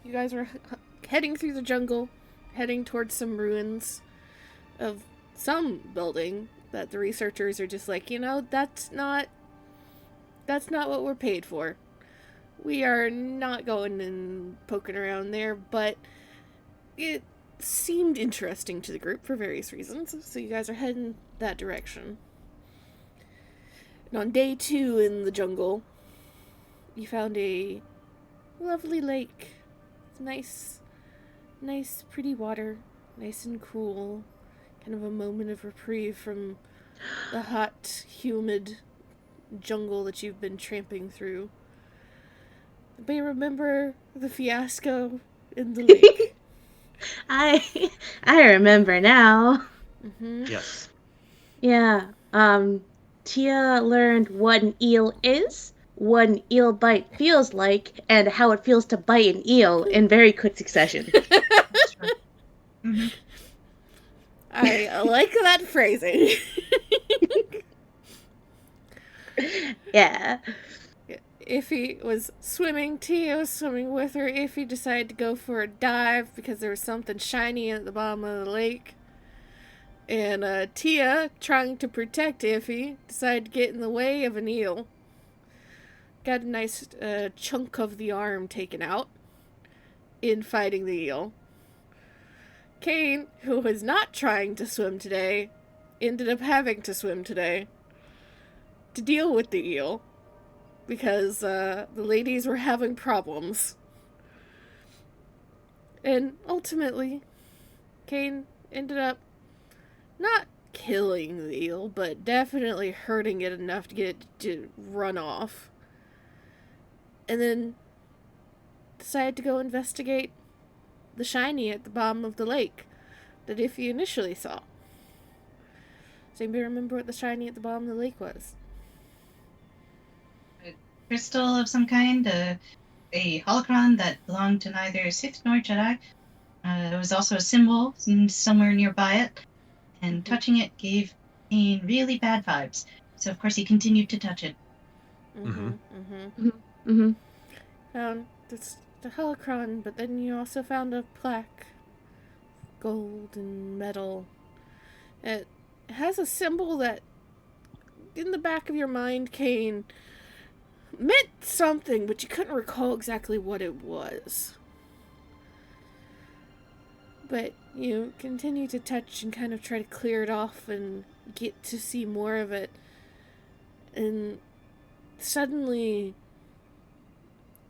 You guys were heading through the jungle, heading towards some ruins of some building that the researchers are just like, that's not what we're paid for. We are not going and poking around there, but it seemed interesting to the group for various reasons, so you guys are heading that direction. And on day 2 in the jungle, you found a lovely lake. Nice, pretty water, nice and cool. Kind of a moment of reprieve from the hot, humid jungle that you've been tramping through. But you remember the fiasco in the lake? I remember now. Mm-hmm. Yes. Yeah. Tia learned what an eel is, what an eel bite feels like, and how it feels to bite an eel in very quick succession. That's true. Mm-hmm. I like that phrasing. Yeah. Iffy was swimming, Tia was swimming with her. Iffy decided to go for a dive because there was something shiny at the bottom of the lake. And Tia, trying to protect Iffy, decided to get in the way of an eel. Got a nice chunk of the arm taken out in fighting the eel. Kane, who was not trying to swim today, ended up having to swim today to deal with the eel because the ladies were having problems. And ultimately, Kane ended up not killing the eel, but definitely hurting it enough to get it to run off. And then decided to go investigate the shiny at the bottom of the lake that Iffy initially saw. Does anybody remember what the shiny at the bottom of the lake was? A crystal of some kind, a holocron that belonged to neither Sith nor Jedi. There was also a symbol somewhere nearby it, and touching it gave Kane really bad vibes. So of course he continued to touch it. Mm-hmm. Found the holocron, but then you also found a plaque, gold and metal. It has a symbol that, in the back of your mind, Kane, meant something, but you couldn't recall exactly what it was. But you continue to touch and kind of try to clear it off and get to see more of it. And suddenly,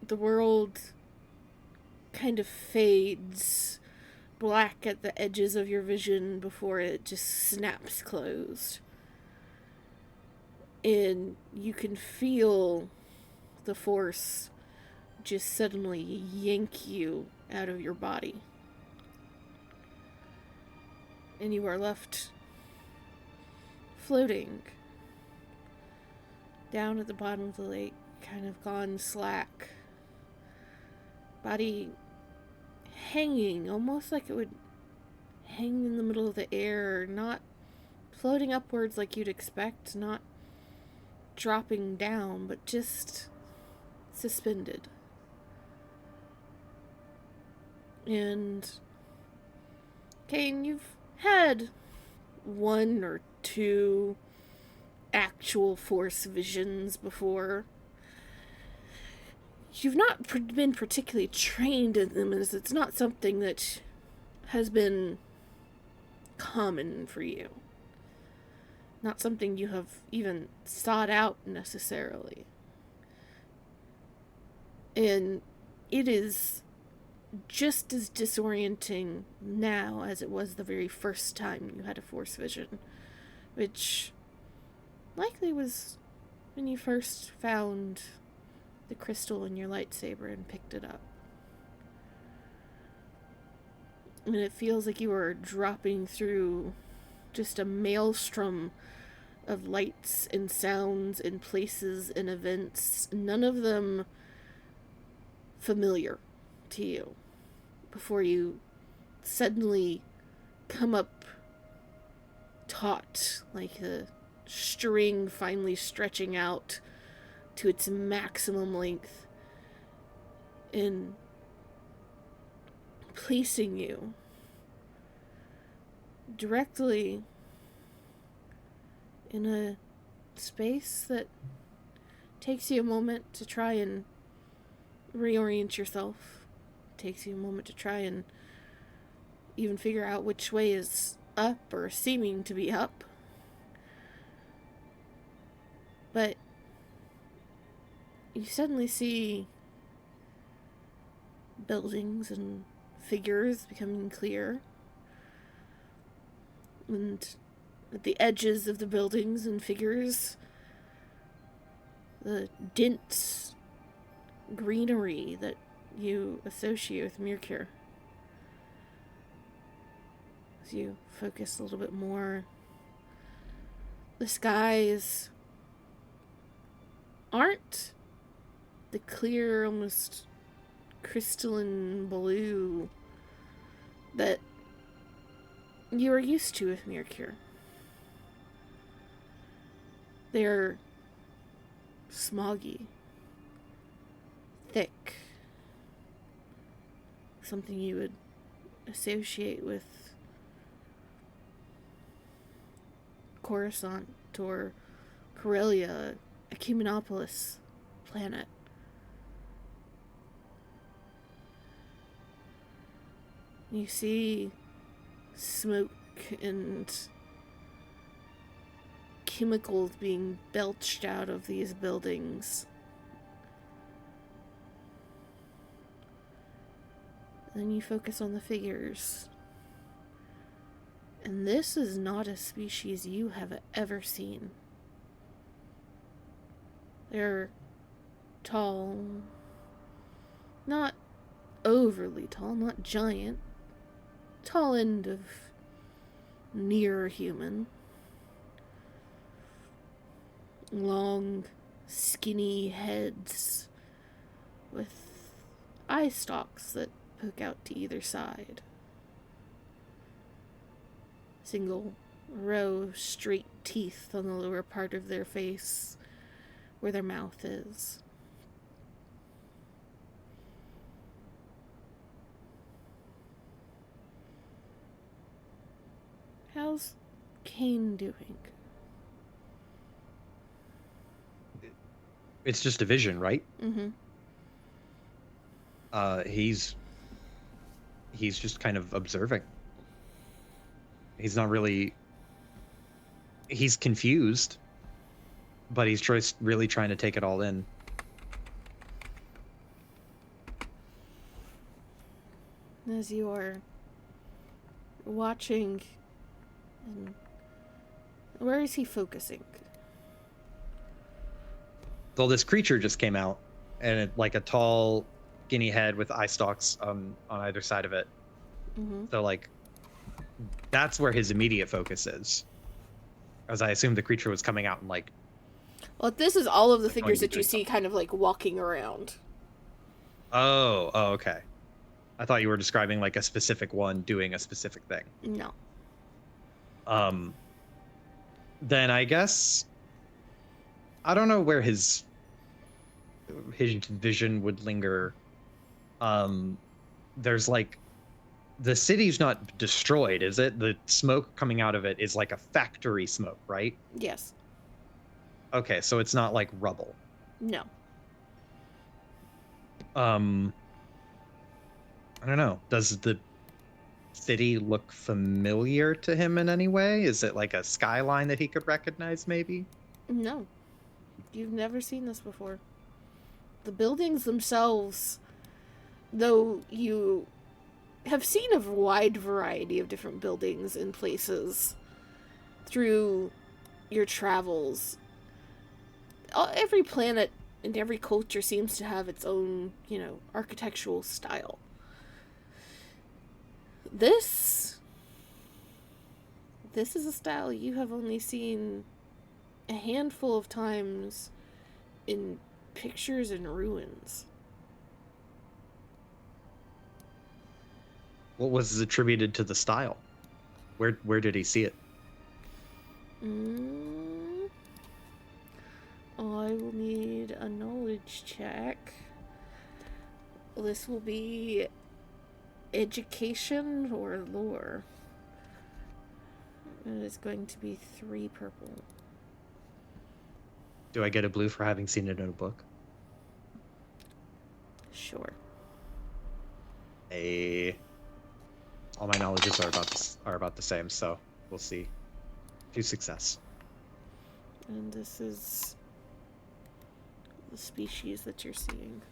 the world kind of fades black at the edges of your vision before it just snaps closed. And you can feel the force just suddenly yank you out of your body. And you are left floating down at the bottom of the lake, kind of gone slack. Body hanging, almost like it would hang in the middle of the air, not floating upwards like you'd expect, not dropping down, but just suspended. And Kane, you've had 1 or 2 actual force visions before. You've not been particularly trained in them, as it's not something that has been common for you. Not something you have even sought out necessarily. And it is just as disorienting now as it was the very first time you had a force vision, which likely was when you first found the crystal in your lightsaber and picked it up. And it feels like you are dropping through just a maelstrom of lights and sounds and places and events, none of them familiar to you, before you suddenly come up taut, like a string finally stretching out to its maximum length, and placing you directly in a space that takes you a moment to try and reorient yourself. Takes you a moment to try and even figure out which way is up or seeming to be up. But you suddenly see buildings and figures becoming clear. And at the edges of the buildings and figures, the dense greenery that you associate with Mirkir. As you focus a little bit more, the skies aren't the clear, almost crystalline blue that you are used to with Mirkir. They're smoggy, thick, something you would associate with Coruscant or Corellia, a Cumenopolis planet. You see smoke and chemicals being belched out of these buildings. Then you focus on the figures. And this is not a species you have ever seen. They're tall, not overly tall, not giant, tall end of near human. Long, skinny heads with eye stalks that poke out to either side. Single row of straight teeth on the lower part of their face where their mouth is. How's Kane doing? It's just a vision, right? Mm-hmm. He's just kind of observing. He's not really... He's confused, but he's just really trying to take it all in. As you are watching, and where is he focusing? Well, this creature just came out, and it, like a tall, skinny head with eye stalks on either side of it. Mm-hmm. So, like, that's where his immediate focus is. As I assume the creature was coming out and, like... Well, this is all of the figures to that you do see kind of like walking around. Oh, okay. I thought you were describing, like, a specific one doing a specific thing. No. Then I guess... I don't know where his vision would linger. There's like, the city's not destroyed, is it? The smoke coming out of it is like a factory smoke, right? Yes. Okay, so it's not like rubble. No. I don't know. Does the city look familiar to him in any way? Is it like a skyline that he could recognize, maybe? No. You've never seen this before. The buildings themselves, though you have seen a wide variety of different buildings and places through your travels, every planet and every culture seems to have its own, architectural style. This is a style you have only seen a handful of times in pictures and ruins. What was attributed to the style? Where did he see it? I will need a knowledge check. This will be education or lore. It is going to be 3 purple. Do I get a blue for having seen it in a book? Sure. All my knowledges are about the same, so we'll see. 2 success. And this is the species that you're seeing.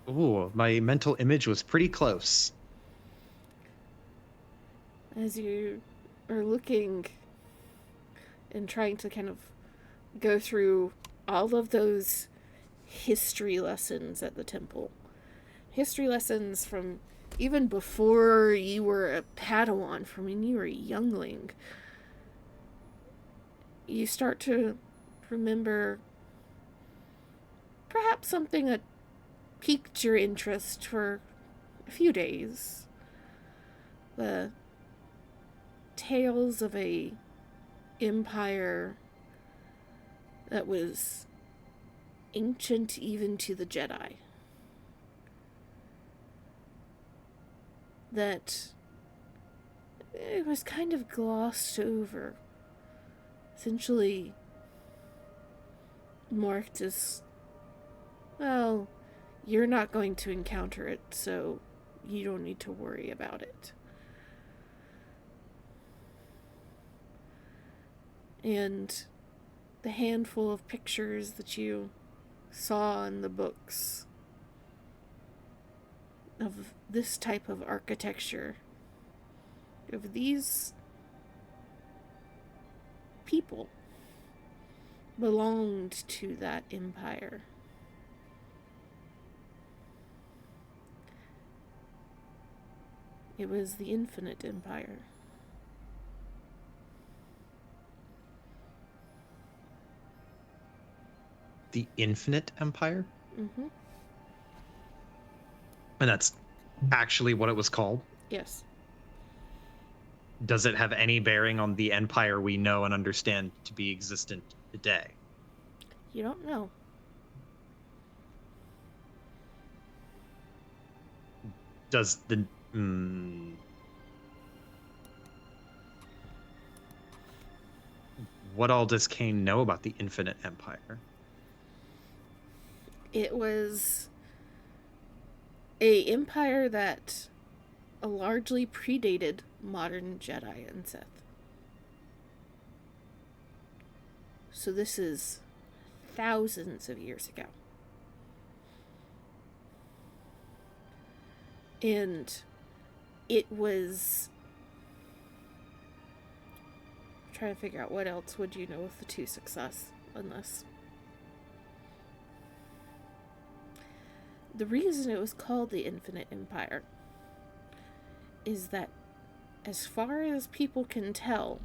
Ooh, my mental image was pretty close. As you are looking and trying to kind of go through all of those history lessons at the temple. History lessons from even before you were a Padawan, from when you were a youngling. You start to remember perhaps something that piqued your interest for a few days. The tales of a empire that was ancient even to the Jedi. That it was kind of glossed over. Essentially marked as, well, you're not going to encounter it, so you don't need to worry about it. And the handful of pictures that you saw in the books of this type of architecture, of these people, belonged to that empire. It was the Infinite Empire. The Infinite Empire? Mm-hmm. And that's actually what it was called? Yes. Does it have any bearing on the empire we know and understand to be existent today? You don't know. Does the... What all does Kane know about the Infinite Empire? It was a empire that largely predated modern Jedi and Sith. So this is thousands of years ago. And it was... I'm trying to figure out what else would you know with the 2 success on this. The reason it was called the Infinite Empire is that, as far as people can tell,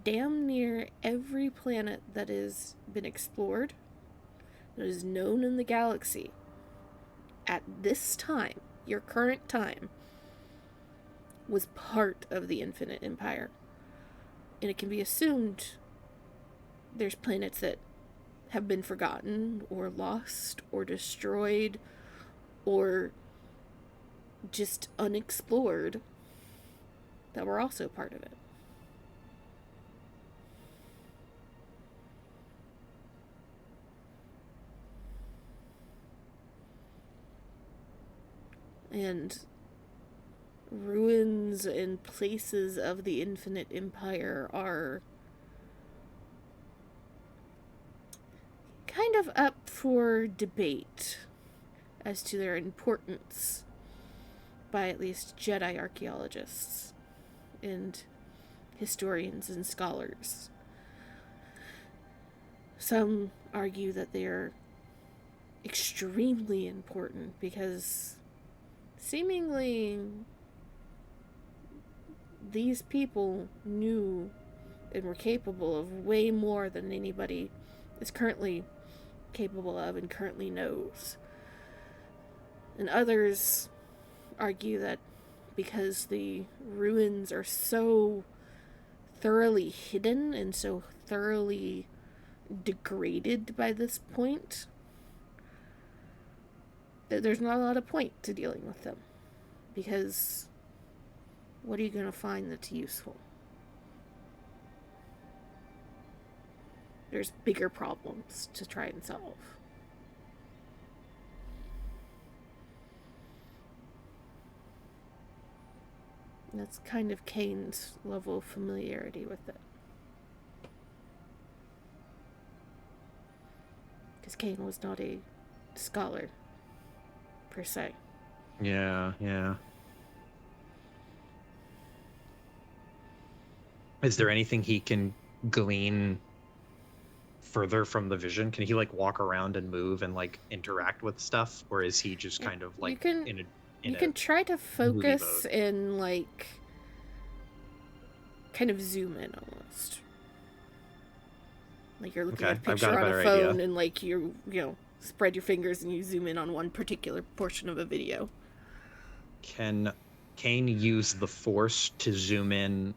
damn near every planet that has been explored, that is known in the galaxy, at this time, your current time, was part of the Infinite Empire. And it can be assumed there's planets that have been forgotten or lost or destroyed or just unexplored that were also part of it. And ruins and places of the Infinite Empire are kind of up for debate as to their importance by at least Jedi archaeologists and historians and scholars. Some argue that they're extremely important because seemingly these people knew and were capable of way more than anybody is currently capable of and currently knows. And others argue that because the ruins are so thoroughly hidden and so thoroughly degraded by this point, there's not a lot of point to dealing with them. Because what are you going to find that's useful? There's bigger problems to try and solve. And that's kind of Kane's level of familiarity with it. Because Kane was not a scholar, per se. Yeah, yeah. Is there anything he can glean further from the vision? Can he like walk around and move and like interact with stuff, or is he just kind of like you can try to focus and like kind of zoom in almost. Like you're looking at a picture on a phone and like you spread your fingers and you zoom in on one particular portion of a video. Can Kane use the Force to zoom in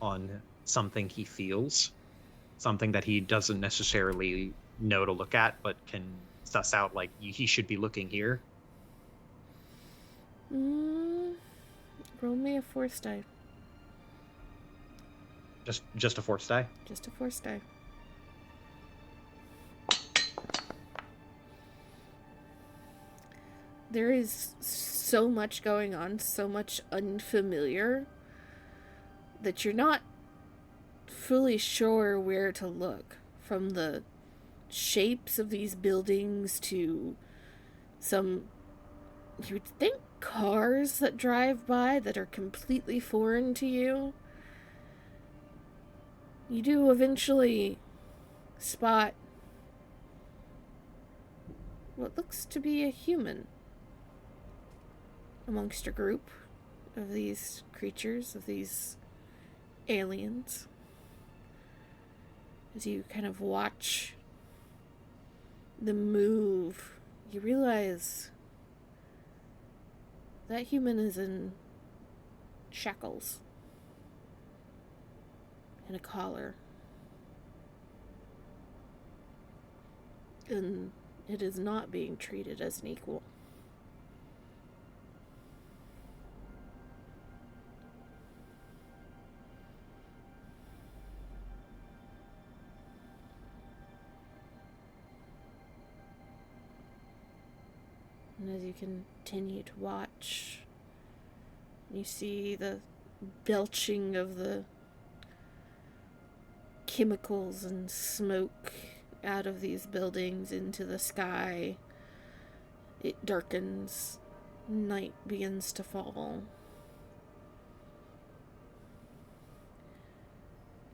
on something he feels? Something that he doesn't necessarily know to look at, but can suss out like he should be looking here? Roll me a Force die. Just a Force die? Just a Force die. There is so much going on, so much unfamiliar, that you're not fully sure where to look. From the shapes of these buildings to some, you would think, cars that drive by that are completely foreign to you. You do eventually spot what looks to be a human amongst a group of these creatures, of these aliens. As you kind of watch them move, you realize that human is in shackles and a collar. And it is not being treated as an equal. And as you continue to watch, you see the belching of the chemicals and smoke out of these buildings into the sky. It darkens. Night begins to fall.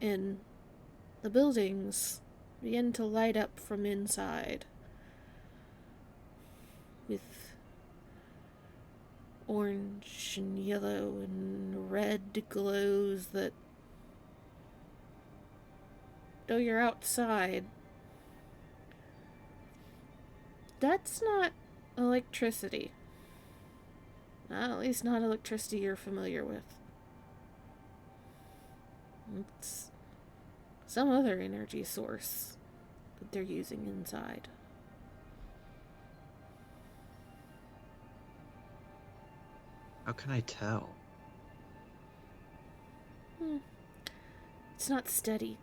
And the buildings begin to light up from inside with orange and yellow and red glows that, though you're outside, that's not electricity. At least not electricity you're familiar with. It's some other energy source that they're using inside. How can I tell? It's not steady.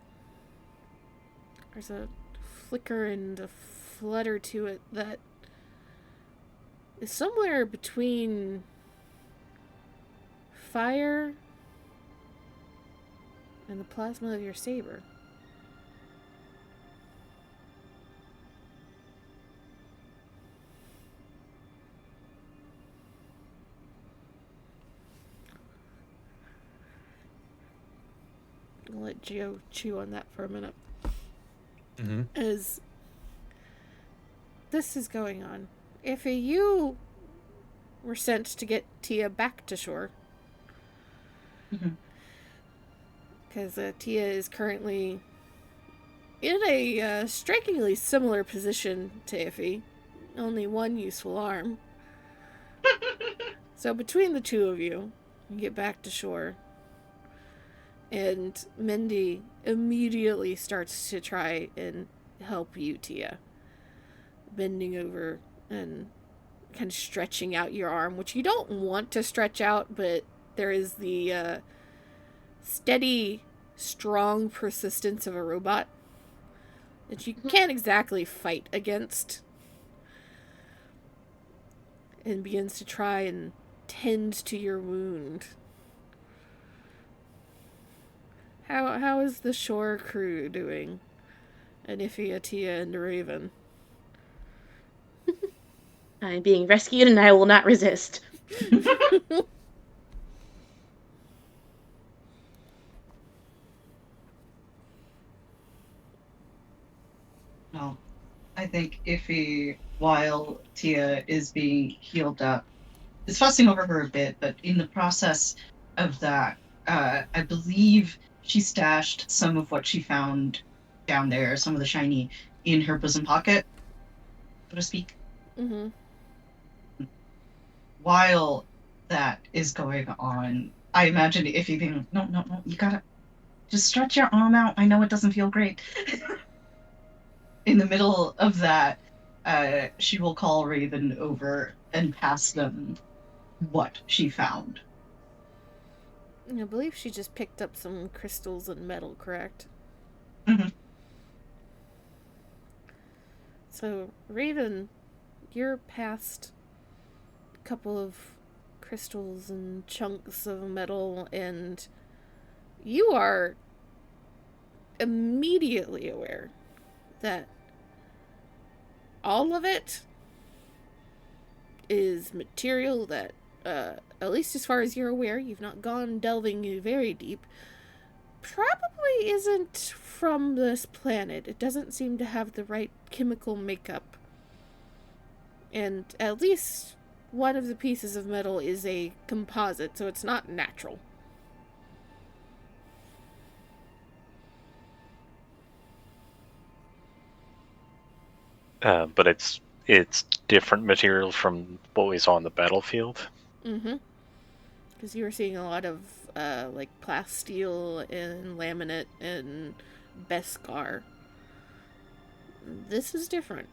There's a flicker and a flutter to it that is somewhere between fire and the plasma of your saber. I'll let Gio chew on that for a minute. As this is going on, if you were sent to get Tia back to shore, because Tia is currently in a strikingly similar position to Iffy, only one useful arm. So between the two of you, you get back to shore. And Mindy immediately starts to try and help you, Tia. Bending over and kind of stretching out your arm, which you don't want to stretch out, but there is the steady, strong persistence of a robot that you can't exactly fight against, and begins to try and tend to your wound. How is the shore crew doing? Anifia, Tia, and Raven. I'm being rescued and I will not resist. Well, I think Iffy, while Tia is being healed up, is fussing over her a bit, but in the process of that, I believe she stashed some of what she found down there, some of the shiny, in her bosom pocket, so to speak. Mm-hmm. While that is going on, I imagine Iffy being like, no, you gotta just stretch your arm out. I know it doesn't feel great. In the middle of that, she will call Raven over and pass them what she found. I believe she just picked up some crystals and metal, correct? Mm-hmm. So, Raven, you're past a couple of crystals and chunks of metal, and you are immediately aware that all of it is material that, at least as far as you're aware, you've not gone delving very deep, probably isn't from this planet. It doesn't seem to have the right chemical makeup. And at least one of the pieces of metal is a composite, so it's not natural. But it's different material from what we saw on the battlefield. Mm-hmm. Because you were seeing a lot of, like, plasteel and laminate and Beskar. This is different.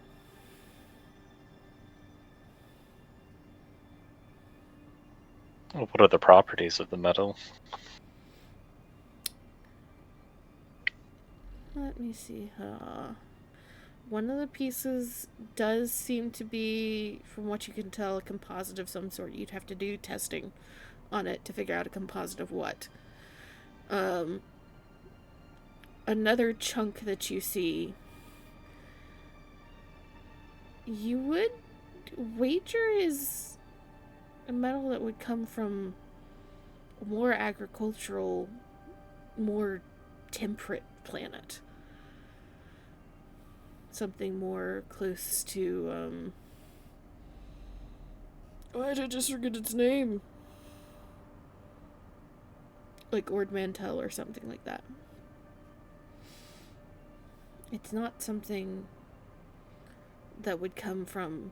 What are the properties of the metal? Let me see. One of the pieces does seem to be, from what you can tell, a composite of some sort. You'd have to do testing on it to figure out a composite of what. Another chunk that you see, you would wager is a metal that would come from a more agricultural, more temperate planet. Something more close to, why did I just forget its name? Like Ord Mantell or something like that. It's not something that would come from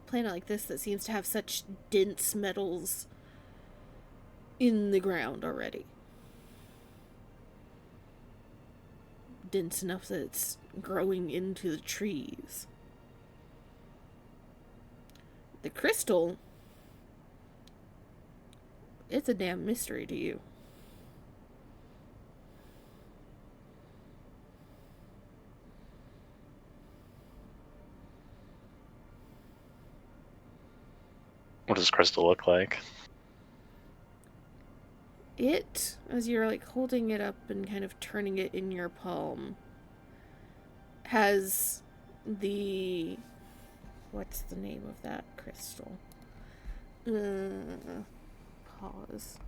a planet like this that seems to have such dense metals in the ground already. Dense enough that it's growing into the trees. The crystal, it's a damn mystery to you. What does crystal look like? It, as you're like holding it up and kind of turning it in your palm, has the, what's the name of that crystal? Pause.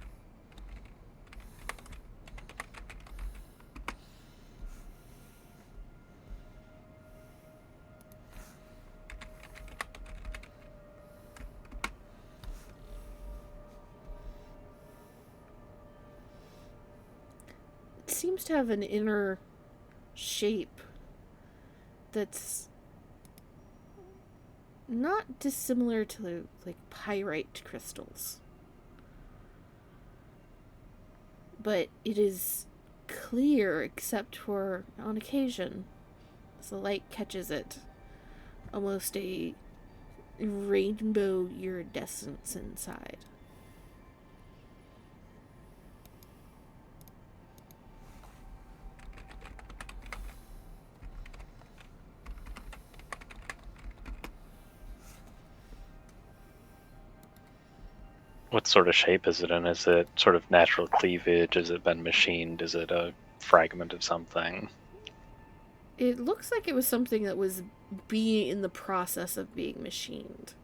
It seems to have an inner shape that's not dissimilar to like pyrite crystals, but it is clear except for on occasion as the light catches it, almost a rainbow iridescence inside. What sort of shape is it in? Is it sort of natural cleavage? Has it been machined? Is it a fragment of something? It looks like it was something that was being in the process of being machined.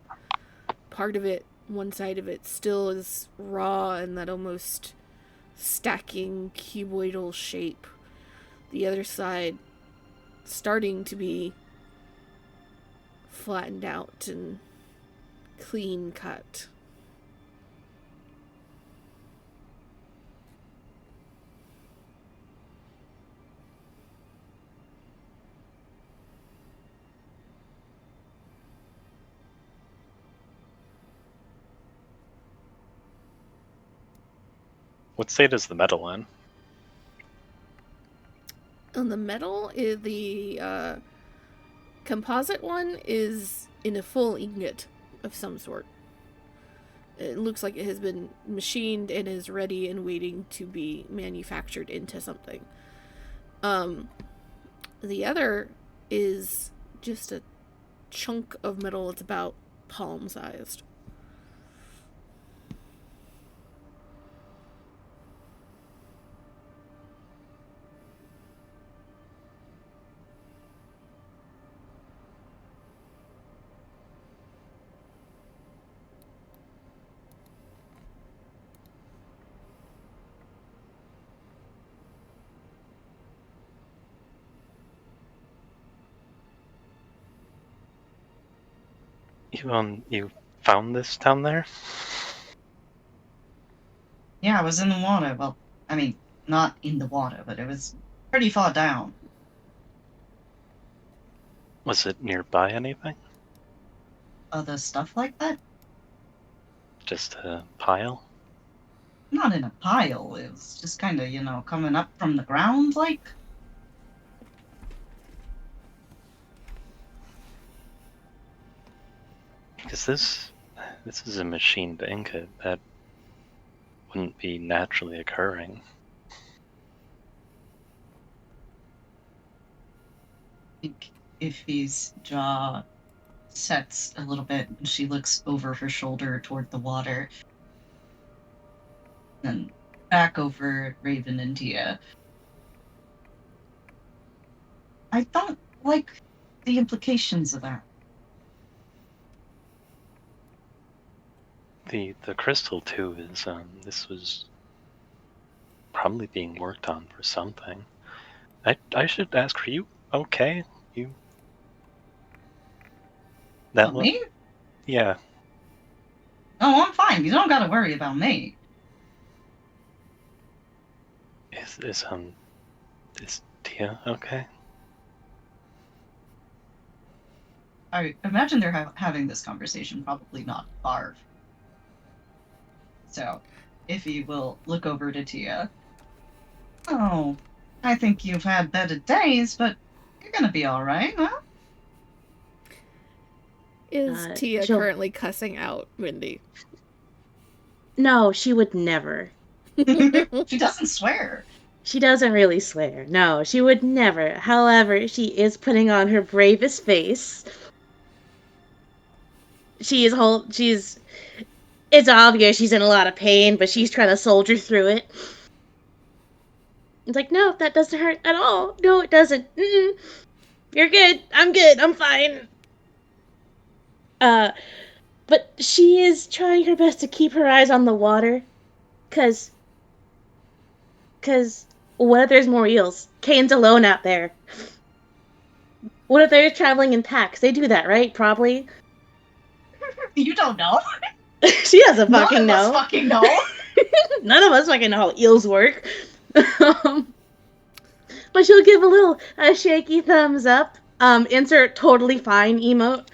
Part of it, one side of it, still is raw and that almost stacking cuboidal shape. The other side starting to be flattened out and clean cut. What state is the metal in? On the metal, the composite one is in a full ingot of some sort. It looks like it has been machined and is ready and waiting to be manufactured into something. The other is just a chunk of metal. It's about palm sized. You found this down there? Yeah, I was in the water. Well, I mean, not in the water, but it was pretty far down. Was it nearby anything? Other stuff like that? Just a pile? Not in a pile. It was just kind of, coming up from the ground, like. Because this is a machined ingot that wouldn't be naturally occurring. I think Iffy's jaw sets a little bit, and she looks over her shoulder toward the water. Then back over at Raven and Tia. I don't like the implications of that. The crystal too is this was probably being worked on for something. I should ask, are you okay? You that look? Me? Yeah. Oh, I'm fine. You don't gotta worry about me. Is Tia okay? I imagine they're having this conversation probably not far. So, Iffy will look over to Tia. Oh, I think you've had better days, but you're gonna be alright, huh? Is Tia she'll- currently cussing out Wendy? No, she would never. She doesn't swear. She doesn't really swear. No, she would never. However, she is putting on her bravest face. She's it's obvious she's in a lot of pain, but she's trying to soldier through it. It's like, no, that doesn't hurt at all. No, it doesn't. Mm-mm. You're good. I'm good. I'm fine. But she is trying her best to keep her eyes on the water. Cause what if there's more eels? Kane's alone out there. What if they're traveling in packs? They do that, right? Probably. You don't know. She doesn't fucking None of know. us fucking know. None of us fucking know how eels work. But she'll give a shaky thumbs up. Insert totally fine emote.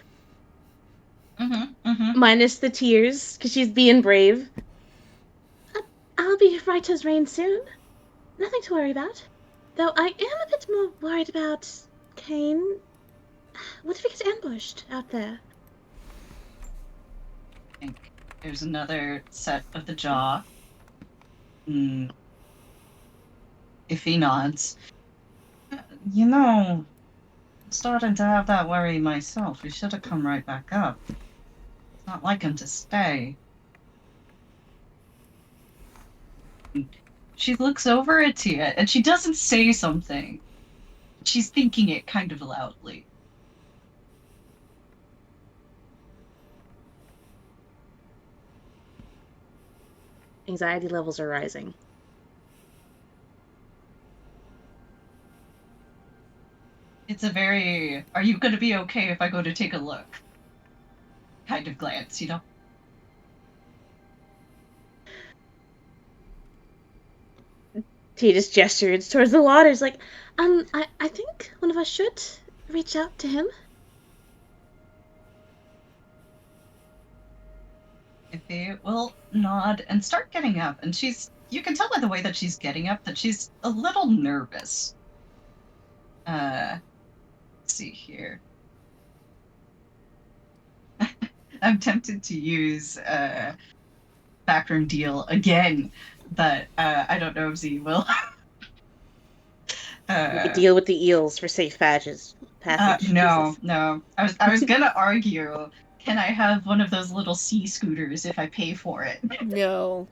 Minus the tears, because she's being brave. I'll be right as rain soon. Nothing to worry about. Though I am a bit more worried about Kane. What if he gets ambushed out there? think there's another set of the jaw. If he nods. You know, I'm starting to have that worry myself. We should have come right back up. It's not like him to stay. She looks over at Tia, and she doesn't say something. She's thinking it kind of loudly. Anxiety levels are rising. It's a very, are you going to be okay if I go to take a look? Kind of glance, you know? Tia just gestures towards the waters like, I think one of us should reach out to him. Iffy will nod and start getting up, and you can tell by the way that she's getting up that she's a little nervous. Let's see here. I'm tempted to use backroom deal again, but I don't know if Z will. We could deal with the eels for safe passage. No, Jesus. no. I was gonna argue. Can I have one of those little sea scooters if I pay for it? No.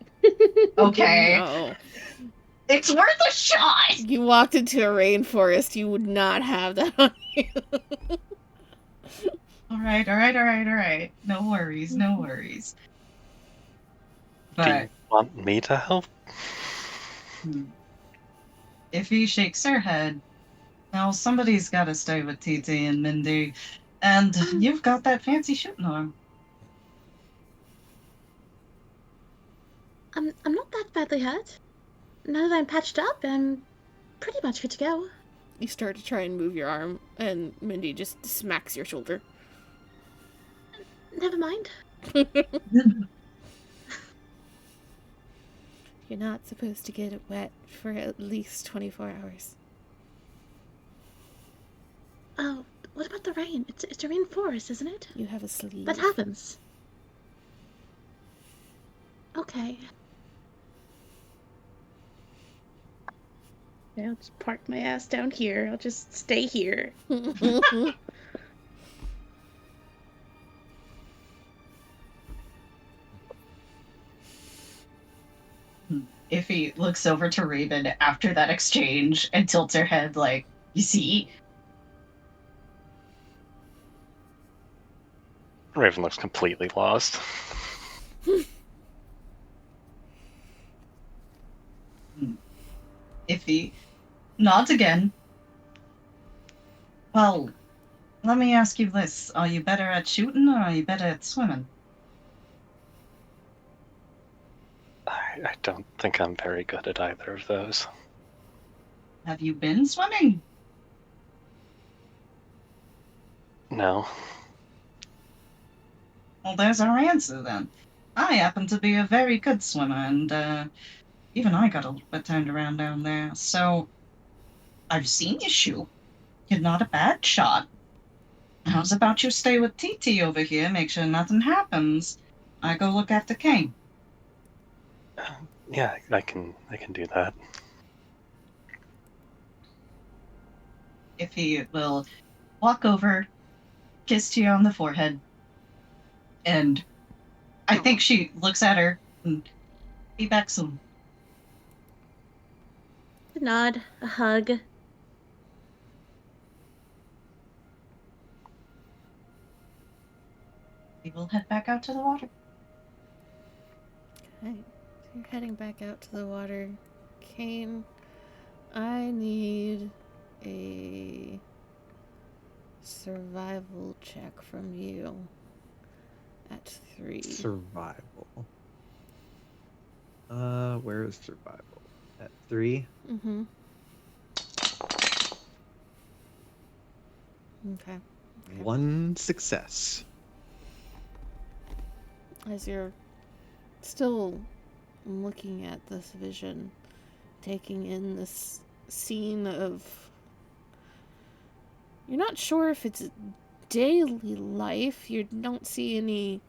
Okay. No. It's worth a shot! You walked into a rainforest, you would not have that on you. All right. No worries, no worries. Do you But want me to help? if he shakes her head, now somebody's got to stay with TT and Mindy, and you've got that fancy shooting arm. I'm not that badly hurt. Now that I'm patched up, I'm pretty much good to go. You start to try and move your arm, and Mindy just smacks your shoulder. Never mind. You're not supposed to get it wet for at least 24 hours. Oh, what about the rain? It's a rainforest, isn't it? You have a sleeve. That happens. Okay. Yeah, I'll just park my ass down here. I'll just stay here. Iffy looks over to Raven after that exchange and tilts her head like, you see? Raven looks completely lost. Iffy nods again. Well, let me ask you this. Are you better at shooting or are you better at swimming? I don't think I'm very good at either of those. Have you been swimming? No. Well, there's our answer then. I happen to be a very good swimmer, and even I got a little bit turned around down there. So, I've seen you shoot. You're not a bad shot. How's about you stay with TT over here, make sure nothing happens? I go look after Kane. Yeah, I can do that. If he will walk over, kiss Tia on the forehead, and I think she looks at her and be back soon. A nod, a hug. We will head back out to the water. Okay, so you're heading back out to the water. Kane, I need a survival check from you at 3. Survival. Where is survival? At 3? Mm-hmm. Okay. 1 success. As you're still looking at this vision, taking in this scene of... You're not sure if it's daily life. You don't see any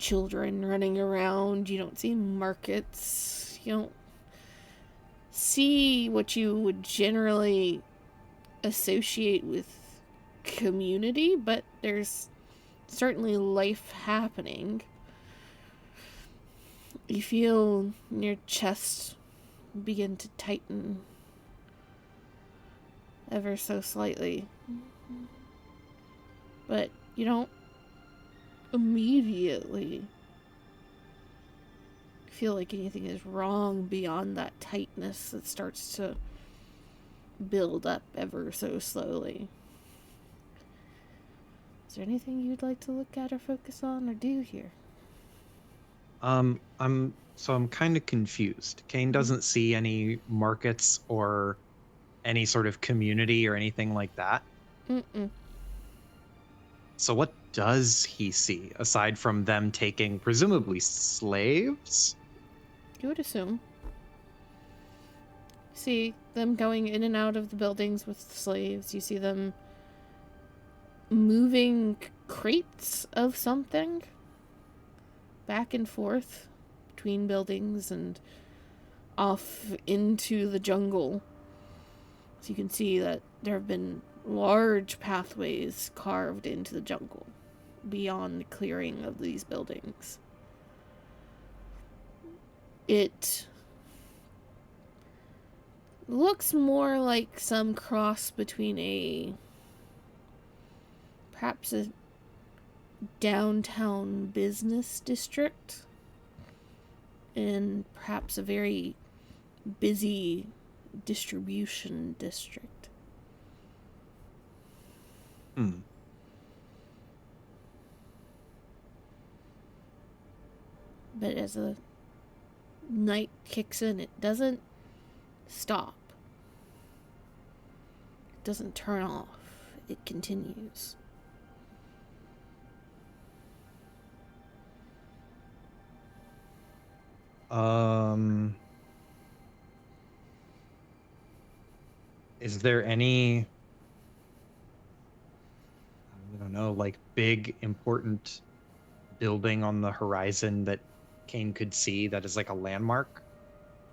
children running around. You don't see markets. You don't see what you would generally associate with community, but there's certainly life happening. You feel your chest begin to tighten ever so slightly, but you don't immediately feel like anything is wrong beyond that tightness that starts to build up ever so slowly. Is there anything you'd like to look at or focus on or do here? I'm kind of confused. Kane doesn't see any markets or any sort of community or anything like that. Mm-mm. So what does he see aside from them taking presumably slaves? You would assume. See them going in and out of the buildings with slaves. You see them moving crates of something back and forth between buildings and off into the jungle. So you can see that there have been large pathways carved into the jungle beyond the clearing of these buildings. It looks more like some cross between perhaps a downtown business district and perhaps a very busy distribution district. But as the night kicks in, it doesn't stop. It doesn't turn off. It continues. Is there any, I don't know, like big important building on the horizon that Kane could see that is like a landmark?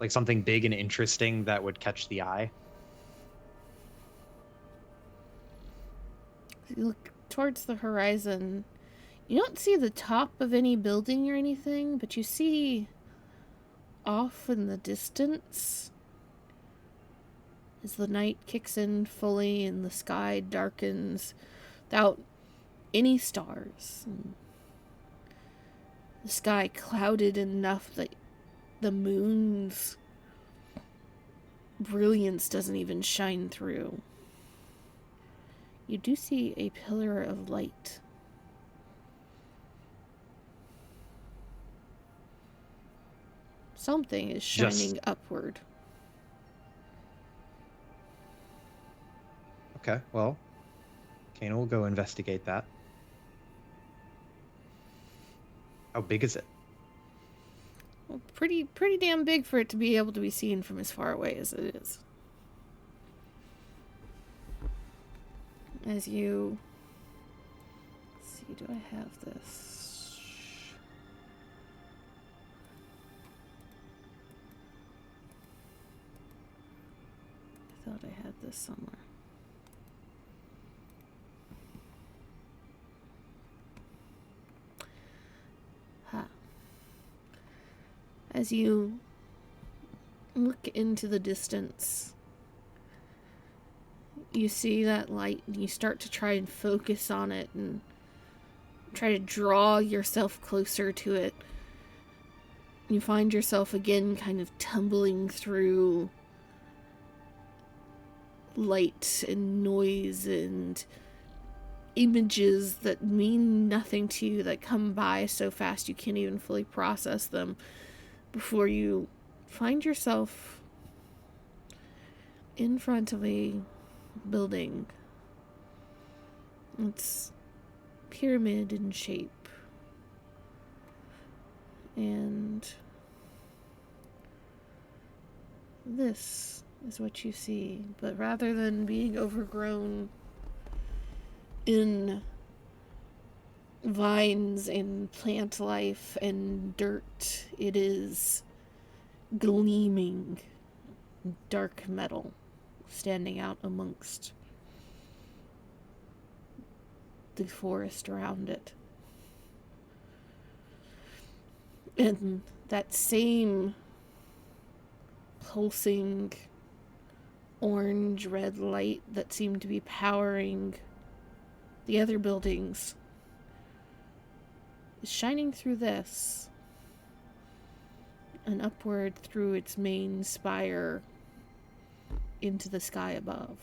Like something big and interesting that would catch the eye? You look towards the horizon. You don't see the top of any building or anything, but you see off in the distance, as the night kicks in fully and the sky darkens without any stars, and the sky clouded enough that the moon's brilliance doesn't even shine through. You do see a pillar of light. Something is shining upward. Okay, well, Kane will go investigate that. How big is it? Well, pretty damn big for it to be able to be seen from as far away as it is. As you... Let's see, do I have this? I thought I had this somewhere. As you look into the distance, you see that light and you start to try and focus on it and try to draw yourself closer to it. You find yourself again kind of tumbling through light and noise and images that mean nothing to you, that come by so fast you can't even fully process them, before you find yourself in front of a building. It's pyramid in shape. And this is what you see. But rather than being overgrown in vines and plant life and dirt. It is gleaming dark metal standing out amongst the forest around it. And that same pulsing orange-red light that seemed to be powering the other buildings is shining through this and upward through its main spire into the sky above.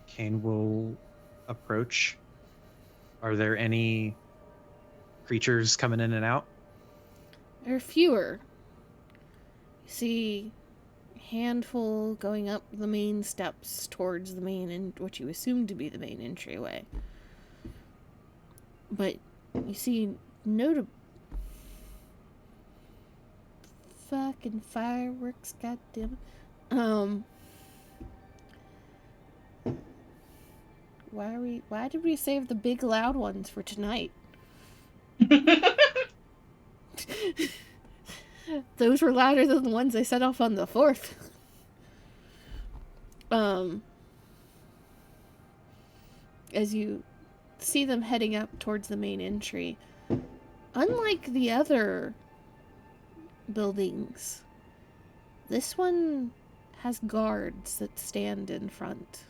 Kane will approach. Are there any creatures coming in and out? There are fewer. You see a handful going up the main steps towards the main and what you assume to be the main entryway. But you see notable fucking fireworks, goddammit. Why did we save the big loud ones for tonight? Those were louder than the ones I set off on the 4th. As you see them heading up towards the main entry, unlike the other buildings, this one has guards that stand in front.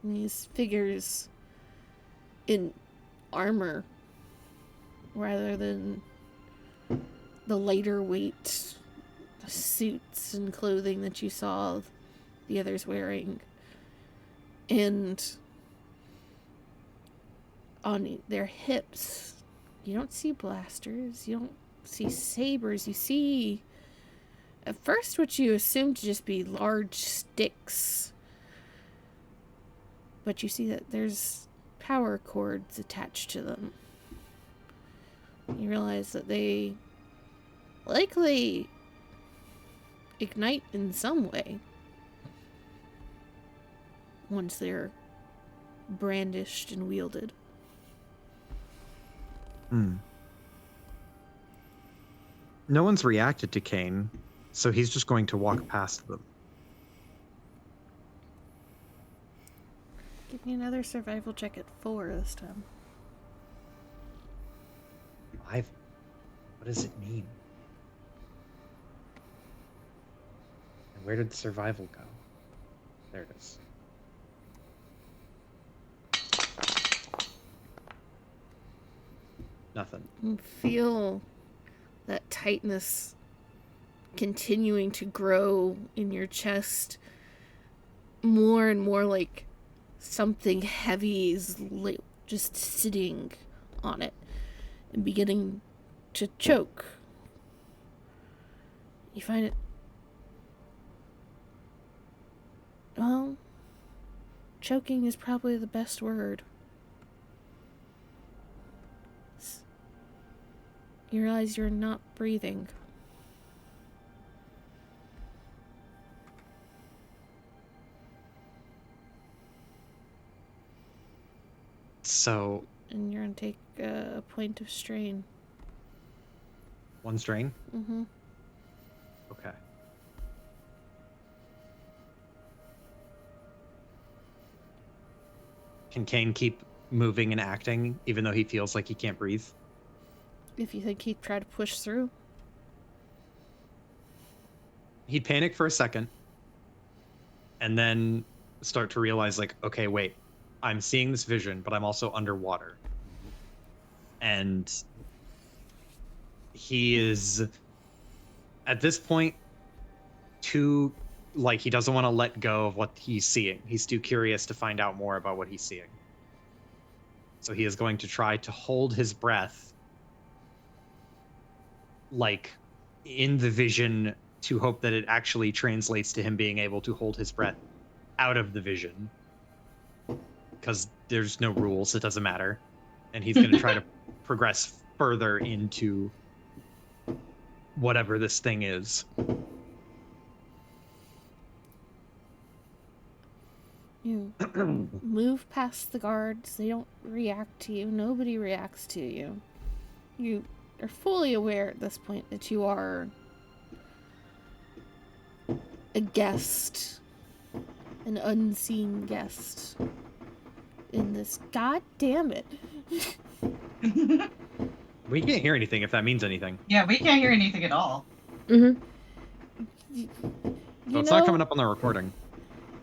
These figures in armor rather than the lighter weight suits and clothing that you saw the others wearing. And on their hips, you don't see blasters, you don't see sabers, you see at first what you assume to just be large sticks. But you see that there's power cords attached to them. You realize that they likely ignite in some way once they're brandished and wielded. No one's reacted to Kane, so he's just going to walk past them. Give me another survival check at 4 this time. 5? What does it mean? And where did the survival go? There it is. Nothing. You feel that tightness continuing to grow in your chest. More and more like something heavy is just sitting on it and beginning to choke. You find it... Well, choking is probably the best word. You realize you're not breathing. So... And you're gonna take a point of strain. 1 strain? Mm-hmm. Okay. Can Kane keep moving and acting even though he feels like he can't breathe? If you think he'd try to push through. He'd panic for a second and then start to realize, like, okay, wait, I'm seeing this vision, but I'm also underwater. And he is, at this point, too, like, he doesn't want to let go of what he's seeing. He's too curious to find out more about what he's seeing. So he is going to try to hold his breath, like, in the vision, to hope that it actually translates to him being able to hold his breath out of the vision. Because there's no rules, it doesn't matter. And he's going to try to progress further into whatever this thing is. You move past the guards. They don't react to you. Nobody reacts to you. You are fully aware at this point that you are a guest, an unseen guest in this. God damn it. We can't hear anything if that means anything. Yeah, we can't hear anything at all. Mm-hmm. So it's not coming up on the recording.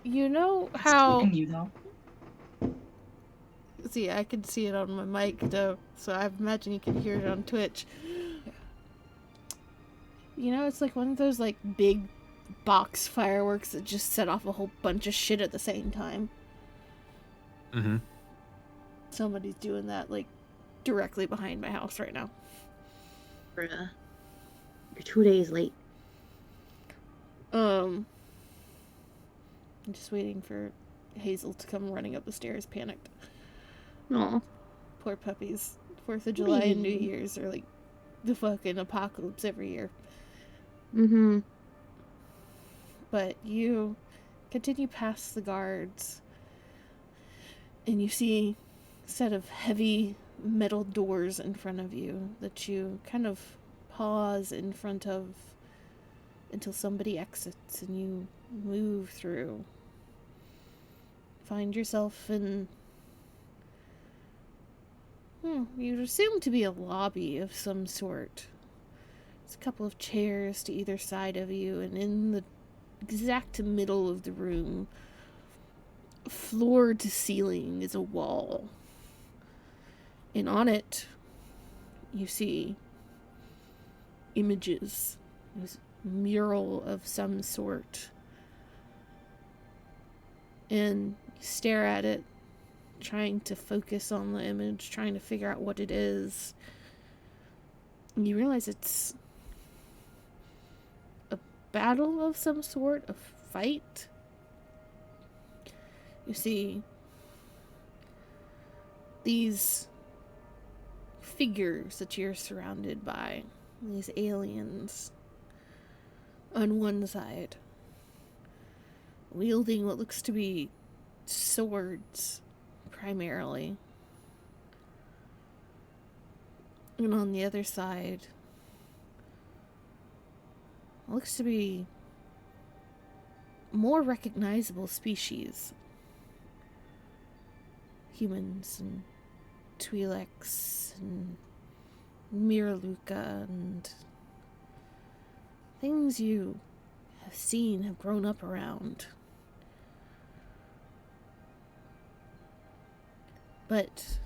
You know It's how... keeping you, though. See, I can see it on my mic, though, so I imagine you can hear it on Twitch. You know, it's like one of those, like, big box fireworks that just set off a whole bunch of shit at the same time. Mm-hmm. Somebody's doing that, like, directly behind my house right now. Bruh. You're 2 days late. I'm just waiting for Hazel to come running up the stairs, panicked. Aw. Poor puppies. 4th of July and New Year's are like the fucking apocalypse every year. Mm-hmm. But you continue past the guards, and you see a set of heavy metal doors in front of you that you kind of pause in front of until somebody exits and you move through. Find yourself in... you'd assume to be a lobby of some sort. There's a couple of chairs to either side of you, and in the exact middle of the room, floor to ceiling, is a wall. And on it, you see images. There's a mural of some sort. And you stare at it, trying to focus on the image, trying to figure out what it is. And you realize it's a battle of some sort, a fight. You see these figures that you're surrounded by, these aliens, on one side, wielding what looks to be swords, primarily. And on the other side, looks to be more recognizable species. Humans and Twi'leks and Miraluka and things you have seen, have grown up around. But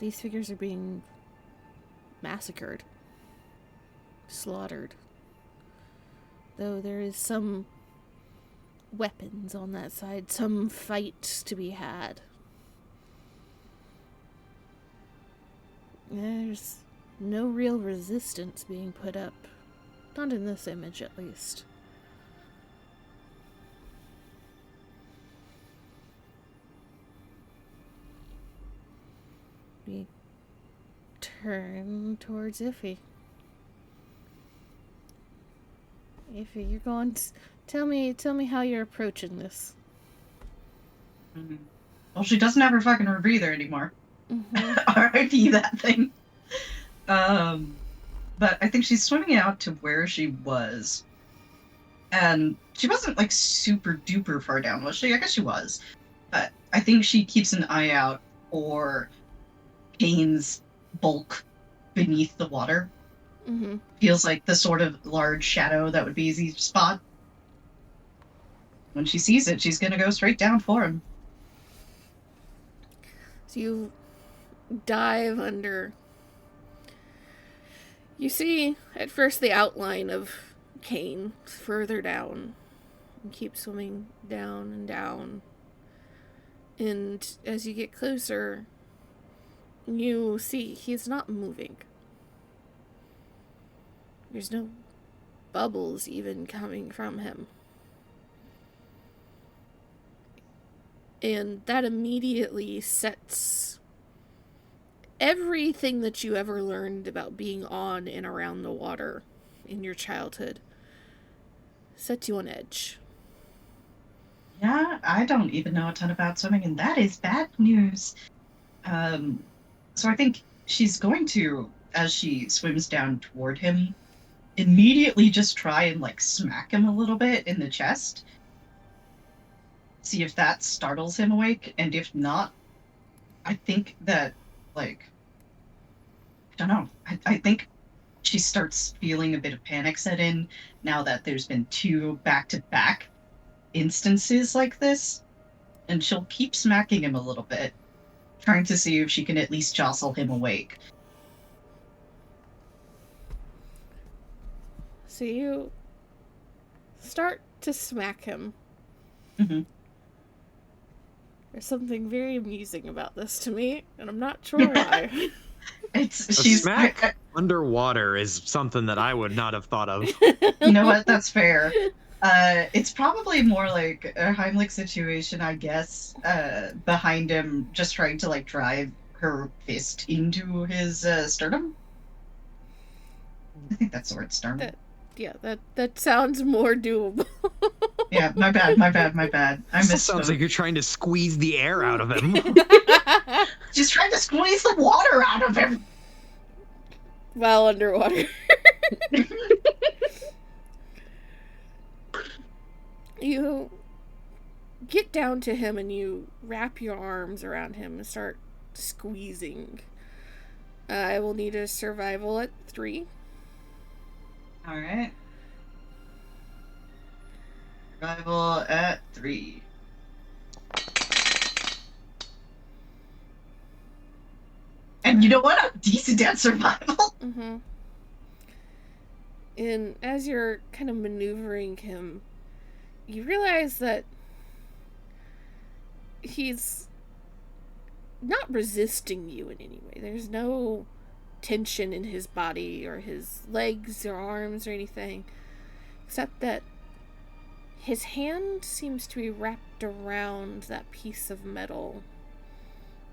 these figures are being massacred, slaughtered. Though there is some weapons on that side, some fight to be had. There's no real resistance being put up. Not in this image, at least. We turn towards Iffy. Iffy, you're going to... Tell me how you're approaching this. Well, she doesn't have her fucking rebreather anymore. Mm-hmm. R.I.P. that thing. But I think she's swimming out to where she was. And she wasn't, like, super duper far down, was she? I guess she was. But I think she keeps an eye out for Kane's bulk beneath the water. Mm-hmm. Feels like the sort of large shadow that would be easy to spot. When she sees it, she's gonna go straight down for him. So you dive under. You see at first the outline of Kane further down. You keep swimming down and down. And as you get closer, you see he's not moving. There's no bubbles even coming from him. And that immediately sets everything that you ever learned about being on and around the water in your childhood sets you on edge. Yeah, I don't even know a ton about swimming, and that is bad news. So I think she's going to, as she swims down toward him, immediately just try and like smack him a little bit in the chest. See if that startles him awake, and if not, I think that like I don't know. I think she starts feeling a bit of panic set in now that there's been 2 back-to-back instances like this, and she'll keep smacking him a little bit, trying to see if she can at least jostle him awake. So you start to smack him. Mhm. There's something very amusing about this to me, and I'm not sure why. A She's smack underwater is something that I would not have thought of. You know what? That's fair. It's probably more like a Heimlich situation, I guess. Behind him, just trying to like drive her fist into his sternum. I think that's the word, sternum. that sounds more doable. Yeah, my bad. I This sounds like misspoke. you're trying to squeeze the air out of him. She's trying to squeeze the water out of him. While underwater. You get down to him and you wrap your arms around him and start squeezing. I will need a survival at 3. All right. Survival at 3. And you know what? I'm decent at survival. Mm-hmm. And as you're kind of maneuvering him, you realize that he's not resisting you in any way. There's no tension in his body or his legs or arms or anything, except that his hand seems to be wrapped around that piece of metal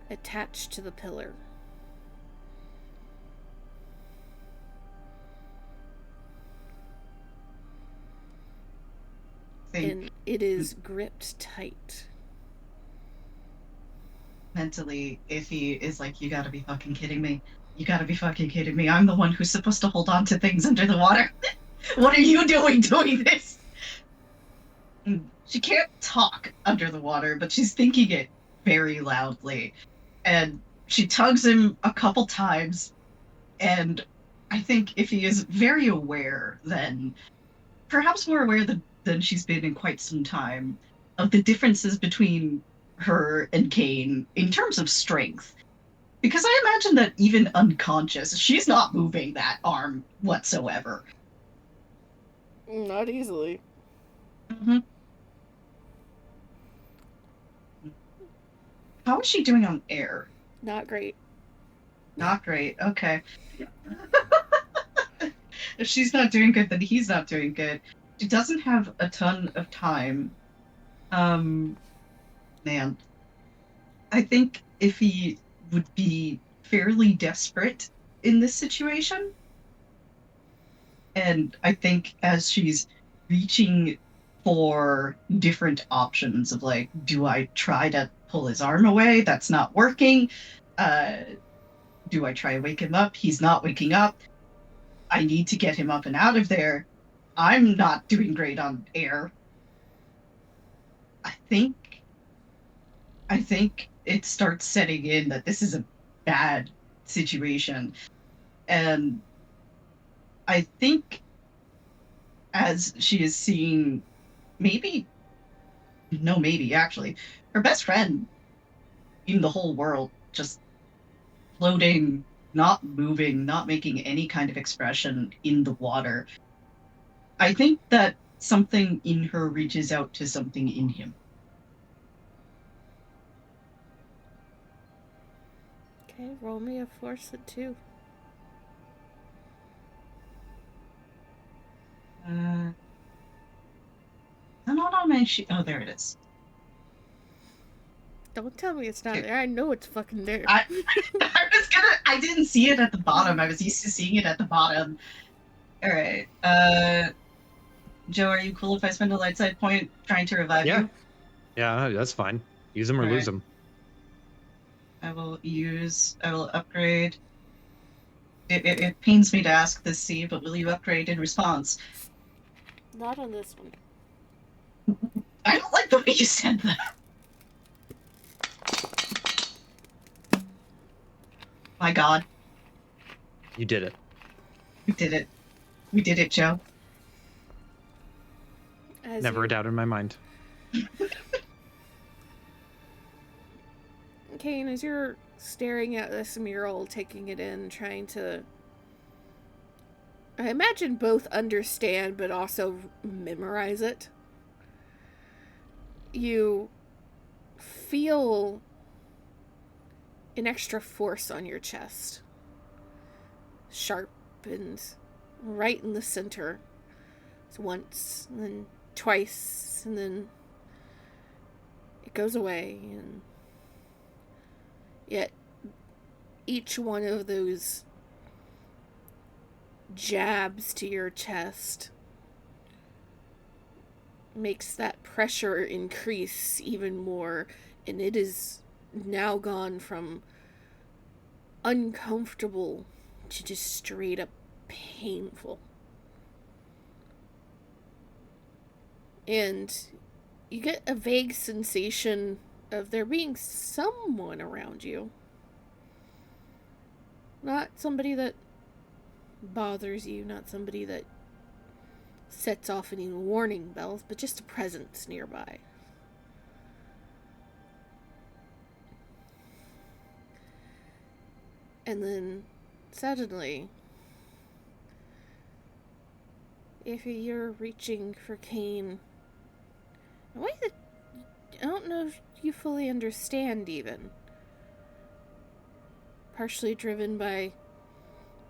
attached to the pillar. And it is gripped tight. Mentally, Iffy is like, you gotta be fucking kidding me. You gotta be fucking kidding me. I'm the one who's supposed to hold on to things under the water. What are you doing this? She can't talk under the water, but she's thinking it very loudly. And she tugs him a couple times, and I think Iffy is very aware then, perhaps more aware than she's been in quite some time, of the differences between her and Kane in terms of strength. Because I imagine that even unconscious, she's not moving that arm whatsoever. Not easily. Mm-hmm. How is she doing on air? Not great. Not great. Okay. If she's not doing good, then he's not doing good. She doesn't have a ton of time. Man. I think if he would be fairly desperate in this situation. And I think as she's reaching for different options of like, do I try to pull his arm away? That's not working. Do I try to wake him up? He's not waking up. I need to get him up and out of there. I'm not doing great on air. I think it starts setting in that this is a bad situation. And I think as she is seeing actually, her best friend in the whole world just floating, not moving, not making any kind of expression in the water. I think that something in her reaches out to something in him. Okay, roll me a force at 2. Not on my sheet. Oh, there it is. Don't tell me it's not there. I know it's fucking there. I didn't see it at the bottom. I was used to seeing it at the bottom. All right. Joe, are you cool if I spend a light side point trying to revive Yeah. you? Yeah, that's fine. Use them or lose them. I will upgrade. It pains me to ask this, C, but will you upgrade in response? Not on this one. I don't like the way you said that. My God, You did it. we did it. We did it, Joe. Never a doubt in my mind. Kane, as you're staring at this mural, taking it in, trying to, I imagine, both understand but also memorize it, you feel an extra force on your chest. Sharp and right in the center. It's once, and then twice, and then it goes away, and yet each one of those jabs to your chest makes that pressure increase even more, and it is now gone from uncomfortable to just straight up painful. And you get a vague sensation of there being someone around you. Not somebody that bothers you, not somebody that sets off any warning bells, but just a presence nearby. And then, suddenly, if you're reaching for Kane, in a way that I don't know if you fully understand even. Partially driven by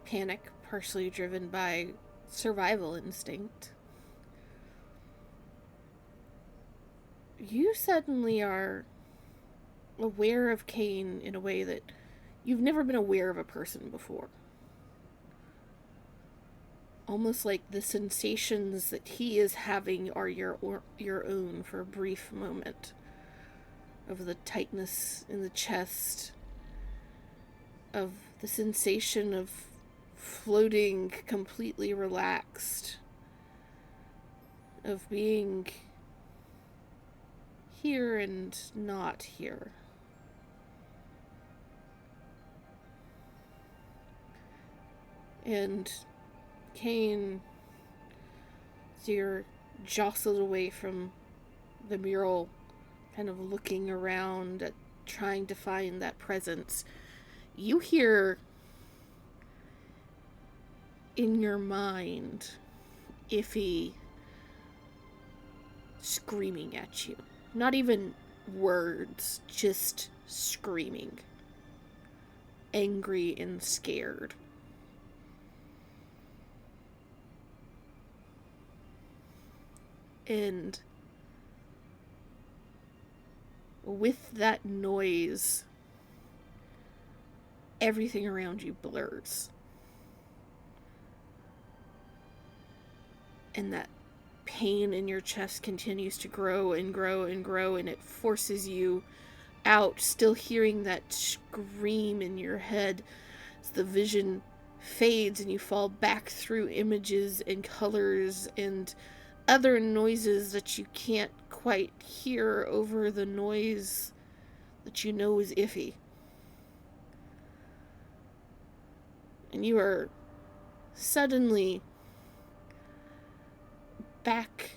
panic, partially driven by survival instinct. You suddenly are aware of Kane in a way that you've never been aware of a person before. Almost like the sensations that he is having are your own for a brief moment. Of the tightness in the chest, of the sensation of floating completely relaxed, of being here and not here. And Kane, as you're jostled away from the mural, kind of looking around at trying to find that presence, you hear in your mind Iffy screaming at you. Not even words, just screaming. Angry and scared. And with that noise, everything around you blurs. And that pain in your chest continues to grow and grow and grow, and it forces you out, still hearing that scream in your head as the vision fades and you fall back through images and colors and other noises that you can't quite hear over the noise that you know is Iffy. And you are suddenly back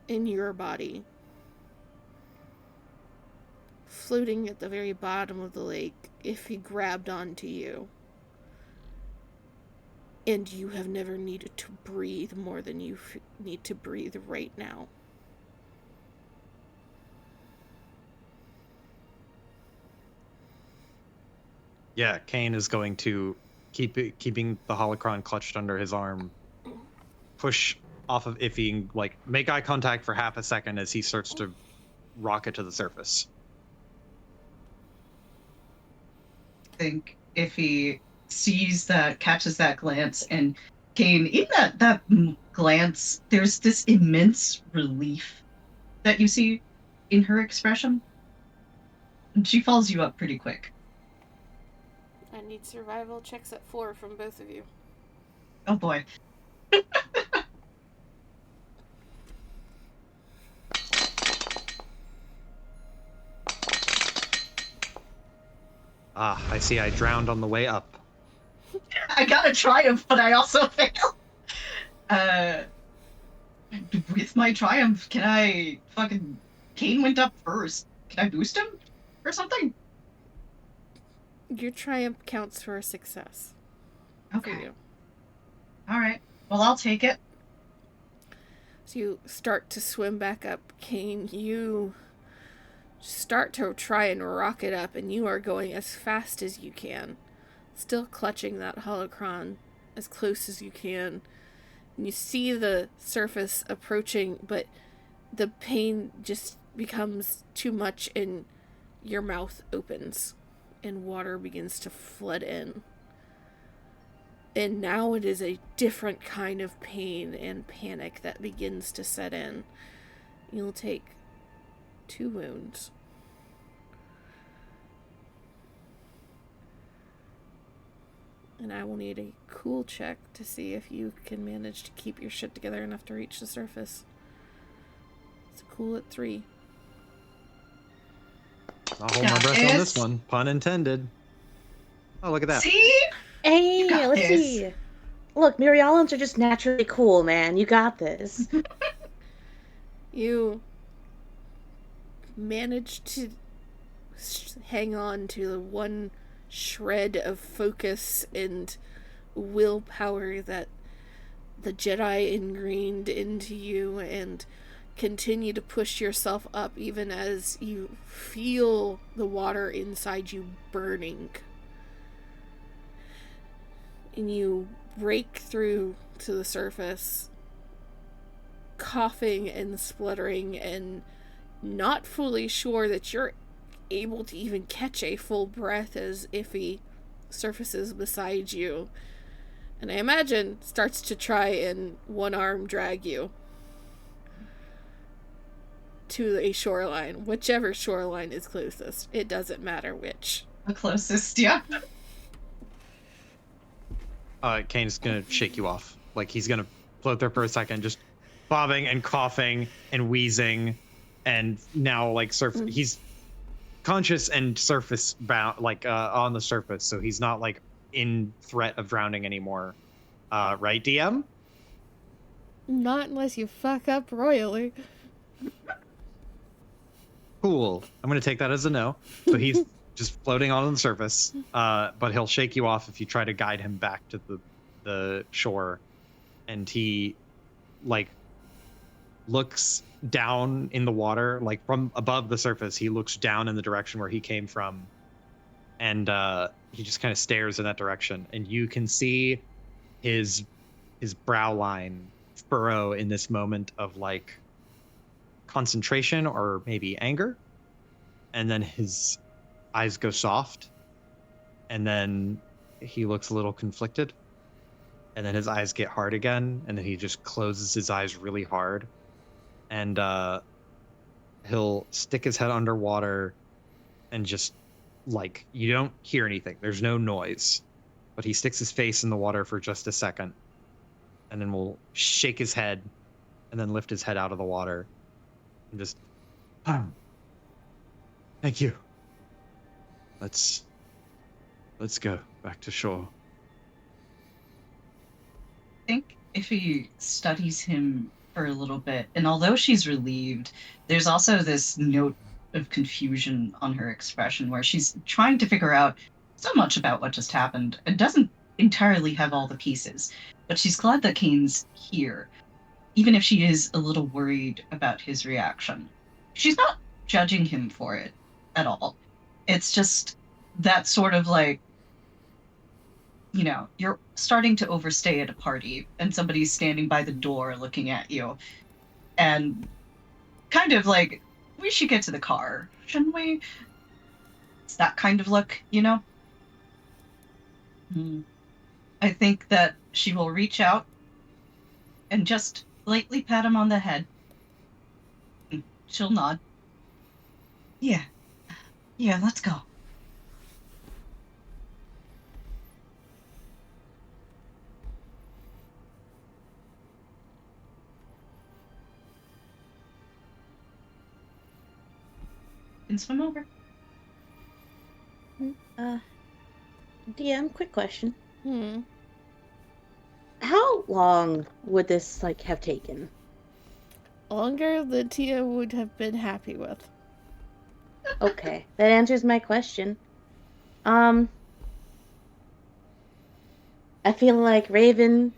in your body, floating at the very bottom of the lake. Iffy grabbed onto you. And you have never needed to breathe more than you need to breathe right now. Yeah, Kane is going to keeping the holocron clutched under his arm, push off of Iffy and make eye contact for half a second as he starts to rocket to the surface. think if he catches that glance, and Kane, in that glance, there's this immense relief that you see in her expression. And she follows you up pretty quick. I need survival checks at 4 from both of you. Oh boy. Ah, I see I drowned on the way up. I got a triumph, but I also fail. With my triumph, can I Kane went up first. Can I boost him or something? Your triumph counts for a success. Okay. For you. All right. Well, I'll take it. So you start to swim back up, Kane. You start to try and rocket up, and you are going as fast as you can, still clutching that holocron as close as you can. And you see the surface approaching, but the pain just becomes too much, and your mouth opens, and water begins to flood in. And now it is a different kind of pain and panic that begins to set in. You'll take 2 wounds. And I will need a cool check to see if you can manage to keep your shit together enough to reach the surface. It's a cool at 3. I'll hold my breath on this one. Pun intended. Oh, look at that. See? Hey, let's this. see. Look, Muriolans are just naturally cool, man. You got this. You manage to hang on to the one shred of focus and willpower that the Jedi ingrained into you, and continue to push yourself up even as you feel the water inside you burning. And you break through to the surface, coughing and spluttering and not fully sure that you're able to even catch a full breath as Iffy surfaces beside you. And I imagine starts to try and one arm drag you to a shoreline, whichever shoreline is closest. It doesn't matter which. The closest, yeah. Kane's gonna shake you off. Like, he's gonna float there for a second, just bobbing and coughing and wheezing, and now like he's conscious and surface bound, like on the surface, so he's not like in threat of drowning anymore. Right, DM? Not unless you fuck up royally. Cool. I'm gonna take that as a no. So he's just floating on the surface, but he'll shake you off if you try to guide him back to the shore. And he like looks down in the water, like from above the surface. He looks down in the direction where he came from, and he just kind of stares in that direction. And you can see his brow line furrow in this moment of like concentration or maybe anger, and then his eyes go soft, and then he looks a little conflicted, and then his eyes get hard again, and then he just closes his eyes really hard, and he'll stick his head underwater and just like, you don't hear anything, there's no noise, but he sticks his face in the water for just a second, and then will shake his head and then lift his head out of the water and just thank you. Let's go back to shore. I think if he studies him for a little bit, and although she's relieved, there's also this note of confusion on her expression where she's trying to figure out so much about what just happened and doesn't entirely have all the pieces. But she's glad that Kane's here, even if she is a little worried about his reaction. She's not judging him for it at all. It's just that sort of like, you know, you're starting to overstay at a party and somebody's standing by the door looking at you and kind of like, we should get to the car, shouldn't we? It's that kind of look, you know? I think that she will reach out and just lightly pat him on the head. She'll nod. Yeah. Yeah, let's go. And swim over. DM, quick question. Hmm. How long would this have taken? Longer than Tia would have been happy with. Okay, that answers my question. I feel like Raven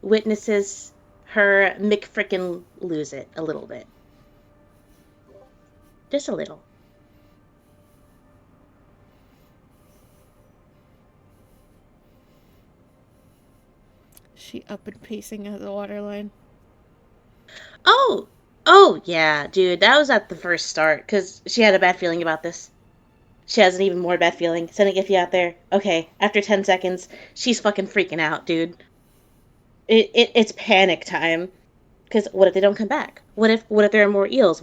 witnesses her McFrickin' lose it a little bit. Just a little. She up and pacing at the waterline. Oh yeah, dude, that was at the first start, because she had a bad feeling about this. She has an even more bad feeling. Sending Iffy out there. Okay, after 10 seconds, she's fucking freaking out, dude. It's panic time. Because what if they don't come back? What if there are more eels?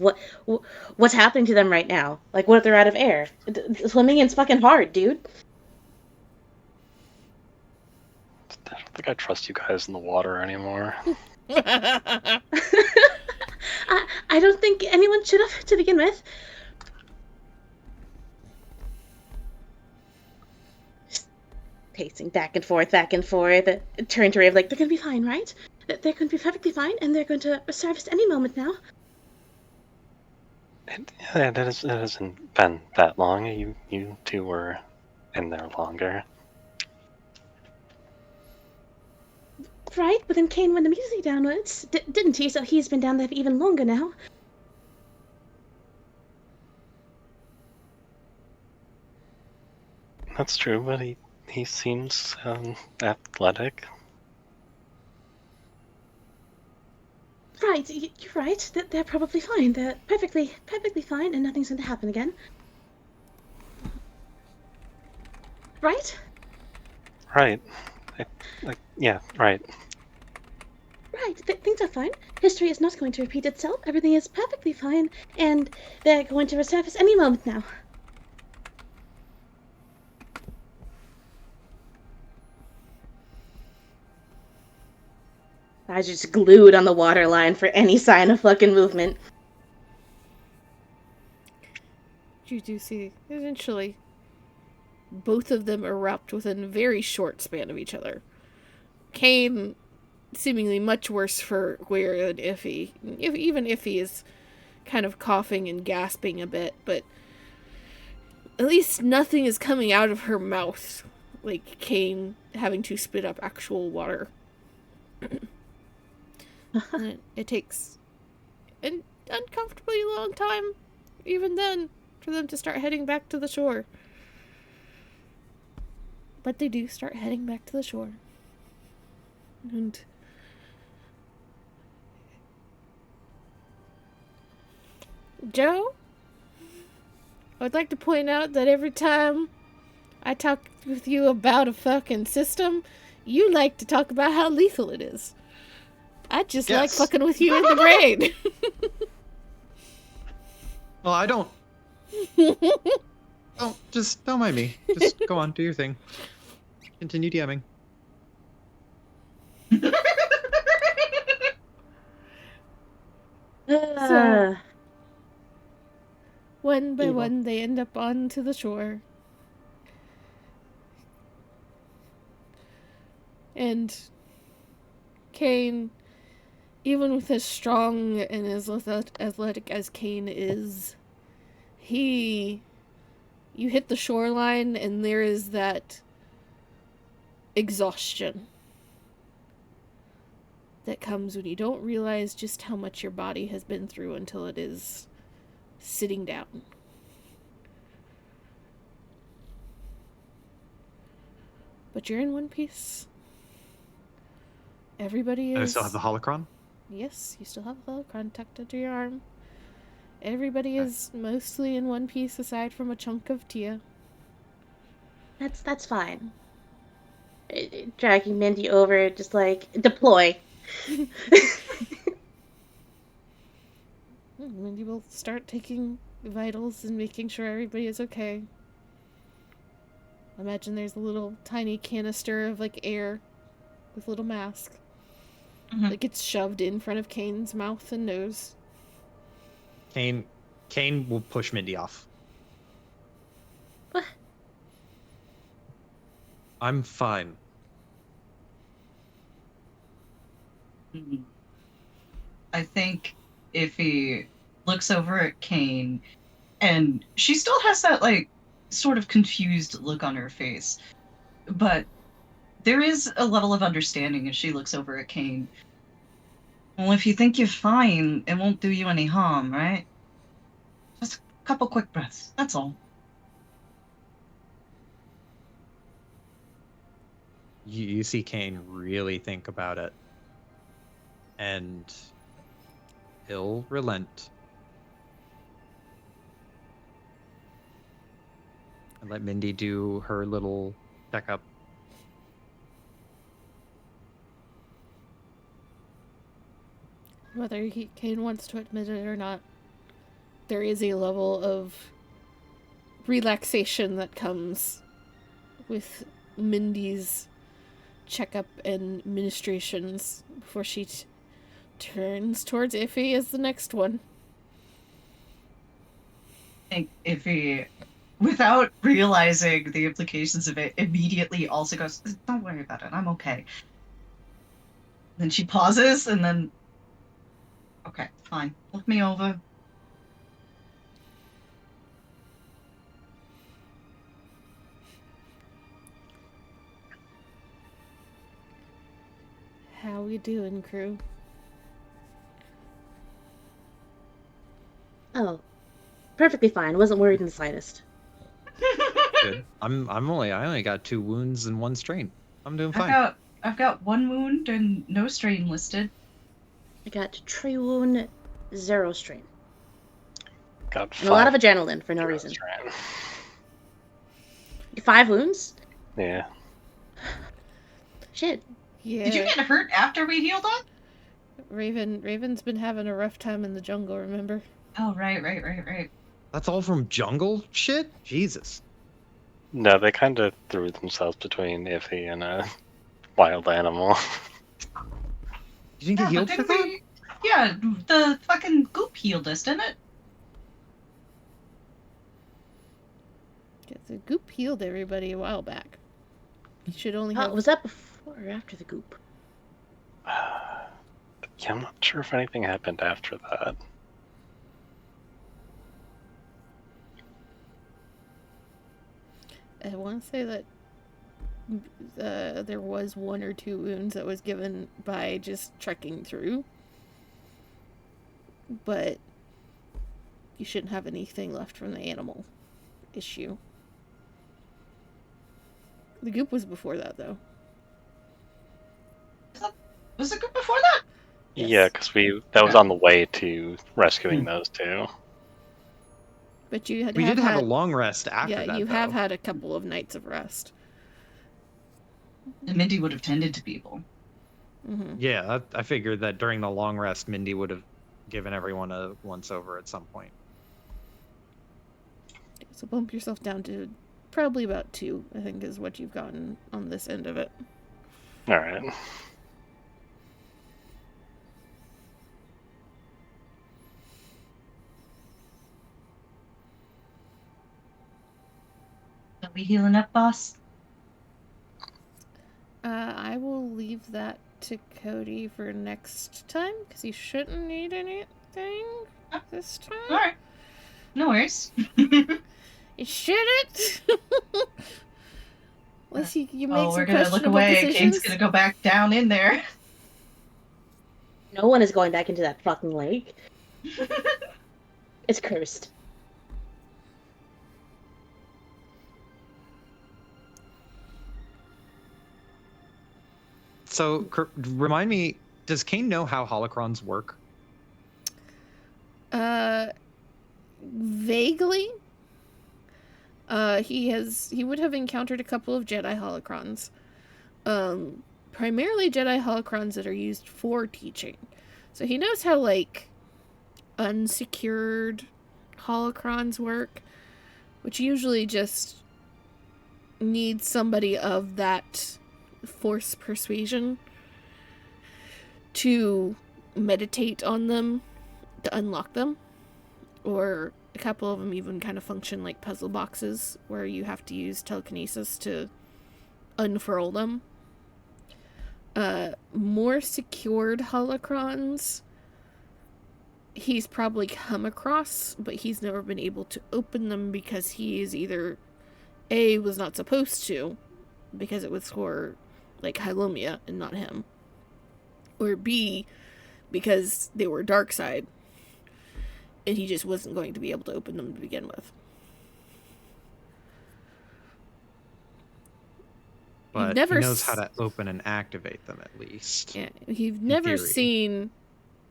What's happening to them right now? What if they're out of air? Swimming is fucking hard, dude. I don't think I trust you guys in the water anymore. I don't think anyone should have to begin with. Pacing back and forth, turn to Rave they're gonna be fine, right? They're going to be perfectly fine, and they're going to surface any moment now. It hasn't been that long. You two were in there longer. Right, but then Kane went immediately downwards, didn't he? So he's been down there for even longer now. That's true, but he seems athletic. Right, you're right. They're probably fine. They're perfectly fine, and nothing's going to happen again. Right? Right. Yeah, right. Right, things are fine. History is not going to repeat itself. Everything is perfectly fine, and they're going to resurface any moment now. I was just glued on the waterline for any sign of fucking movement. You do see, eventually, both of them erupt within a very short span of each other. Kane, seemingly much worse for wear than Iffy. Even Iffy is kind of coughing and gasping a bit, but at least nothing is coming out of her mouth, like Kane having to spit up actual water. It takes an uncomfortably long time, even then, for them to start heading back to the shore. But they do start heading back to the shore. And Joe, I would like to point out that every time I talk with you about a fucking system, you like to talk about how lethal it is. I just like Yes. fucking with you in the brain. Well, I don't. Don't mind me. Just go on, do your thing. Continue DMing. So, one by one, they end up onto the shore. And Kane, even with as strong and as athletic as Kane is, you hit the shoreline and there is that exhaustion that comes when you don't realize just how much your body has been through until it is sitting down. But you're in one piece. Everybody is... And I still have the holocron? Yes, you still have the holocron tucked under your arm. Everybody is mostly in one piece aside from a chunk of Tia. That's fine. dragging Mindy over, just like, deploy. Mindy will start taking vitals and making sure everybody is okay. Imagine there's a little tiny canister of like air with a little mask that gets shoved in front of Kane's mouth and nose. Kane will push Mindy off. What? I'm fine. I think if he looks over at Kane, and she still has that, like, sort of confused look on her face, but there is a level of understanding as she looks over at Kane. Well, if you think you're fine, it won't do you any harm, right? Just a couple quick breaths, that's all. You see Kane really think about it. And he'll relent. And let Mindy do her little checkup. Whether Kane wants to admit it or not, there is a level of relaxation that comes with Mindy's checkup and ministrations before she turns towards Iffy as the next one. I think if he, without realizing the implications of it, immediately also goes, "Don't worry about it, I'm okay." Then she pauses, and then, "Okay, fine, look me over." How we doing, crew? Oh, perfectly fine. Wasn't worried in the slightest. Good. I only got 2 wounds and 1 strain. I'm doing fine. I've got 1 wound and no strain listed. I got 3 wound, 0 strain. Got And a lot of 5 adrenaline for no zero reason. strain. 5 wounds? Yeah. Shit. Yeah. Did you get hurt after we healed up? Raven's been having a rough time in the jungle, remember? Oh, right. That's all from jungle shit? Jesus. No, they kind of threw themselves between Iffy and a wild animal. You didn't get healed for that? Yeah, the fucking goop healed us, didn't it? Yeah, the goop healed everybody a while back. You should only have... Was that before or after the goop? Yeah, I'm not sure if anything happened after that. I want to say that there was 1 or 2 wounds that was given by just trekking through. But you shouldn't have anything left from the animal issue. The goop was before that, though. Was the goop before that? Yes. Yeah, because that was on the way to rescuing those 2. But you We did have a long rest after that. Yeah, you though. have had a couple of nights of rest. And Mindy would have tended to people. Mm-hmm. Yeah, I figured that during the long rest, Mindy would have given everyone a once over at some point. So bump yourself down to probably about 2, I think, is what you've gotten on this end of it. Alright. Are we healing up, boss? I will leave that to Cody for next time, because he shouldn't need anything this time. Alright. No worries. It shouldn't! Unless you make Oh, some we're gonna look questionable away. decisions. Kane's gonna go back down in there. No one is going back into that fucking lake. It's cursed. So, remind me, does Kane know how holocrons work? Vaguely. He would have encountered a couple of Jedi holocrons. primarily Jedi holocrons that are used for teaching. So he knows how, like, unsecured holocrons work, which usually just needs somebody of that force persuasion to meditate on them to unlock them. Or a couple of them even kind of function like puzzle boxes where you have to use telekinesis to unfurl them. More secured holocrons he's probably come across, but he's never been able to open them because he is either A, was not supposed to, because it was for, like, Hylomia and not him, or B, because they were dark side, and he just wasn't going to be able to open them to begin with. But never he knows how to open and activate them, at least. Yeah, you've never theory. seen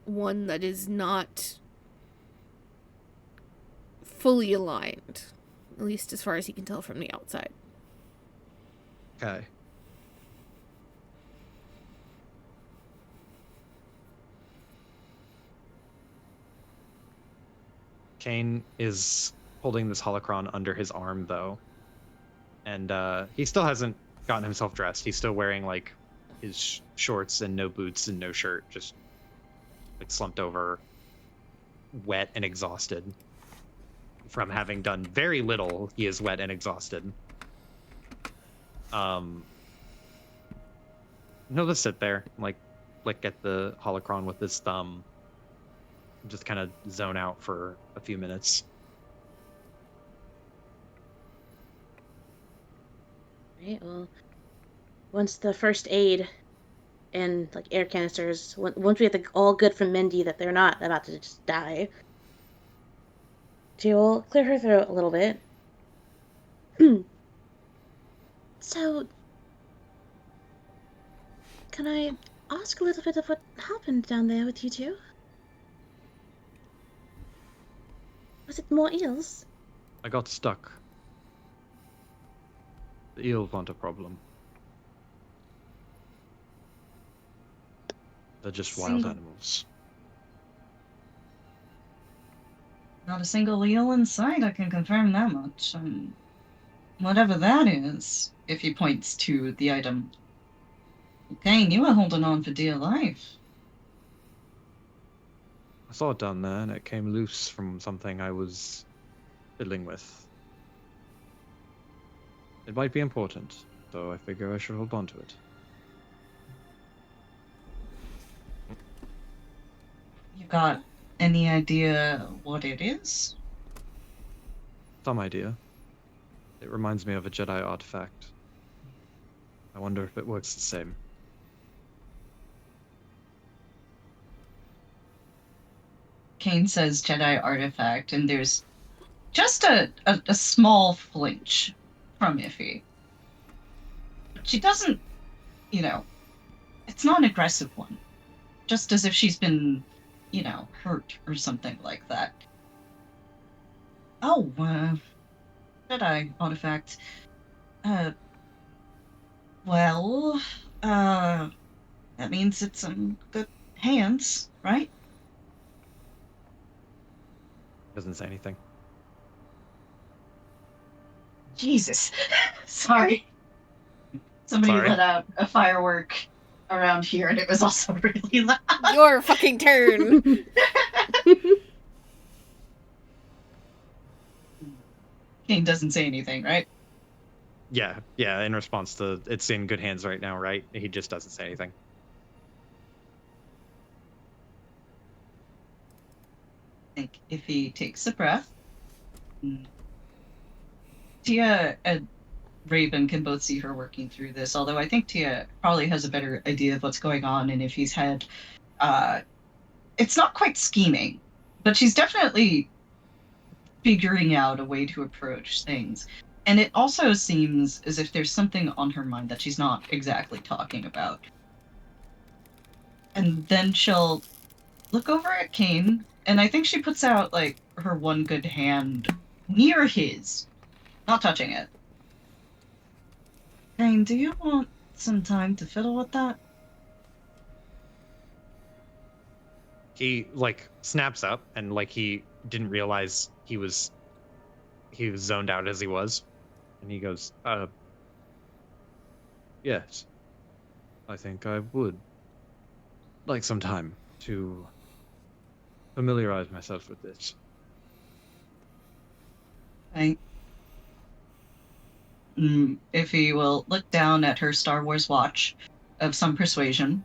one that is not fully aligned, at least as far as he can tell from the outside. Okay. Kane is holding this holocron under his arm, though. And he still hasn't gotten himself dressed. He's still wearing, like, his shorts and no boots and no shirt, just, like, slumped over, wet and exhausted. From having done very little, he is wet and exhausted. He'll just sit there, like, flick at the holocron with his thumb. Just kind of zone out for a few minutes. Right, well, once the first aid and, like, air canisters, once we get the all good from Mindy that they're not about to just die, she will clear her throat a little bit. So, can I ask a little bit of what happened down there with you two? Was it more eels? I got stuck. The eels aren't a problem. They're just wild animals. Not a single eel in sight, I can confirm that much. Whatever that is, if he points to the item. Okay, you were holding on for dear life. I saw it down there, and it came loose from something I was fiddling with. It might be important, so I figure I should hold on to it. You got any idea what it is? Some idea. It reminds me of a Jedi artifact. I wonder if it works the same. Kane says Jedi artifact, and there's just a small flinch from Iffy. She doesn't, it's not an aggressive one. Just as if she's been, hurt or something like that. Oh, Jedi artifact. Well, that means it's in good hands, right? Doesn't say anything. Jesus. Sorry. Somebody Sorry. let out a firework around here, and it was also really loud. Your fucking turn! Kane doesn't say anything, right? Yeah, in response to it's in good hands right now, right? He just doesn't say anything. I think if he takes a breath. Tia and Raven can both see her working through this, although I think Tia probably has a better idea of what's going on in Iffy's head. It's not quite scheming, but she's definitely figuring out a way to approach things. And it also seems as if there's something on her mind that she's not exactly talking about. And then she'll look over at Kane, and I think she puts out, like, her one good hand near his, not touching it. Kane, do you want some time to fiddle with that? He like snaps up and like he didn't realize he was zoned out as he was, and he goes, yes, I think I would like some time to familiarize myself with this. Right. If he will look down at her Star Wars watch of some persuasion.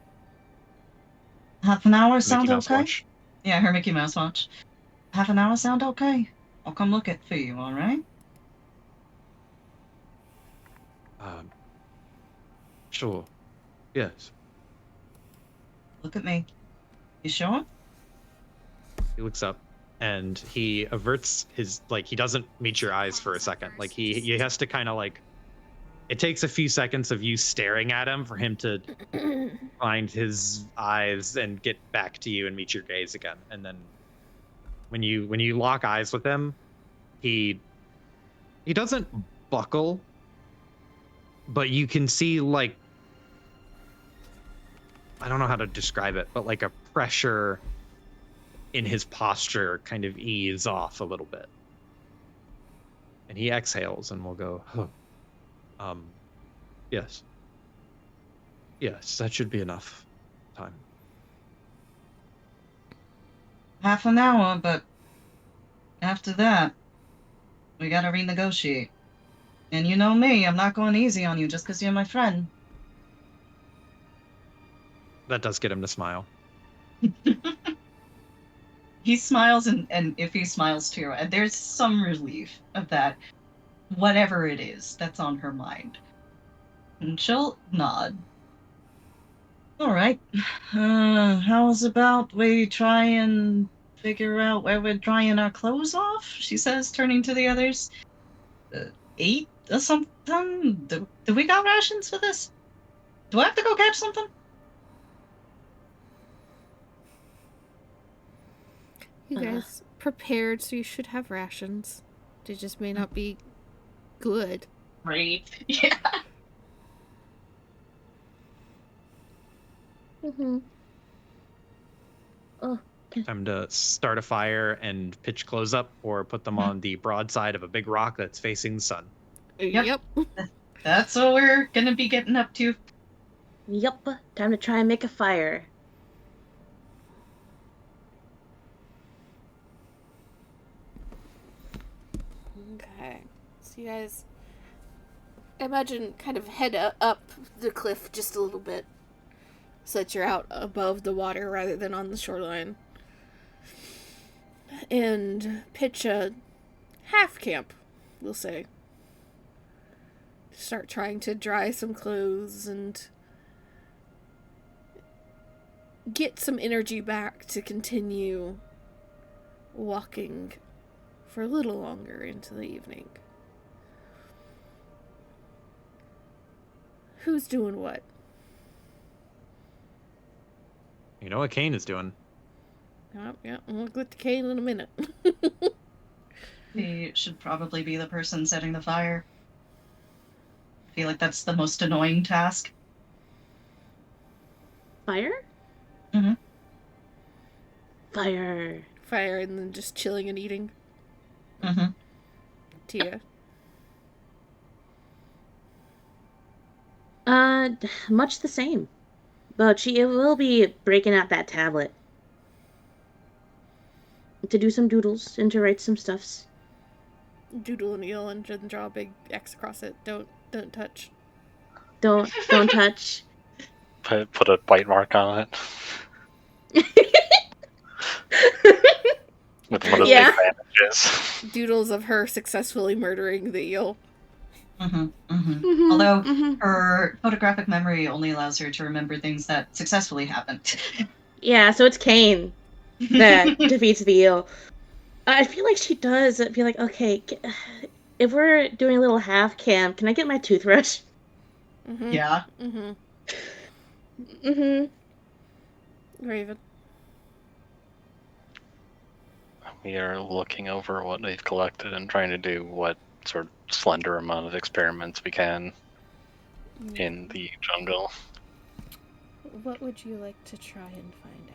Half an hour Mickey sound Mouse okay? watch. Yeah, her Mickey Mouse watch. Half an hour sound okay? I'll come look it for you, alright? Sure. Yes. Look at me. You sure? He looks up and he averts his like he doesn't meet your eyes for a second. Like he has to kind of like it takes a few seconds of you staring at him for him to find his eyes and get back to you and meet your gaze again. And then when you lock eyes with him, he doesn't buckle, but you can see like I don't know how to describe it, but like a pressure in his posture kind of ease off a little bit. And he exhales and will go, oh, yes. Yes, that should be enough time. Half an hour, but after that, we gotta renegotiate. And you know me, I'm not going easy on you just because you're my friend. That does get him to smile. He smiles, and if he smiles too, and there's some relief of that, whatever it is that's on her mind. And she'll nod. All right. How's about we try and figure out where we're drying our clothes off? She says, turning to the others. 8 or something? Do we got rations for this? Do I have to go catch something? You guys prepared, so you should have rations. They just may not be good. Right. Yeah. Mm-hmm. Oh, Time to start a fire and pitch clothes up or put them on the broadside of a big rock that's facing the sun. Yep. That's what we're gonna be getting up to. yep. Time to try and make a fire. Okay. So you guys, imagine kind of head up the cliff just a little bit so that you're out above the water rather than on the shoreline. And pitch a half camp, we'll say. Start trying to dry some clothes and get some energy back to continue walking for a little longer into the evening. Who's doing what? You know what Kane is doing? Yeah, we'll get to Kane in a minute. He should probably be the person setting the fire. I feel like that's the most annoying task. Fire? Mhm. Fire. Fire and then just chilling and eating. Mm-hmm. Tia. Much the same. But she will be breaking out that tablet. To do some doodles and to write some stuffs. Doodle and eel and then draw a big X across it. Don't touch. Don't touch. Put a bite mark on it with one of Yeah. the bandages. Doodles of her successfully murdering the eel. Mm-hmm. Mm-hmm. Mhm, Although mhm. her photographic memory only allows her to remember things that successfully happened. Yeah, so it's Kane that defeats the eel. I feel like she does. I feel like, okay, if we're doing a little half camp, can I get my toothbrush? Mm-hmm. Yeah. Mm-hmm. Mm-hmm. Raven. We are looking over what they've collected and trying to do what sort of slender amount of experiments we can. in the jungle. What would you like to try and find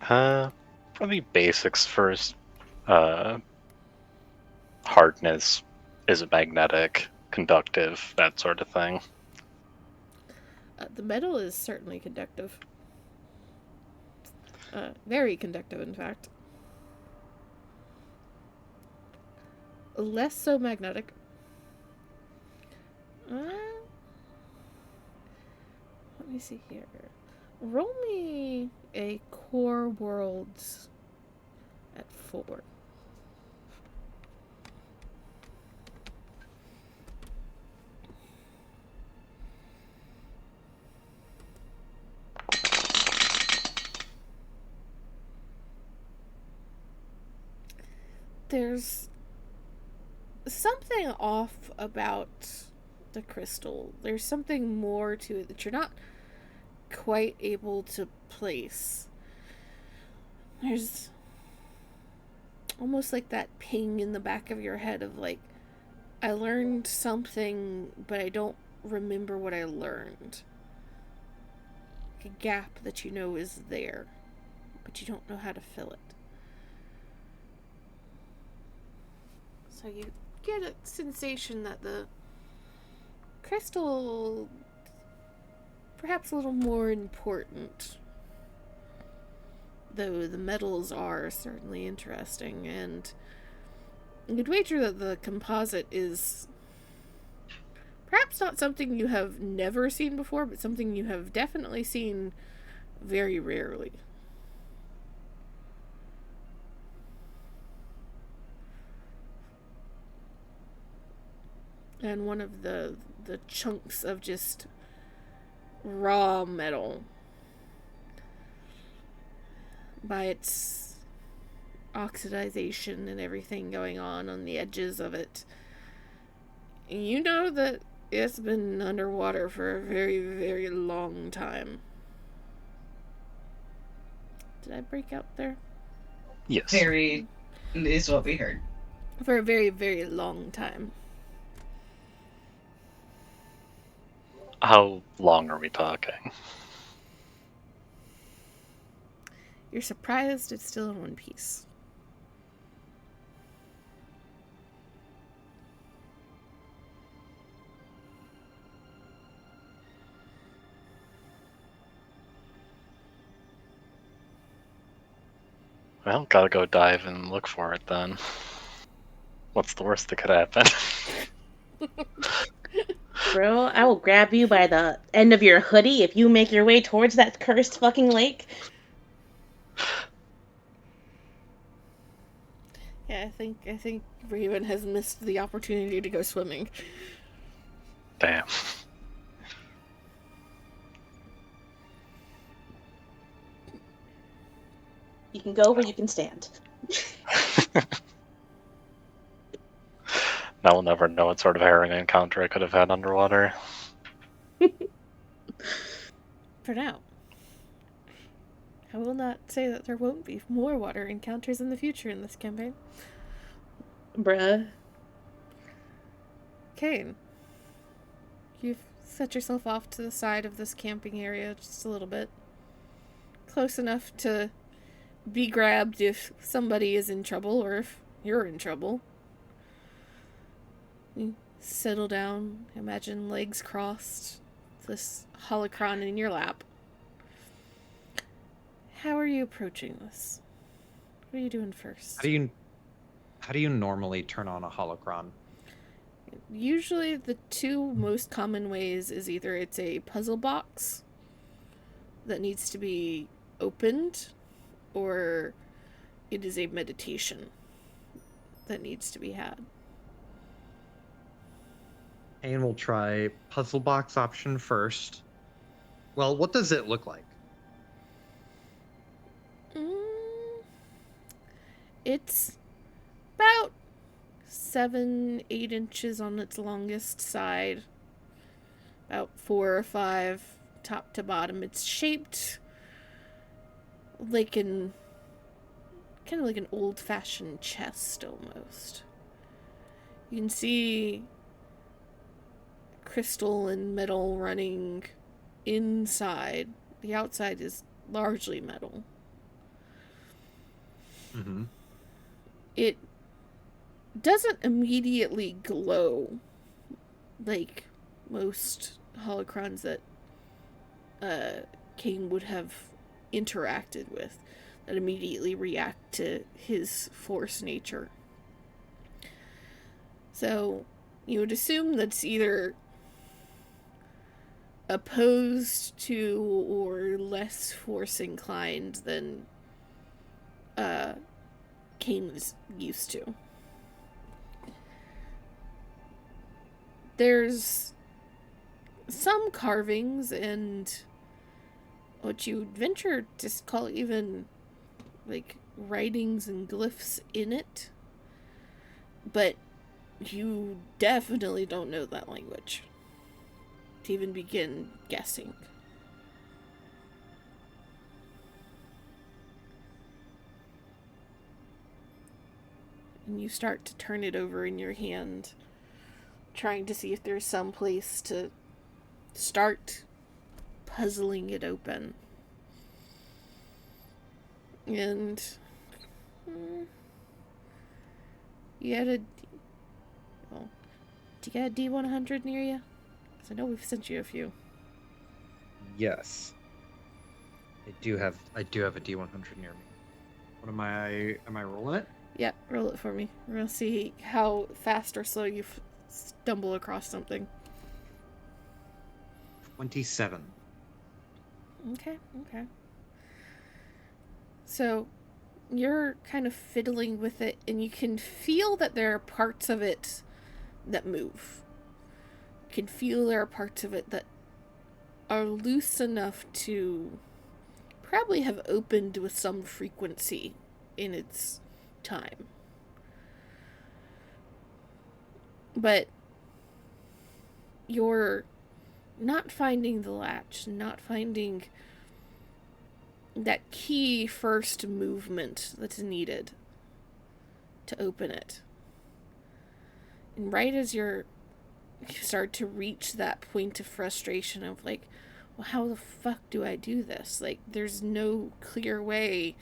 out? Probably basics first. Hardness, is it magnetic, conductive, that sort of thing. The metal is certainly conductive. Very conductive, in fact. Less so magnetic. Let me see here. Roll me a core worlds at 4. There's something off about the crystal. There's something more to it that you're not quite able to place. There's almost like that ping in the back of your head of like, I learned something, but I don't remember what I learned. Like a gap that you know is there, but you don't know how to fill it. So you get a sensation that the crystal perhaps a little more important, though the metals are certainly interesting, and you'd wager that the composite is perhaps not something you have never seen before, but something you have definitely seen very rarely. And one of the chunks of just raw metal, by its oxidization and everything going on the edges of it, you know that it's been underwater for a very, very long time. Did I break out there? Yes. Very is what we heard. For a very, very long time. How long are we talking? You're surprised it's still in one piece. Well, gotta go dive and look for it then. What's the worst that could happen? Bro, I will grab you by the end of your hoodie if you make your way towards that cursed fucking lake. Yeah, I think Raven has missed the opportunity to go swimming. Damn. You can go where you can stand. Now we'll never know what sort of herring encounter I could have had underwater. For now. I will not say that there won't be more water encounters in the future in this campaign. Bruh. Kane, you've set yourself off to the side of this camping area just a little bit. Close enough to be grabbed if somebody is in trouble or if you're in trouble. You settle down, imagine legs crossed, this holocron in your lap. How are you approaching this? What are you doing first? How do you normally turn on a holocron? Usually the two most common ways is either it's a puzzle box that needs to be opened, or it is a meditation that needs to be had. And we'll try puzzle box option first. Well, what does it look like? It's about 7-8 inches on its longest side, about 4 or 5 top to bottom. It's shaped like kind of like an old-fashioned chest almost. You can see crystal and metal running inside. The outside is largely metal. Mm-hmm. It doesn't immediately glow like most holocrons that King would have interacted with, that immediately react to his force nature. So you would assume that's either opposed to or less force inclined than Kane was used to. There's some carvings and what you'd venture to call even like writings and glyphs in it, but you definitely don't know that language to even begin guessing. And you start to turn it over in your hand, trying to see if there's some place to start puzzling it open. And you had a... Well, do you got a D100 near you? Because I know we've sent you a few. Yes. I do have a D100 near me. What am I rolling it? Yeah, roll it for me. We're gonna see how fast or slow you stumble across something. 27. Okay. So, you're kind of fiddling with it, and you can feel that there are parts of it that move. You can feel there are parts of it that are loose enough to probably have opened with some frequency in its time. But you're not finding the latch, not finding that key first movement that's needed to open it. And right as you start to reach that point of frustration of like, well, how the fuck do I do this? Like, there's no clear way.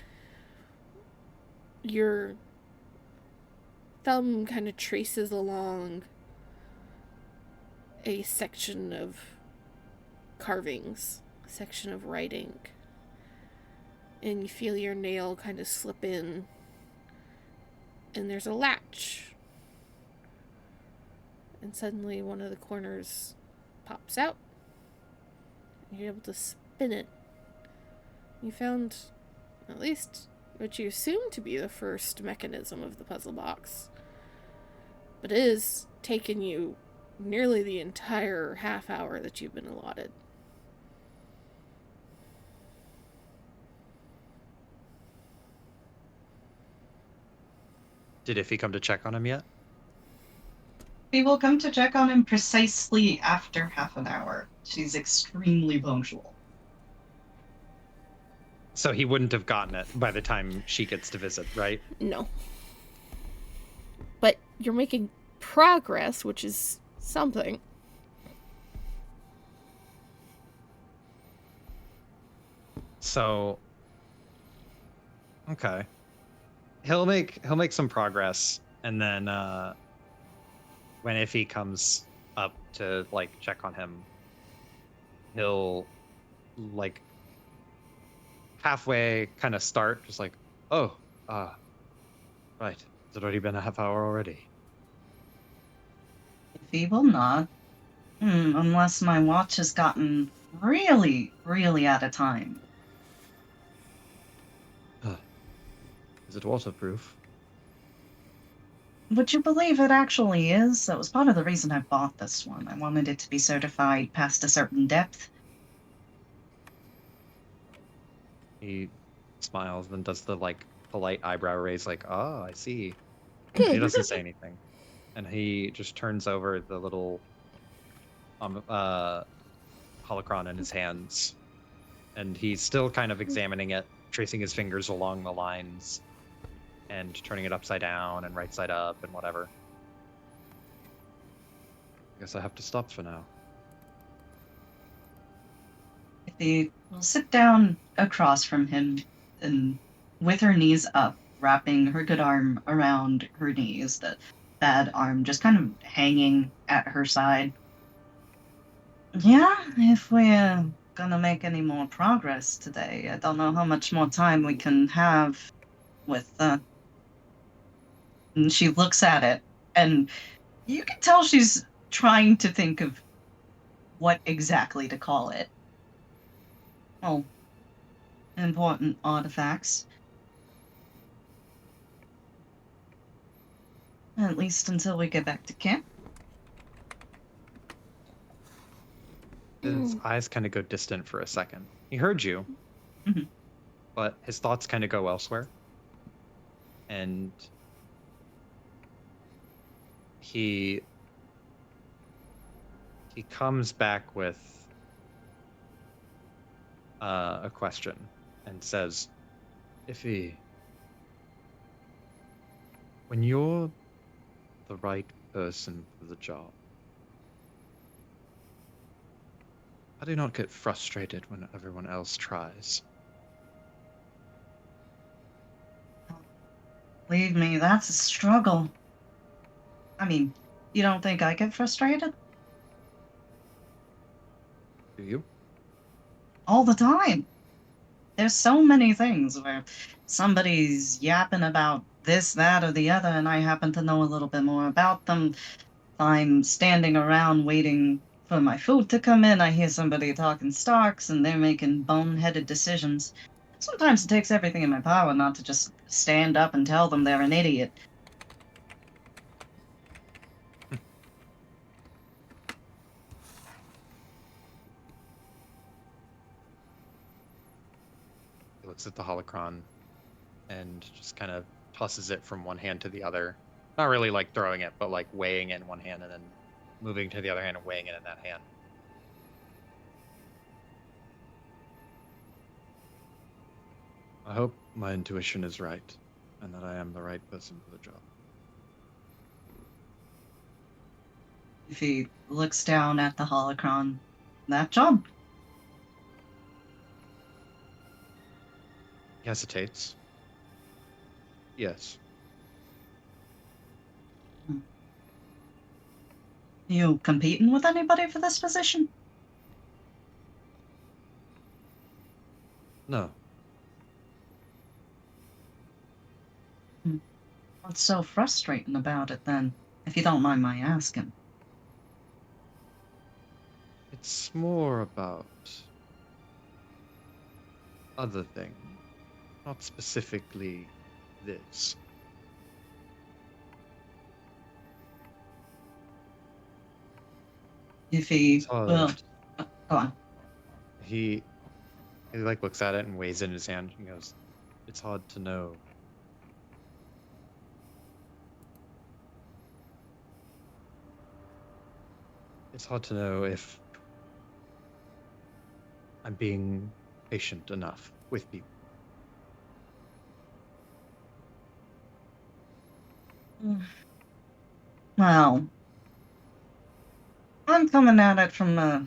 Your thumb kind of traces along a section of carvings, a section of writing, and you feel your nail kind of slip in, and there's a latch, and suddenly one of the corners pops out, and you're able to spin it. You found at least what you assume to be the first mechanism of the puzzle box, but it has taken you nearly the entire half hour that you've been allotted. Did Iffy come to check on him yet? We will come to check on him precisely after half an hour. She's extremely punctual. So he wouldn't have gotten it by the time she gets to visit, right? No. But you're making progress, which is something. So, okay, he'll make some progress, and then when Iffy comes up to like check on him, he'll like halfway kind of start, just like, oh, right, has it already been a half hour already? If he will not, unless my watch has gotten really, really out of time. Is it waterproof? Would you believe it actually is? That was part of the reason I bought this one. I wanted it to be certified past a certain depth. He smiles, then does the like polite eyebrow raise, like, oh, I see. He doesn't say anything, and he just turns over the little holocron in his hands, and he's still kind of examining it, tracing his fingers along the lines, and turning it upside down and right side up and whatever. Guess I have to stop for now. Iffy will sit down across from him and with her knees up, wrapping her good arm around her knees, the bad arm just kind of hanging at her side. Yeah, if we're gonna make any more progress today, I don't know how much more time we can have with and she looks at it, and you can tell she's trying to think of what exactly to call it. Oh, important artifacts. At least until we get back to camp. His eyes kind of go distant for a second. He heard you, Mhm. but his thoughts kind of go elsewhere. And he comes back with a question and says, Iffy, when you're the right person for the job, I do not get frustrated when everyone else tries. Believe me, that's a struggle. I mean, you don't think I get frustrated? Do you? All the time. There's so many things where somebody's yapping about this, that, or the other, and I happen to know a little bit more about them. I'm standing around waiting for my food to come in. I hear somebody talking stocks, and they're making boneheaded decisions. Sometimes it takes everything in my power not to just stand up and tell them they're an idiot. He looks at the holocron and just kind of tosses it from one hand to the other. Not really like throwing it, but like weighing it in one hand and then moving to the other hand and weighing it in that hand. I hope my intuition is right and that I am the right person for the job. If he looks down at the holocron, that job. He hesitates. Yes. You competing with anybody for this position? No. What's so frustrating about it then, if you don't mind my asking? It's more about other things, not specifically this. If he, It's hard. well, go on. He like looks at it and weighs it in his hand and goes, "It's hard to know." It's hard to know if I'm being patient enough with people. Well, I'm coming at it from a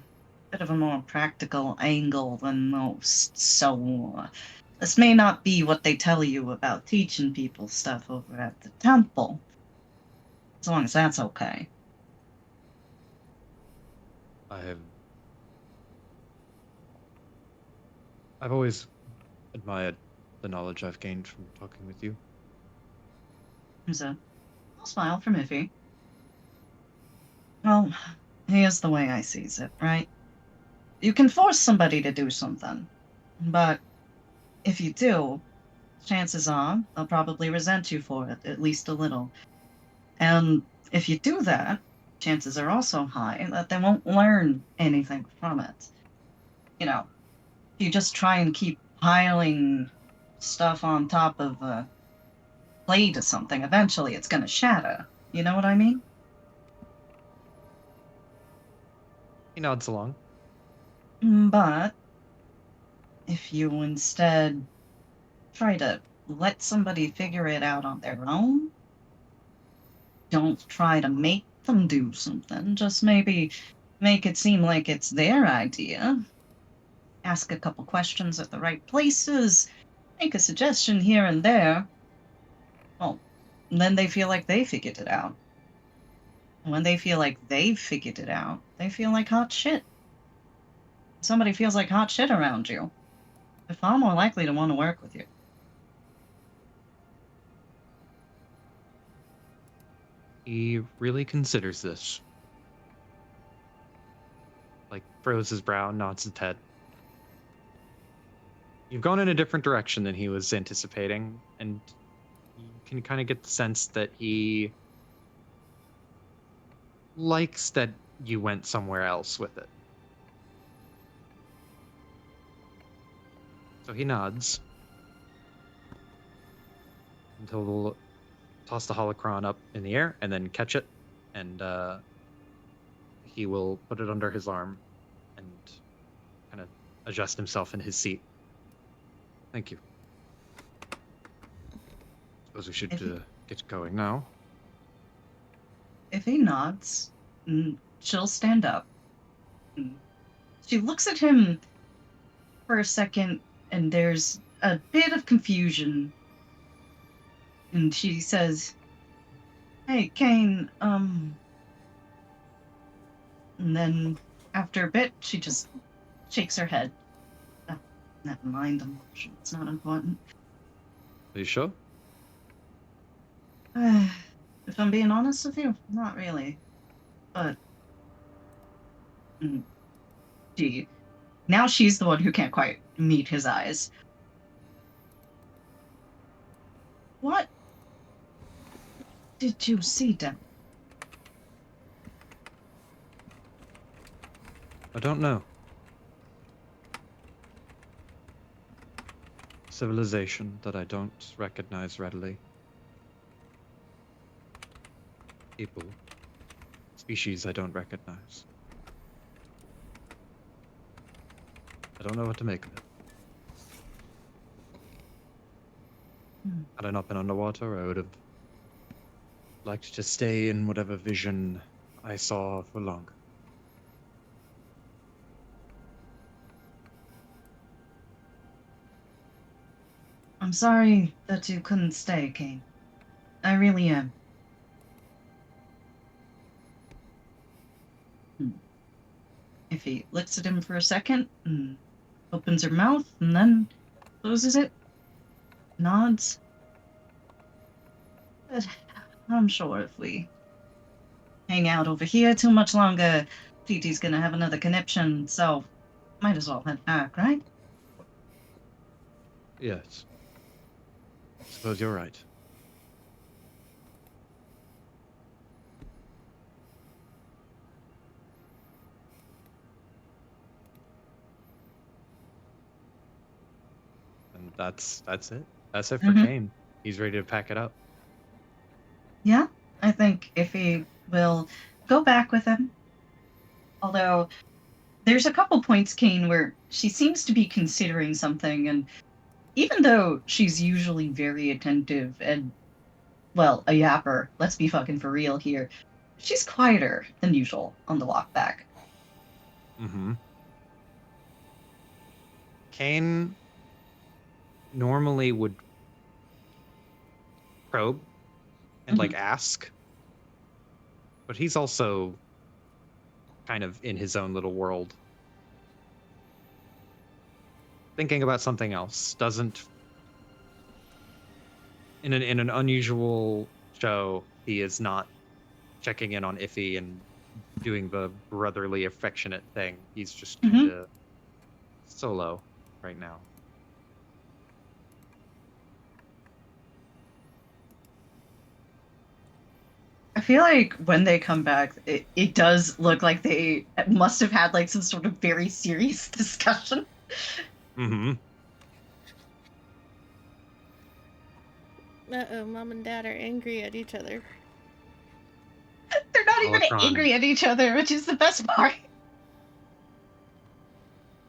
bit of a more practical angle than most, so this may not be what they tell you about teaching people stuff over at the temple, as long as that's okay. I've always admired the knowledge I've gained from talking with you. There's a little smile from Iffy. Well, here's the way I sees it, right? You can force somebody to do something, but if you do, chances are they'll probably resent you for it, at least a little. And if you do that, chances are also high that they won't learn anything from it. You know, if you just try and keep piling stuff on top of a plate or something, eventually it's going to shatter. You know what I mean? He nods along. But if you instead try to let somebody figure it out on their own, don't try to make them do something. Just maybe make it seem like it's their idea. Ask a couple questions at the right places, make a suggestion here and there. Well, then they feel like they figured it out. And when they feel like they've figured it out, they feel like hot shit. If somebody feels like hot shit around you, they're far more likely to want to work with you. He really considers this. Like, furrows his brow, nods his head. You've gone in a different direction than he was anticipating, and you can kind of get the sense that he likes that you went somewhere else with it. So he nods. And he'll toss the holocron up in the air and then catch it, and he will put it under his arm and kind of adjust himself in his seat. Thank you. Suppose we should get going now. If he nods, she'll stand up. She looks at him for a second, and there's a bit of confusion. And she says, "Hey, Kane, And then after a bit, she just shakes her head. Oh, never mind, it's not important. Are you sure? If I'm being honest with you, not really. But now she's the one who can't quite meet his eyes. What did you see, Dem? I don't know. Civilization that I don't recognize readily. People. Species I don't recognize. I don't know what to make of it. Had I not been underwater, I would have liked to stay in whatever vision I saw for longer. I'm sorry that you couldn't stay, Kane. I really am. If he looks at him for a second and opens her mouth and then closes it, nods. But I'm sure if we hang out over here too much longer, TT's gonna have another conniption, so might as well head back, right? Yes. Suppose you're right. And that's it. That's it for Kane. He's ready to pack it up. Yeah, I think Iffy will go back with him. Although there's a couple points, Kane, where she seems to be considering something, and even though she's usually very attentive and, well, a yapper, let's be fucking for real here, she's quieter than usual on the walk back. Kane normally would probe and like ask, but he's also kind of in his own little world, thinking about something else. Doesn't in an unusual show, he is not checking in on Iffy and doing the brotherly affectionate thing. He's just kind of solo right now. I feel like when they come back, it does look like they must have had like some sort of very serious discussion. Uh-oh, Mom and Dad are angry at each other. They're not even angry at each other, which is the best part.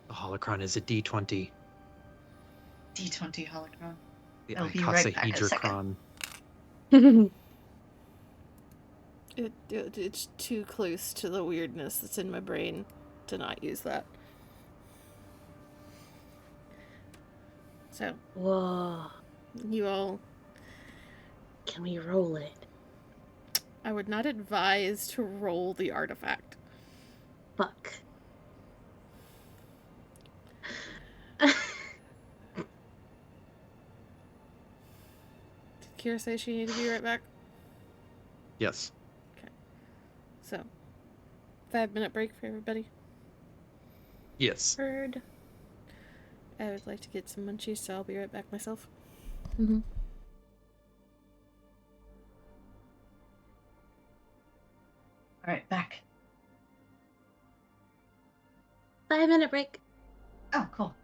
The holocron is a D20. D20 holocron. The I'll be right back in a icosahedrocron. It's too close to the weirdness that's in my brain to not use that. So, Whoa. you all, Can we roll it? I would not advise to roll the artifact. Fuck. Did Kira say she needed to be right back? Yes. So, 5-minute break for everybody. Yes. Heard. I would like to get some munchies, so I'll be right back myself. Mm-hmm. All right, back. 5-minute break. Oh, cool.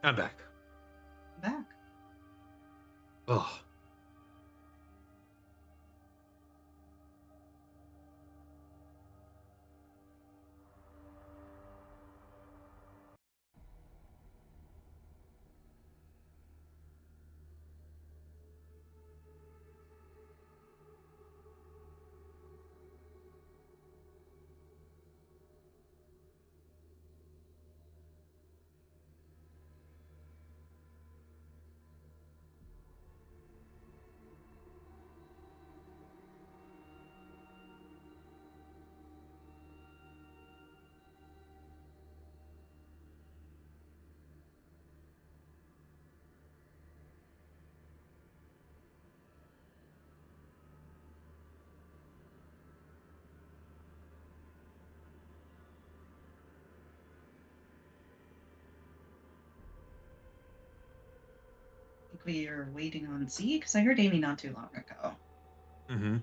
I'm back. Back. Oh. I think we are waiting on Z because I heard Amy not too long ago. Mm-hmm.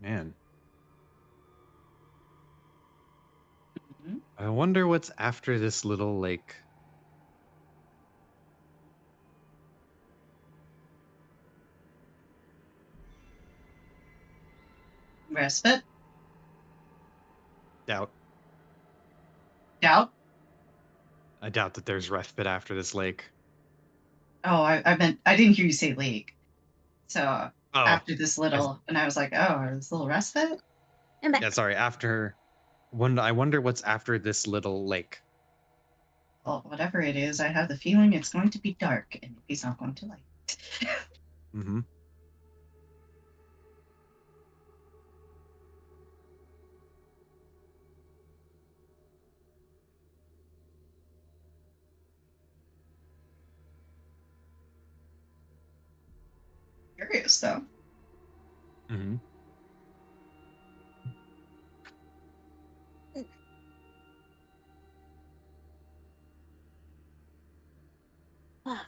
Man, Mhm. I wonder what's after this little lake. Respite? Doubt. Doubt? I doubt that there's respite after this lake. Oh, I meant, I didn't hear you say lake. So Oh, after this I, little, and I was like, oh, this little respite? I'm back. yeah. Sorry. After one, I wonder what's after this little lake. Well, whatever it is, I have the feeling it's going to be dark and he's not going to like it. Mm-hmm. Curious though. Mm-hmm. Ah,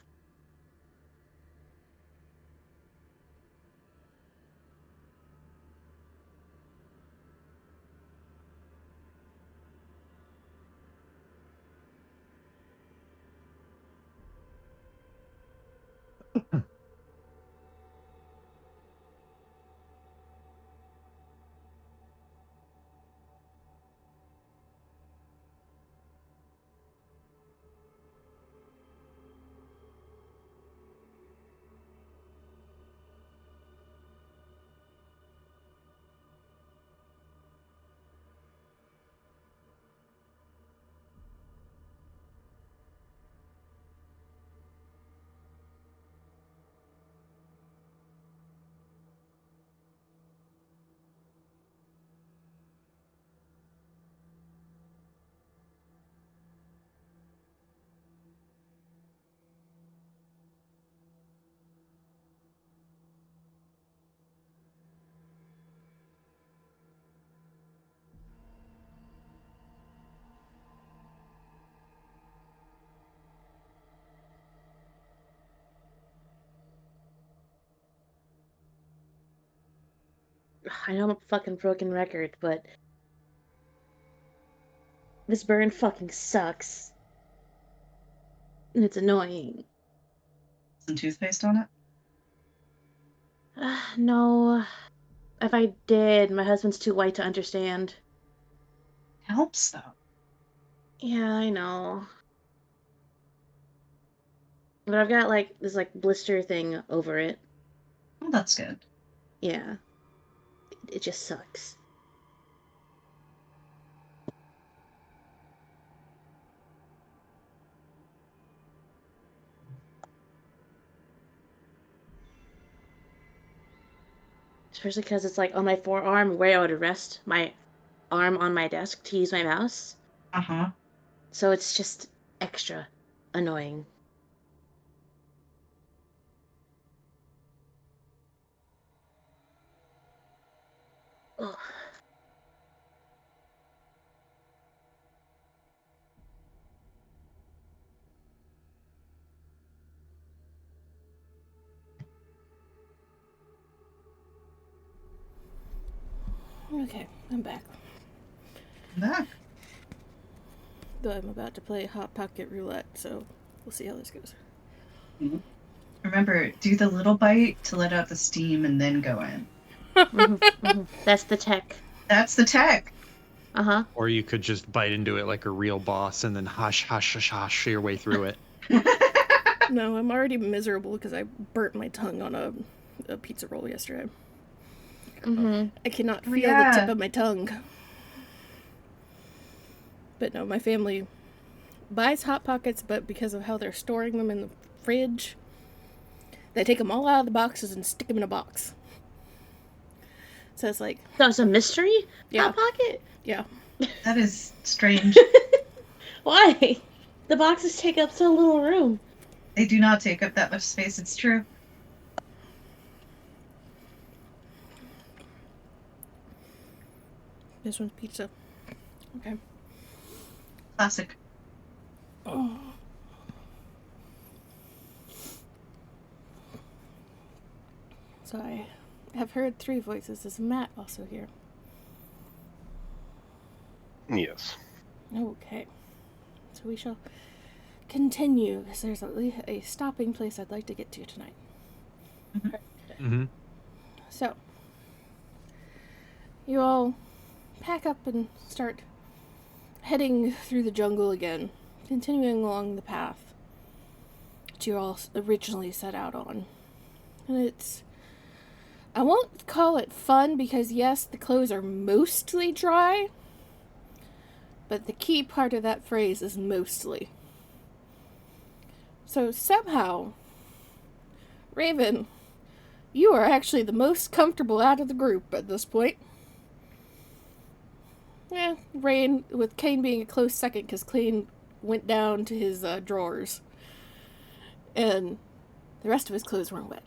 I know I'm a fucking broken record, but this burn fucking sucks. And it's annoying. Some toothpaste on it? No. If I did, my husband's too white to understand. Helps, though. Yeah, I know. But I've got like this like blister thing over it. Well, that's good. Yeah. It just sucks. Especially because it's like on my forearm where I would rest my arm on my desk to use my mouse. Uh-huh. So it's just extra annoying. Ugh. Okay, I'm back. Back. Though I'm about to play Hot Pocket Roulette, so we'll see how this goes. Remember, do the little bite to let out the steam and then go in. That's the tech. That's the tech. Uh-huh. Or you could just bite into it like a real boss and then hush, hush, hush, hush your way through it. No, I'm already miserable because I burnt my tongue on a pizza roll yesterday. I cannot feel the tip of my tongue. But no, my family buys Hot Pockets, but because of how they're storing them in the fridge, they take them all out of the boxes and stick them in a box. So it's like... So it's a mystery? Yeah. Hot Pocket? Yeah. That is strange. Why? The boxes take up so little room. They do not take up that much space, it's true. This one's pizza. Okay. Classic. Oh. So I have heard 3 voices. Is Matt also here? Yes. Okay. So we shall continue, because there's at least a stopping place I'd like to get to tonight. Mm-hmm. So, you all pack up and start heading through the jungle again, continuing along the path that you all originally set out on. And it's... I won't call it fun because, yes, the clothes are mostly dry, but the key part of that phrase is mostly. So somehow, Raven, you are actually the most comfortable out of the group at this point. Yeah, Rain, with Kane being a close second because Kane went down to his drawers. And the rest of his clothes weren't wet.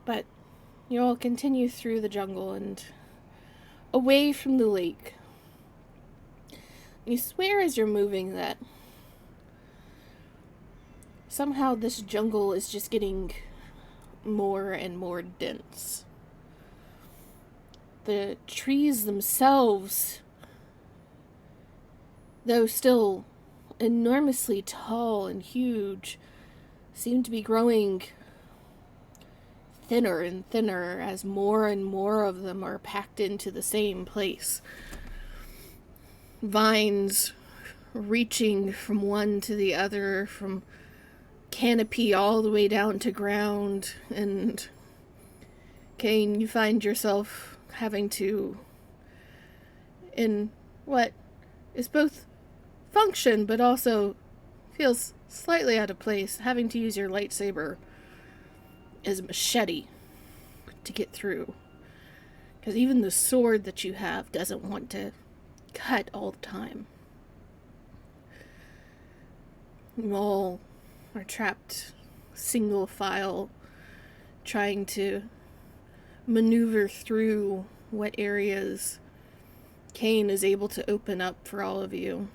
But you all continue through the jungle and away from the lake. You swear as you're moving that somehow this jungle is just getting more and more dense. The trees themselves, though still enormously tall and huge, seem to be growing thinner and thinner as more and more of them are packed into the same place. Vines reaching from one to the other, from canopy all the way down to ground, and Kane, you find yourself having to, in what is both function but also feels slightly out of place, having to use your lightsaber as a machete to get through. Because even the sword that you have doesn't want to cut all the time. You all are trapped single file, trying to maneuver through what areas Kane is able to open up for all of you.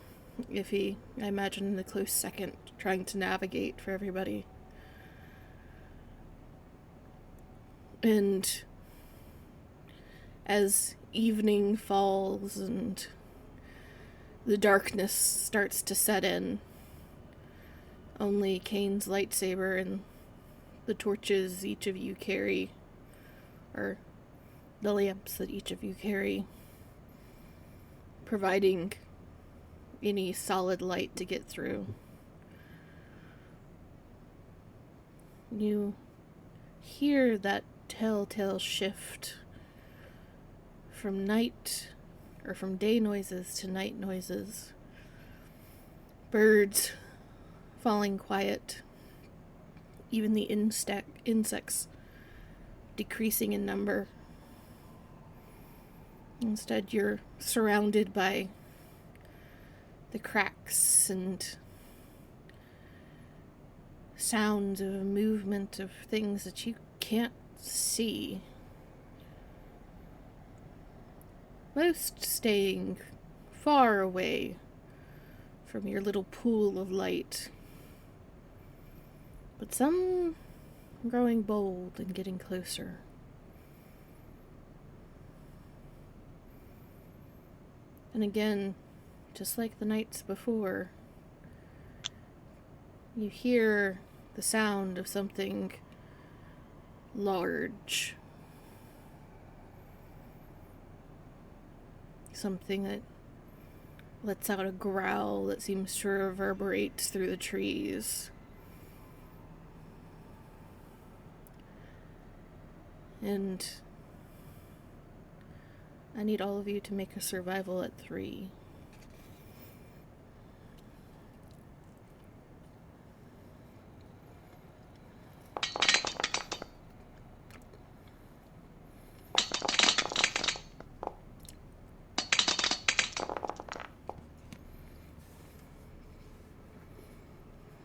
If he, I imagine, in the close second, trying to navigate for everybody. And as evening falls and the darkness starts to set in, only Kane's lightsaber and the torches each of you carry, or the lamps that each of you carry, providing any solid light to get through. You hear that telltale shift from night, or from day noises to night noises. Birds falling quiet, even the insects decreasing in number. Instead, you're surrounded by the cracks and sounds of movement of things that you can't see. Most staying far away from your little pool of light, but some growing bold and getting closer. And again, just like the nights before, you hear the sound of something large. Something that lets out a growl that seems to reverberate through the trees. And I need all of you to make a survival at 3.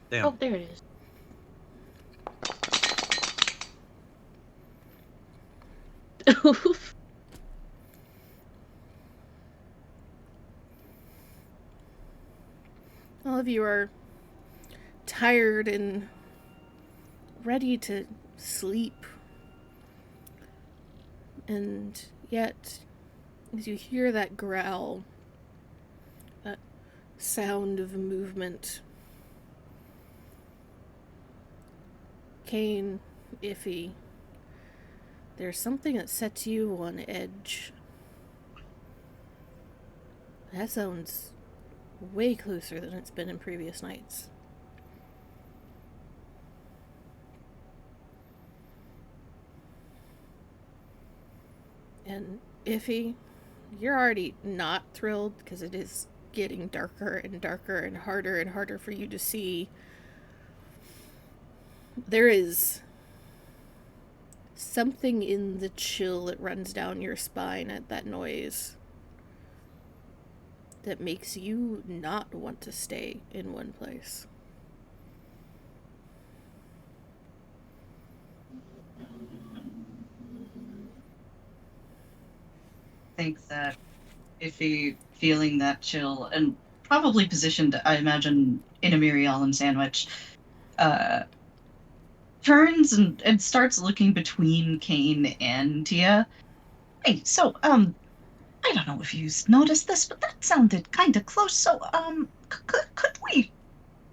Damn. Oh, there it is. Oof. All of you are tired and ready to sleep. And yet, as you hear that growl, that sound of movement, Kane, Iffy, there's something that sets you on edge. That sounds way closer than it's been in previous nights. And Iffy, you're already not thrilled because it is getting darker and darker and harder for you to see. There is something in the chill that runs down your spine at that noise that makes you not want to stay in one place. I think that if he feeling that chill and probably positioned, I imagine, in a Mary Ellen sandwich, turns and starts looking between Kane and Tia. Hey, so, I don't know if you noticed this, but that sounded kind of close. So, could we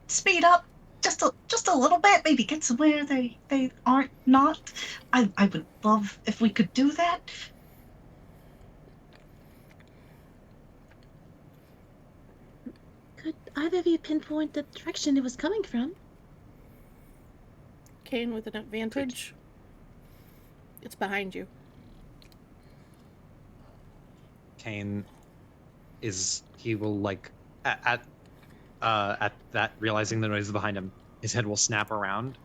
speed up just a little bit? Maybe get to where they aren't not. I would love if we could do that. Could either of you pinpoint the direction it was coming from? Kane with an advantage. It's behind you. Kane he will like at that, realizing the noise is behind him, his head will snap around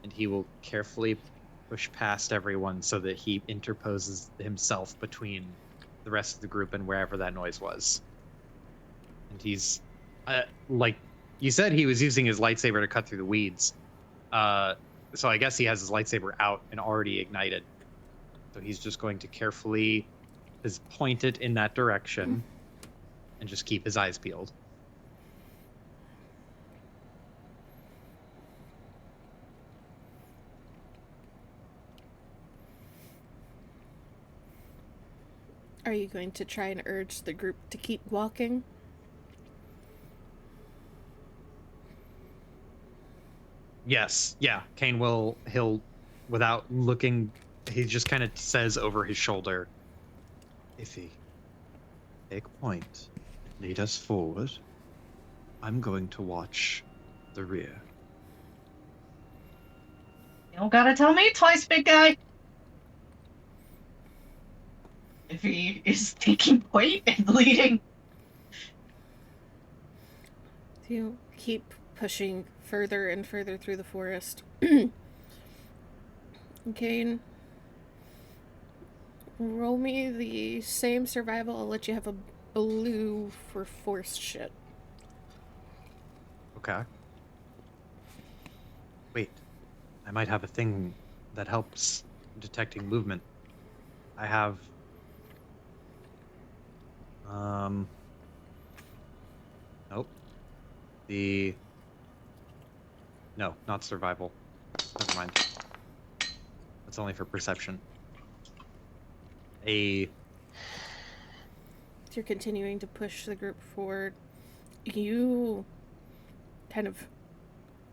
and he will carefully push past everyone so that he interposes himself between the rest of the group and wherever that noise was. And he's like you said, he was using his lightsaber to cut through the weeds, so I guess he has his lightsaber out and already ignited, so he's just going to carefully point it in that direction and just keep his eyes peeled. Are you going to try and urge the group to keep walking? Yes, yeah. Kane he'll without looking, he just kind of says over his shoulder, Iffy, take point. Lead us forward. I'm going to watch the rear. You don't gotta tell me twice, big guy. If he is taking point and leading. You keep pushing further and further through the forest. Kane, roll me the same survival. I'll let you have a blue for force shit. Okay. Wait, I might have a thing that helps detecting movement. I have nope. No, not survival. Never mind. That's only for perception. You're continuing to push the group forward. You kind of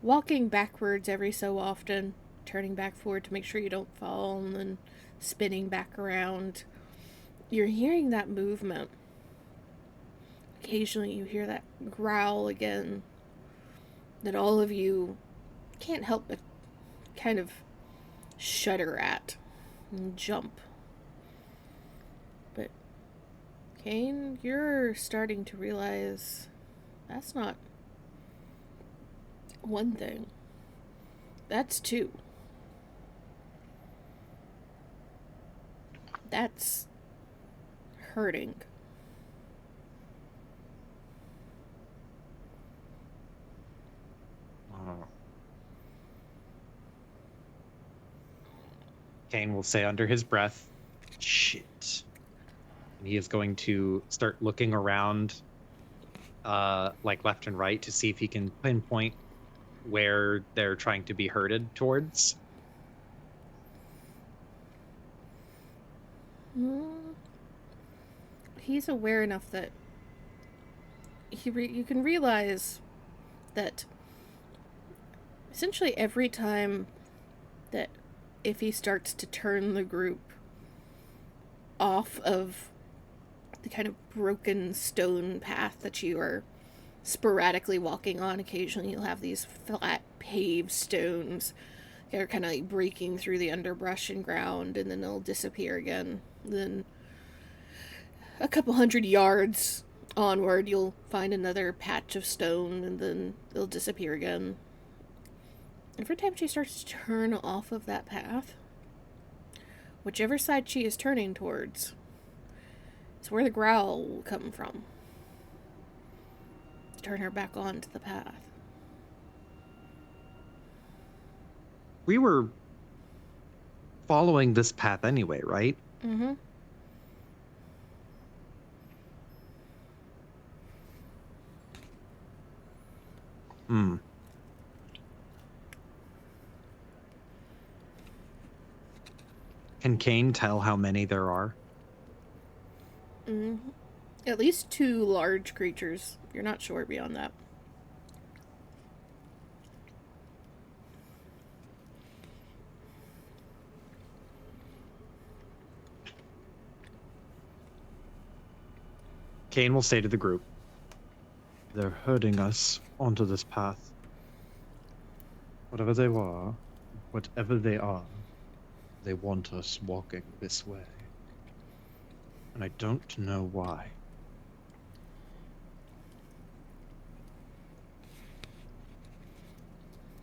walking backwards every so often, turning back forward to make sure you don't fall, and then spinning back around. You're hearing that movement. Occasionally you hear that growl again that all of you can't help but kind of shudder at and jump. But Kane, you're starting to realize that's not one thing. That's two. That's hurting. Oh. Kane will say under his breath, shit. And he is going to start looking around, like left and right, to see if he can pinpoint where they're trying to be herded towards. He's aware enough that you can realize that essentially every time that if he starts to turn the group off of the kind of broken stone path that you are sporadically walking on, occasionally you'll have these flat paved stones that are kind of like breaking through the underbrush and ground, and then they'll disappear again. Then a couple hundred yards onward, you'll find another patch of stone, and then they'll disappear again. Every time she starts to turn off of that path, whichever side she is turning towards, it's where the growl will come from. To turn her back onto the path. We were following this path anyway, right? Mm-hmm. Hmm. Can Kane tell how many there are? Mm-hmm. At least 2 large creatures. You're not sure beyond that. Kane will say to the group, they're herding us onto this path. Whatever they are, they want us walking this way. And I don't know why.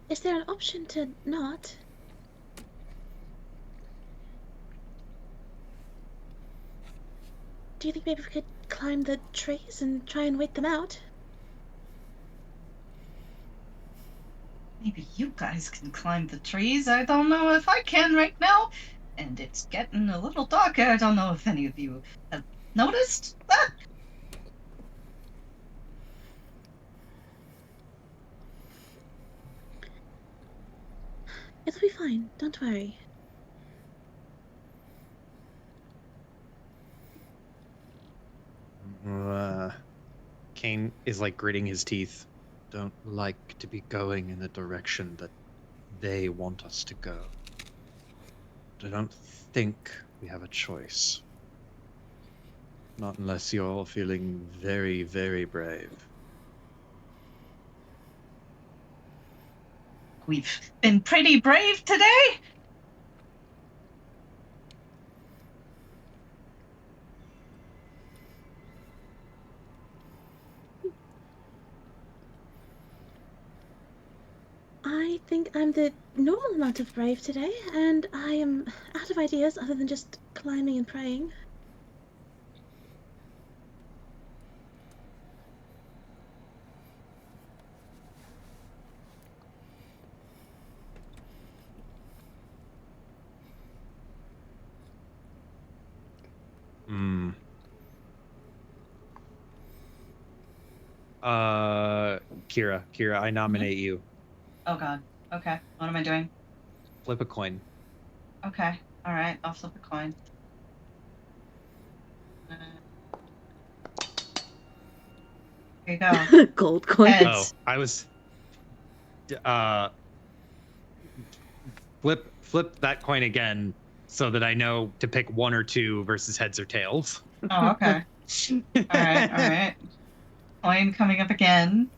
Is there an option to not? Do you think maybe we could climb the trees and try and wait them out? Maybe you guys can climb the trees. I don't know if I can right now. And it's getting a little darker. I don't know if any of you have noticed that. It'll be fine. Don't worry. Kane is like gritting his teeth. Don't like to be going in the direction that they want us to go. But I don't think we have a choice. Not unless you're all feeling very, very brave. We've been pretty brave today. I think I'm the normal amount of brave today, and I am out of ideas other than just climbing and praying. Hmm. Kira, I nominate you. Oh God. Okay. What am I doing? Flip a coin. Okay. All right. I'll flip a coin. Here you go. Gold coin. Heads. Oh, I was. Flip that coin again so that I know to pick one or two versus heads or tails. Oh, okay. All right. All right. Coin coming up again.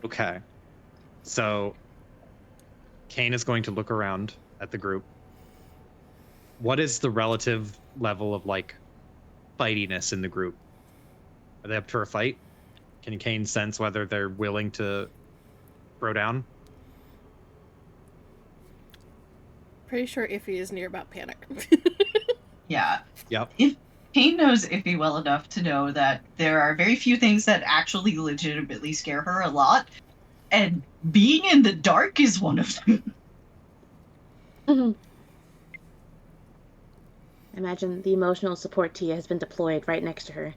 Okay. So Kane is going to look around at the group. What is the relative level of like fightiness in the group? Are they up for a fight? Can Kane sense whether they're willing to throw down? Pretty sure Iffy is near about panic. Yeah. Yep. Kane knows Iffy well enough to know that there are very few things that actually legitimately scare her a lot, and being in the dark is one of them. Imagine the emotional support Tia has been deployed right next to her.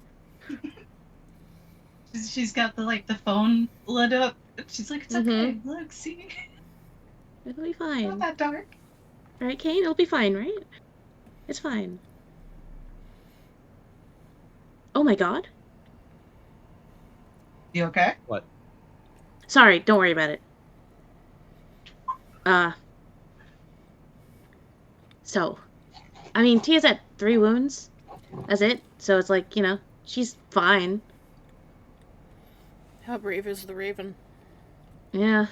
She's got the phone lit up. She's like, it's okay. Look, see, It'll be not fine. that dark. Right, Kane? It'll be fine, right? It's fine. Oh my god. You okay? What? Sorry, don't worry about it. So, I mean, Tia's at 3 wounds. That's it. So it's like, you know, she's fine. How brave is the Raven? Yeah.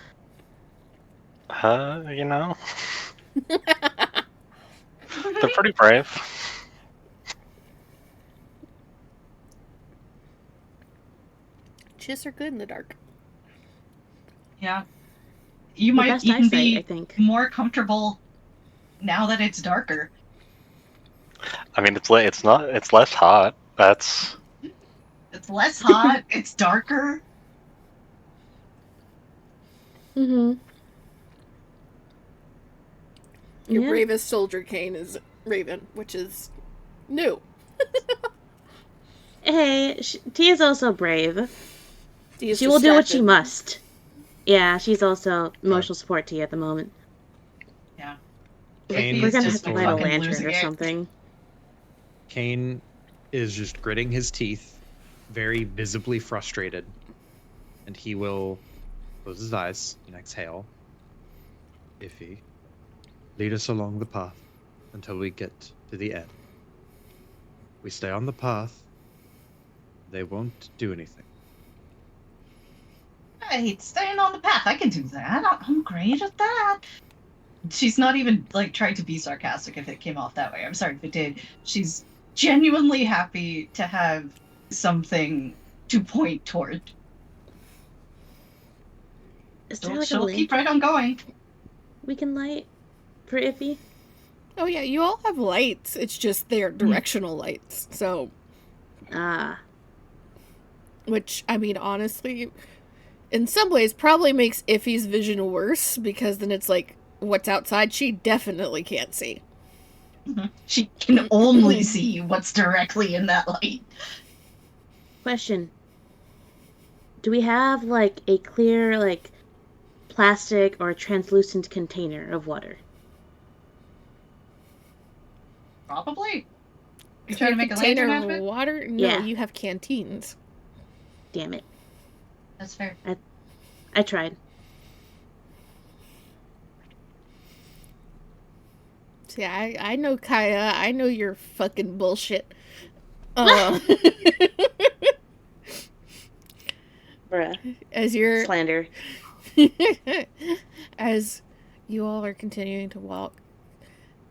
You know, they're pretty brave. Chiss are good in the dark. Yeah. You The might best even eyesight, be I think. more comfortable now that it's darker. I mean, it's less hot. That's It's less hot. It's darker. Your Yeah. bravest soldier, Kane, is Raven, which is new. Hey, Tia's also brave. He is She will do what she distracted. must. Yeah, she's also emotional support Tia at the moment. Yeah. Kane Iffy We're is gonna just have to light a fucking lantern losing or it. something. Kane is just gritting his teeth, very visibly frustrated. And he will close his eyes and exhale. Iffy, lead us along the path until we get to the end. We stay on the path, they won't do anything. I hate staying on the path. I can do that. I'm great at that. She's not even trying to be sarcastic if it came off that way. I'm sorry if it did. She's genuinely happy to have something to point toward. Is there like a She'll keep right lantern on going. we can light for Iffy? Oh yeah, you all have lights. It's just they're directional lights. So, which I mean, honestly, in some ways, probably makes Iffy's vision worse because then it's like what's outside she definitely can't see. She can only see what's directly in that light. Question. Do we have like a clear like plastic or translucent container of water? Probably. You trying to make a lantern out of it? water? No, Yeah. you have canteens. Damn it. That's fair. I tried. See, I know Kaya. I know your fucking bullshit. Uh, Bruh. as you're Slander. as you all are continuing to walk,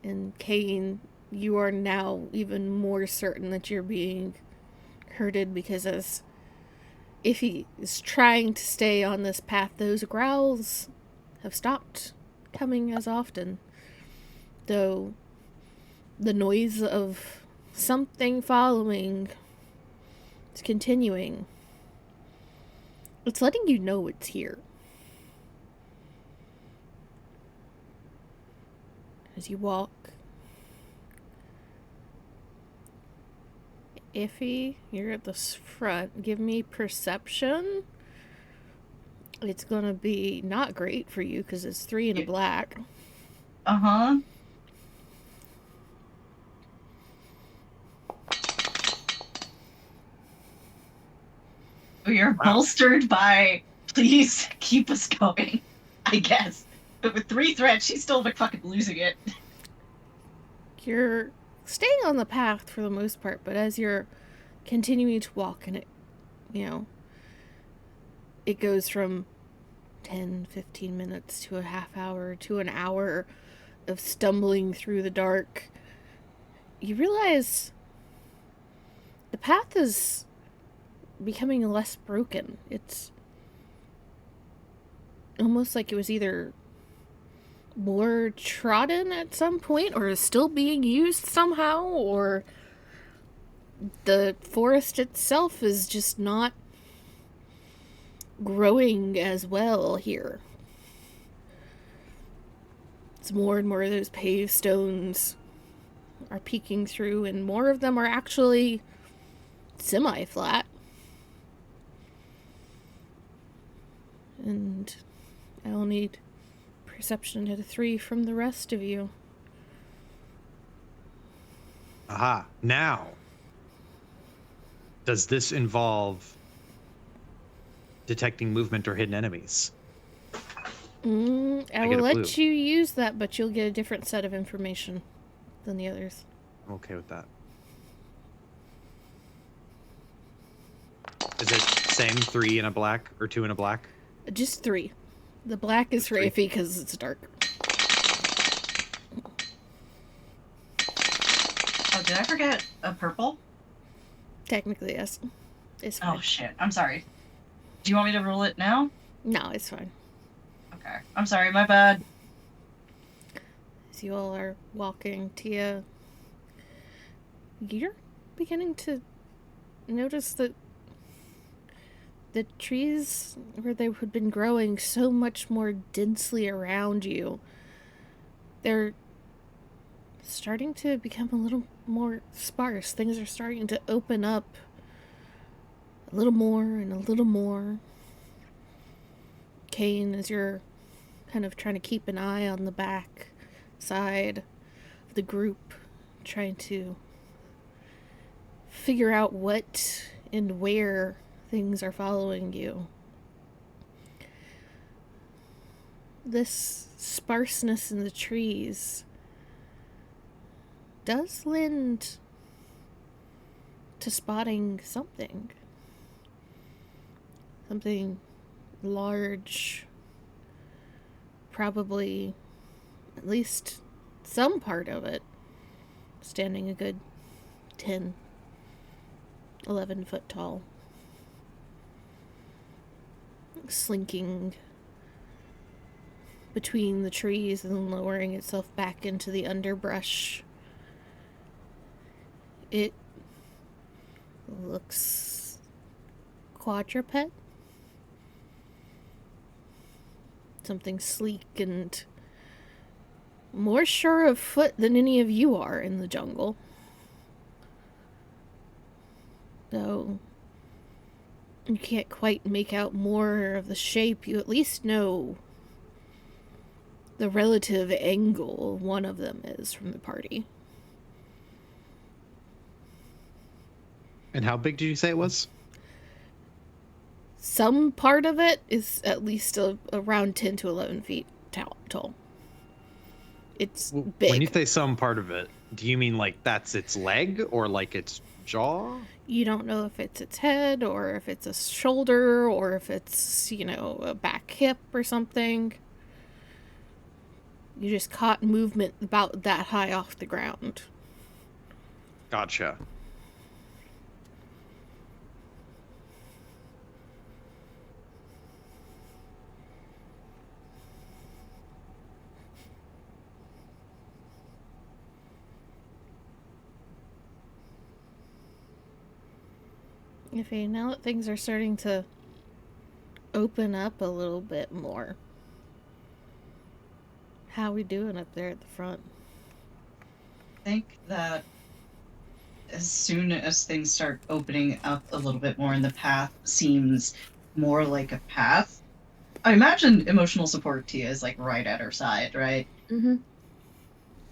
and Kane, you are now even more certain that you're being herded, because as if he is trying to stay on this path, those growls have stopped coming as often. Though the noise of something following is continuing. It's letting you know it's here. As you walk, Iffy, you're at the front. Give me perception. It's gonna be not great for you because it's 3 in a black. Uh-huh. We are bolstered by, please keep us going, I guess. But with 3 threats, she's still fucking losing it. You're staying on the path for the most part, but as you're continuing to walk, and it goes from 10, 15 minutes to a half hour to an hour of stumbling through the dark, you realize the path is becoming less broken. It's almost like it was either more trodden at some point, or is still being used somehow, or the forest itself is just not growing as well here. It's more and more of those paved stones are peeking through, and more of them are actually semi-flat. And I'll need perception at a 3 from the rest of you. Aha. Now, does this involve detecting movement or hidden enemies? I will get a clue. let you use that, but you'll get a different set of information than the others. I'm okay with that. Is it same 3 in a black or 2 in a black? Just 3. The black is Just for 3. Iffy because it's dark. Oh, did I forget a purple? Technically, yes. It's fine. Oh, shit. I'm sorry. Do you want me to roll it now? No, it's fine. Okay. I'm sorry, my bad. As you all are walking, Tia, you're beginning to notice that the trees where they had been growing so much more densely around you, they're starting to become a little more sparse. Things are starting to open up a little more and a little more. Kane, as you're kind of trying to keep an eye on the back side of the group, trying to figure out what and where things are following you. This sparseness in the trees does lend to spotting something. Something large, probably at least some part of it standing a good 10, 11 foot tall, slinking between the trees and lowering itself back into the underbrush. It looks quadruped. Something sleek and more sure of foot than any of you are in the jungle. Though you can't quite make out more of the shape, you at least know the relative angle one of them is from the party. And how big did you say it was? Some part of it is at least around 10 to 11 feet tall. It's big. When you say some part of it, do you mean like that's its leg or like its jaw? You don't know if it's its head or if it's a shoulder or if it's, a back hip or something. You just caught movement about that high off the ground. Gotcha. Okay, now that things are starting to open up a little bit more, how we doing up there at the front? I think that as soon as things start opening up a little bit more and the path seems more like a path, I imagine emotional support Tia is like right at her side, right? Mm-hmm.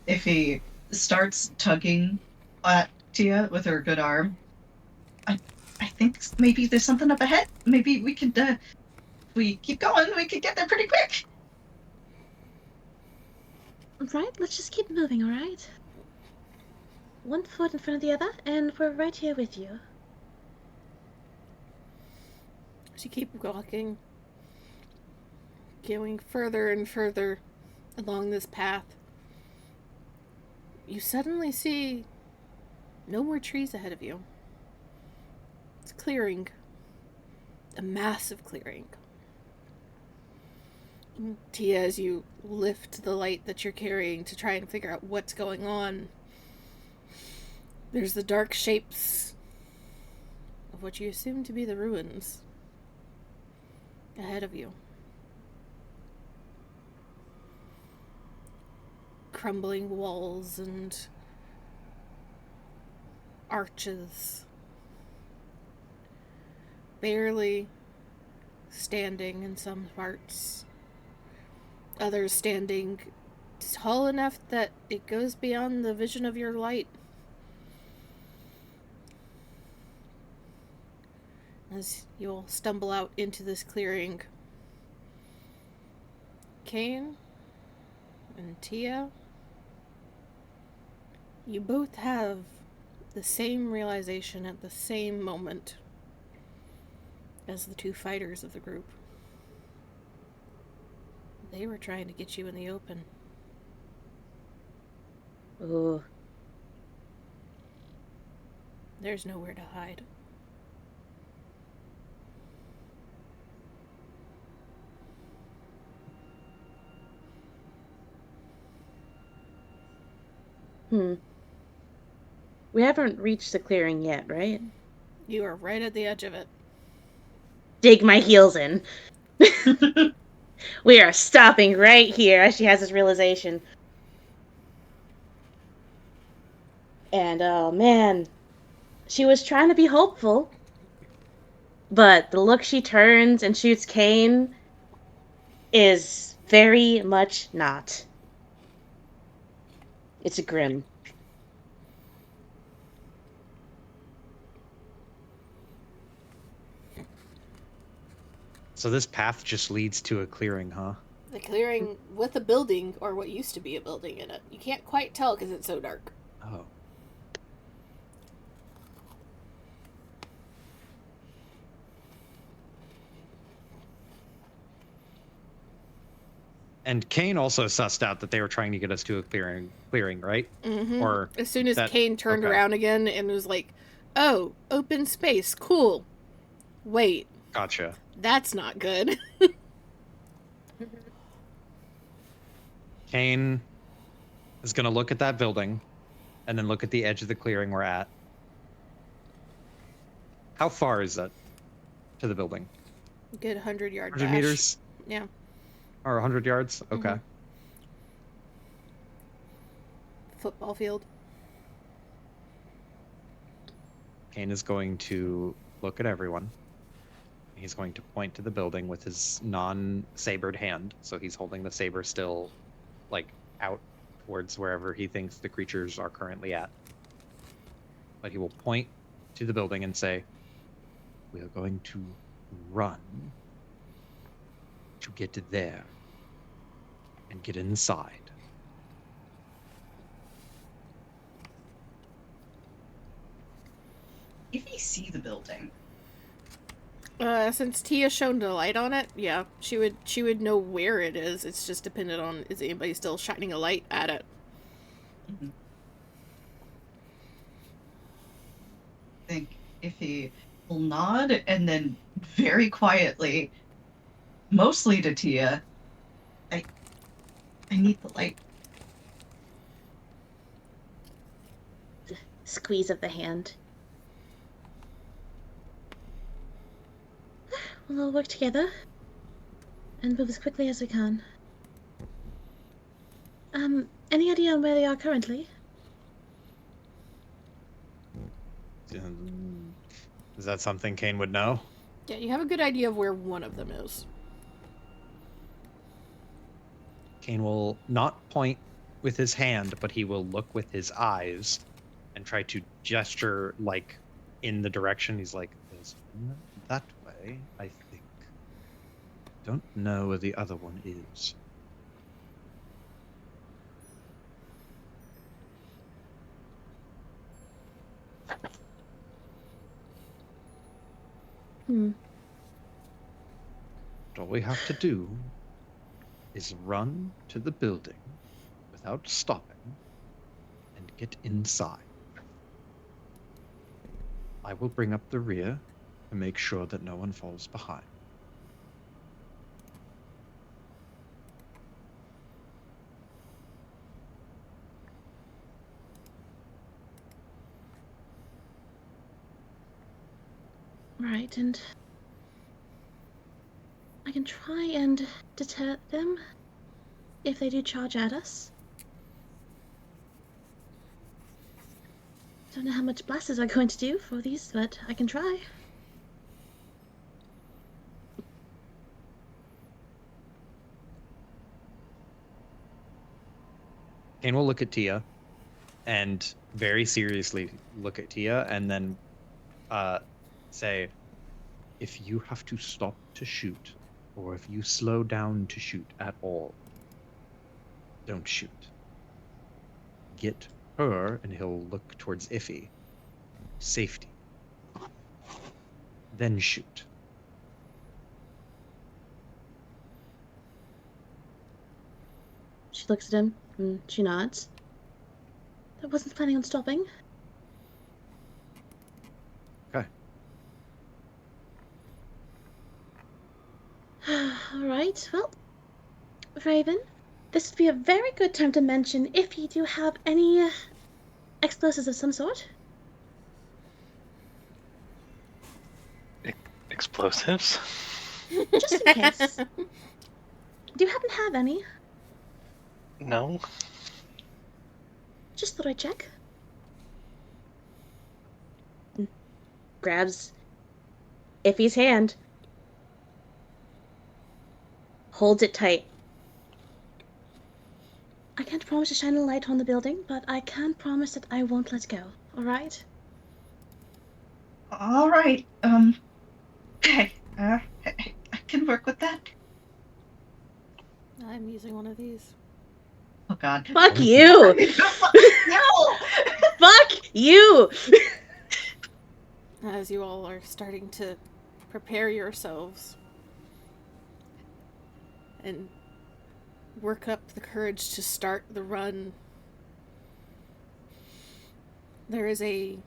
If he starts tugging at Tia with her good arm, I think maybe there's something up ahead. Maybe we could, if we keep going, we could get there pretty quick. Right, let's just keep moving, alright? One foot in front of the other, and we're right here with you. As you keep walking, going further and further along this path, you suddenly see no more trees ahead of you. It's a clearing. A massive clearing. Tia, as you lift the light that you're carrying to try and figure out what's going on, there's the dark shapes of what you assume to be the ruins ahead of you. Crumbling walls and arches. Barely standing in some parts. Others standing tall enough that it goes beyond the vision of your light. As you all stumble out into this clearing, Kane and Tia, you both have the same realization at the same moment as the two fighters of the group. They were trying to get you in the open. Ooh. There's nowhere to hide. We haven't reached the clearing yet, right? You are right at the edge of it. Dig my heels in. We are stopping right here as she has this realization. And oh man, she was trying to be hopeful, but the look she turns and shoots Kane is very much not. It's grim. So this path just leads to a clearing, huh? The clearing with a building, or what used to be a building in it. You can't quite tell because it's so dark. Oh. And Kane also sussed out that they were trying to get us to a clearing, right? Mm-hmm. Or as soon as that- Kane turned okay. around again and was like, "Oh, open space, cool. Wait, Gotcha. that's not good." Kane is going to look at that building and then look at the edge of the clearing we're at. How far is that to the building? Good 100-yard 100 dash. meters? Yeah. Or 100 yards? Okay. Mhm. Football field. Kane is going to look at everyone. He's going to point to the building with his non-sabered hand. So he's holding the saber still, like, out towards wherever he thinks the creatures are currently at. But he will point to the building and say, "We are going to run to get there and get inside." If you see the building, Since Tia shone the light on it, yeah, she would know where it is. It's just dependent on, is anybody still shining a light at it. I think if he will nod and then very quietly, mostly to Tia, I need the light. Squeeze of the hand. We'll all work together and move as quickly as we can. Any idea on where they are currently? Is that something Kane would know? Yeah, you have a good idea of where one of them is. Kane will not point with his hand, but he will look with his eyes and try to gesture like in the direction. He's like, "There's one that way, I think. Don't know where the other one is." But all we have to do is run to the building without stopping and get inside. I will bring up the rear to make sure that no one falls behind. Right, and I can try and deter them if they do charge at us. Don't know how much blasters are going to do for these, but I can try. Kane will look at Tia and very seriously look at Tia and then say, "If you have to stop to shoot, or if you slow down to shoot at all, don't shoot. Get her," and he'll look towards Iffy, "safety. Then shoot." She looks at him, and she nods. I wasn't planning on stopping. Okay. Alright, well, Raven, this would be a very good time to mention if you do have any explosives of some sort. Explosives? Just in case. Do you happen to have any? No. Just thought I'd check. Grabs Iffy's hand. Holds it tight. I can't promise to shine a light on the building, but I can promise that I won't let go, alright? All right. Okay. I can work with that. I'm using one of these. Oh God. Fuck you! No. Fuck you! As you all are starting to prepare yourselves and work up the courage to start the run, there is a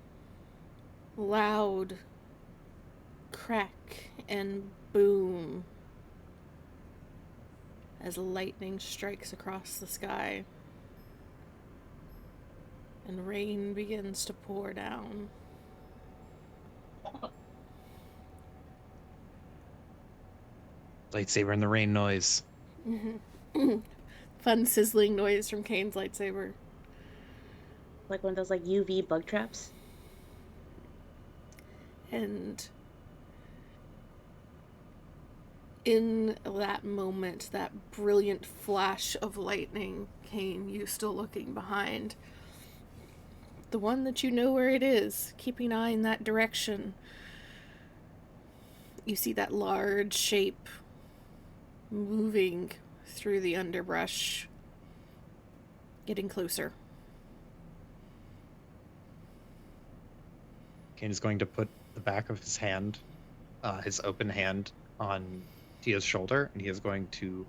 loud crack and boom as lightning strikes across the sky and rain begins to pour down. Lightsaber in the rain noise. Fun sizzling noise from Kane's lightsaber. Like one of those UV bug traps. And in that moment, that brilliant flash of lightning, Kane, you still looking behind, The one that you know where it is. Keeping an eye in that direction. You see that large shape moving through the underbrush. Getting closer. Kane is going to put the back of his hand, his open hand, on Tia's shoulder, and he is going to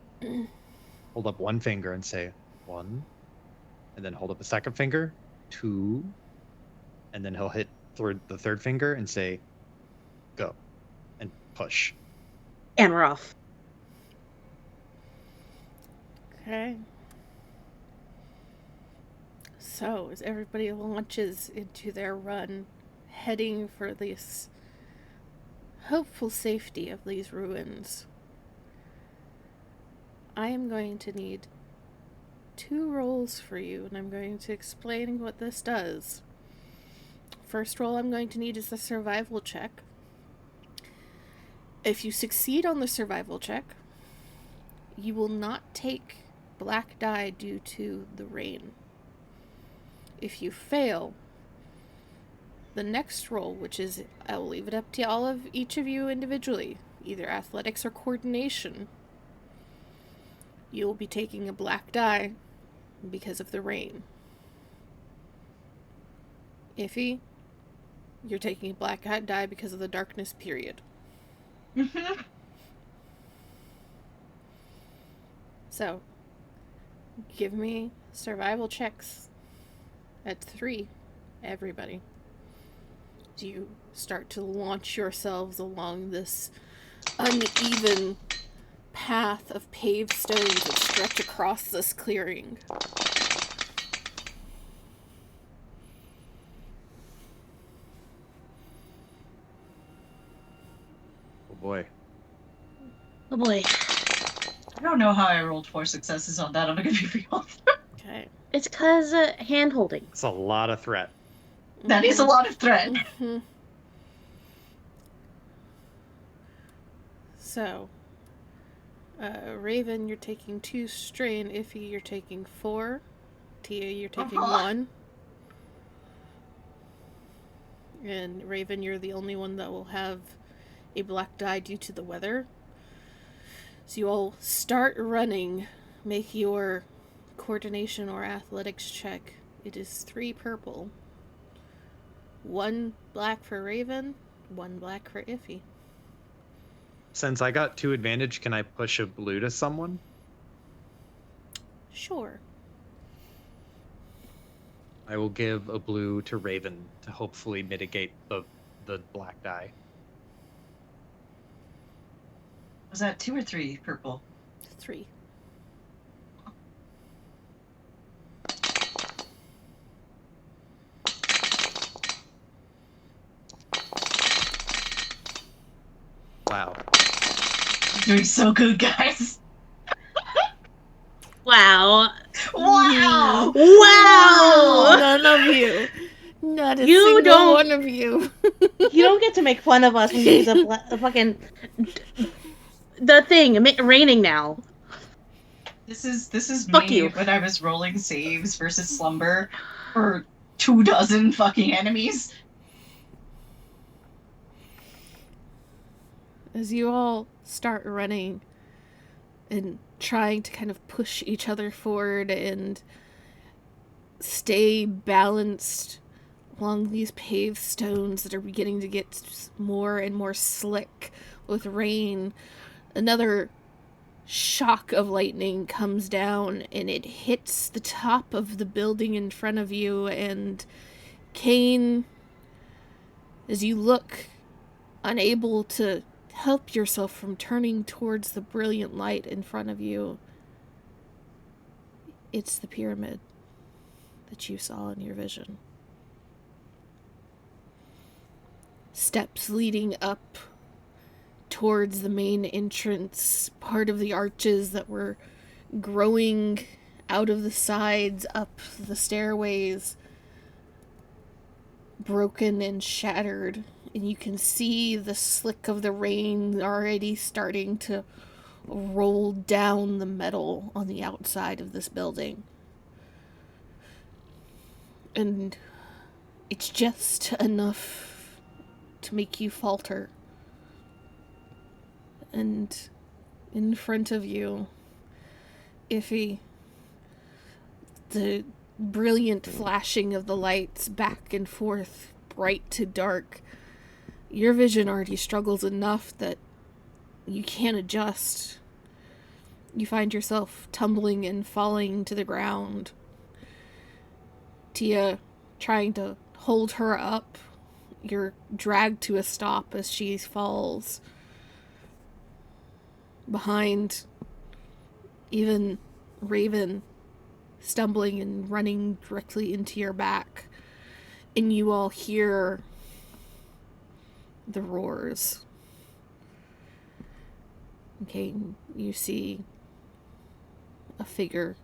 hold up one finger and say, 1, and then hold up a second finger, 2, and then he'll hit the third finger and say, go, and push. And we're off. Okay. So, as everybody launches into their run, heading for this hopeful safety of these ruins, I am going to need 2 rolls for you, and I'm going to explain what this does. First roll I'm going to need is the survival check. If you succeed on the survival check, you will not take black die due to the rain. If you fail, the next roll, which is, I will leave it up to each of you individually, either athletics or coordination, you will be taking a black die because of the rain. Iffy, you're taking a black die because of the darkness, period. So, give me survival checks at 3, everybody. Do you start to launch yourselves along this uneven path of paved stones that stretch across this clearing? Oh boy. Oh boy. I don't know how I rolled 4 successes on that. I'm gonna be real. Okay. It's because hand holding. It's a lot of threat. That is a lot of threat. Mm-hmm. So, Raven, you're taking 2 strain. Iffy, you're taking 4. Tia, you're taking 1. And Raven, you're the only one that will have a black die due to the weather. So you all start running. Make your coordination or athletics check. It is 3 purple. 1 black for Raven, 1 black for Iffy. Since I got 2 advantage, can I push a blue to someone? Sure. I will give a blue to Raven to hopefully mitigate the black die. Was that 2 or 3 purple? 3. Wow. You're doing so good, guys. Wow. Wow! Wow! None of you. Not a You single don't- one of you. You don't get to make fun of us when you use a fucking the thing raining now. This is Fuck me you. when I was rolling saves versus slumber for 24 fucking enemies. As you all start running and trying to kind of push each other forward and stay balanced along these paved stones that are beginning to get more and more slick with rain, another shock of lightning comes down and it hits the top of the building in front of you, and Kane, as you look, unable to help yourself from turning towards the brilliant light in front of you, it's the pyramid that you saw in your vision. Steps leading up towards the main entrance, part of the arches that were growing out of the sides, up the stairways, broken and shattered, and you can see the slick of the rain already starting to roll down the metal on the outside of this building. And It's just enough to make you falter. And in front of you, Iffy, the brilliant flashing of the lights back and forth, bright to dark. Your vision already struggles enough that you can't adjust. You find yourself tumbling and falling to the ground. Tia trying to hold her up. You're dragged to a stop as she falls. Behind, even Raven stumbling and running directly into your back. And you all hear the roars. Okay, you see a figure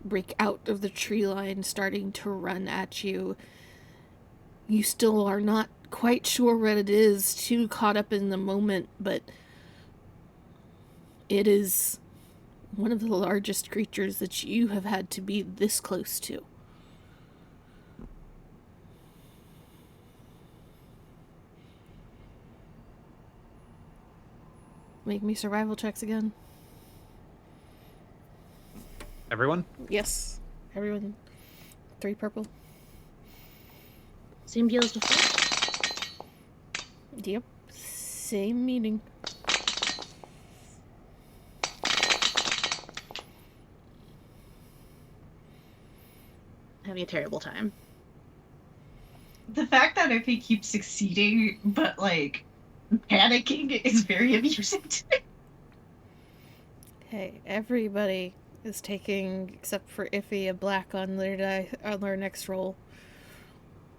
break out of the tree line, starting to run at you. You still are not quite sure what it is, too caught up in the moment, but it is one of the largest creatures that you have had to be this close to. Make me survival checks again. Everyone? Yes. Everyone. 3 purple. Same deal as before. Yep. Same meaning. Having a terrible time. The fact that Iffy keeps succeeding, but like panicking, is very amusing to me. Okay, everybody is taking, except for Iffy, a black on their on their next roll.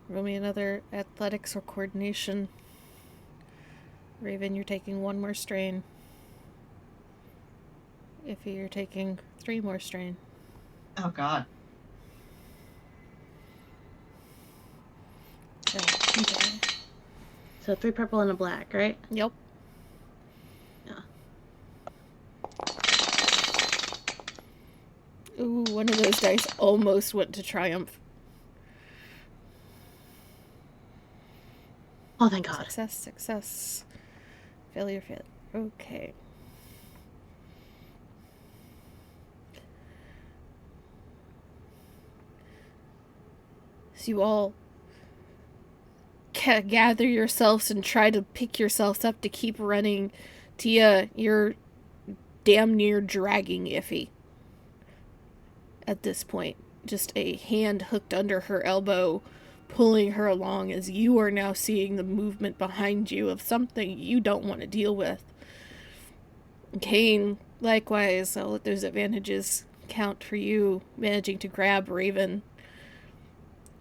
Roll me another athletics or coordination. Raven, you're taking 1 more strain. Iffy, you're taking 3 more strain. Oh god. So, okay. So 3 purple and a black, right? Yep. Yeah. Ooh, one of those dice almost went to triumph. Oh, thank God. Success, success. Failure, failure. Okay. So you all gather yourselves and try to pick yourselves up to keep running. Tia, you're damn near dragging Iffy at this point. Just a hand hooked under her elbow, pulling her along as you are now seeing the movement behind you of something you don't want to deal with. Kane, likewise, I'll let those advantages count for you managing to grab Raven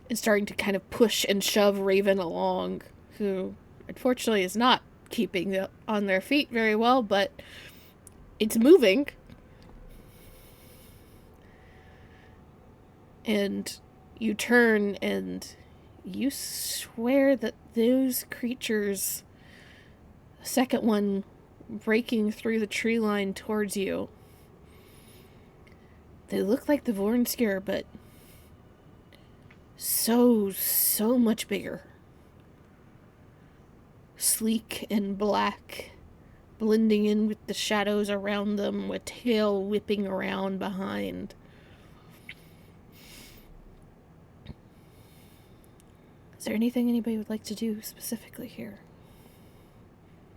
and starting to kind of push and shove Raven along, who unfortunately is not keeping on their feet very well, but it's moving. And you turn and you swear that those creatures, the second one breaking through the tree line towards you, they look like the Vornskir, but so much bigger. Sleek and black, blending in with the shadows around them, with tail whipping around behind. Is there anything anybody would like to do specifically here?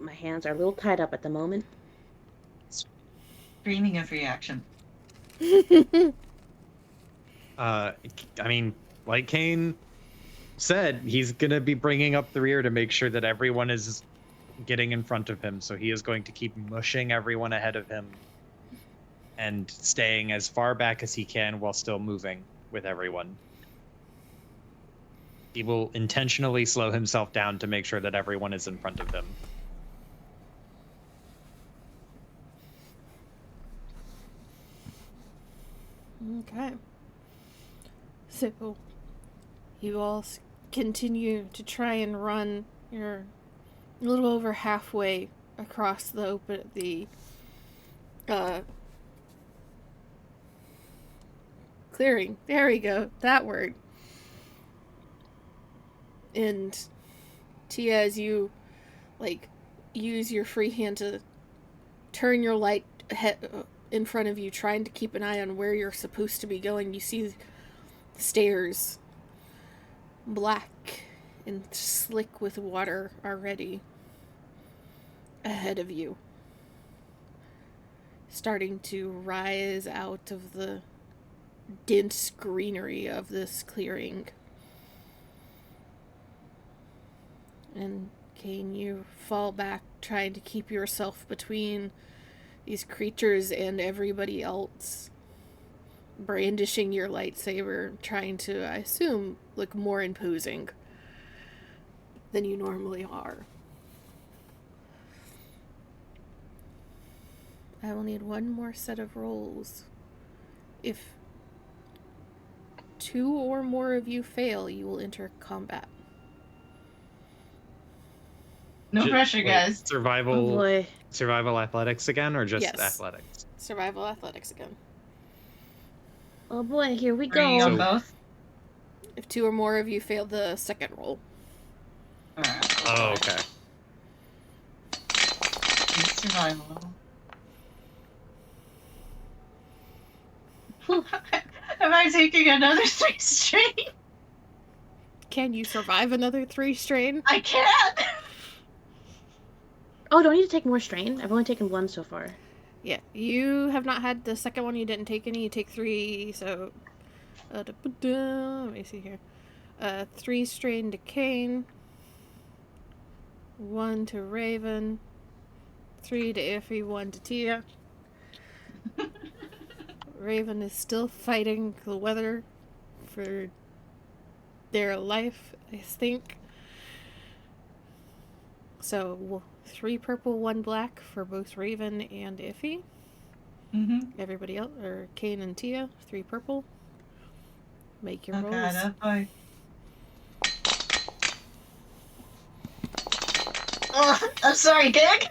My hands are a little tied up at the moment. Screaming of reaction. I mean, like Kane said, he's going to be bringing up the rear to make sure that everyone is getting in front of him. So he is going to keep mushing everyone ahead of him and staying as far back as he can while still moving with everyone. He will intentionally slow himself down to make sure that everyone is in front of him. Okay. So, you all continue to try and run. You're a little over halfway across the clearing. There we go. That word. And Tia, as you, like, use your free hand to turn your light in front of you, trying to keep an eye on where you're supposed to be going, you see stairs, black and slick with water already ahead of you, starting to rise out of the dense greenery of this clearing. And Kane, you fall back, trying to keep yourself between these creatures and everybody else, brandishing your lightsaber, trying to, I assume, look more imposing than you normally are. I will need one more set of rolls. If 2 or more of you fail, you will enter combat. No pressure, Wait, guys. Oh Survival, boy. survival athletics again, or just Yes. athletics? Survival athletics again. Oh boy, here we Are you go. on So- both? If 2 or more of you fail the second roll. Alright. Oh, okay. It's survival. Am I taking another 3 straight? Can you survive another 3 strain? I can't! Oh, do I need to take more strain? I've only taken 1 so far. Yeah, you have not had the second one. You didn't take any. You take 3, so... let me see here. 3 strain to Kane. 1 to Raven. 3 to Iffy. 1 to Tia. Raven is still fighting the weather for their life, I think. So 3 purple, 1 black for both Raven and Iffy. Mm-hmm. Everybody else, or Kane and Tia, 3 purple. Make your Oh rolls. god, oh boy. Oh, I'm sorry, Gig!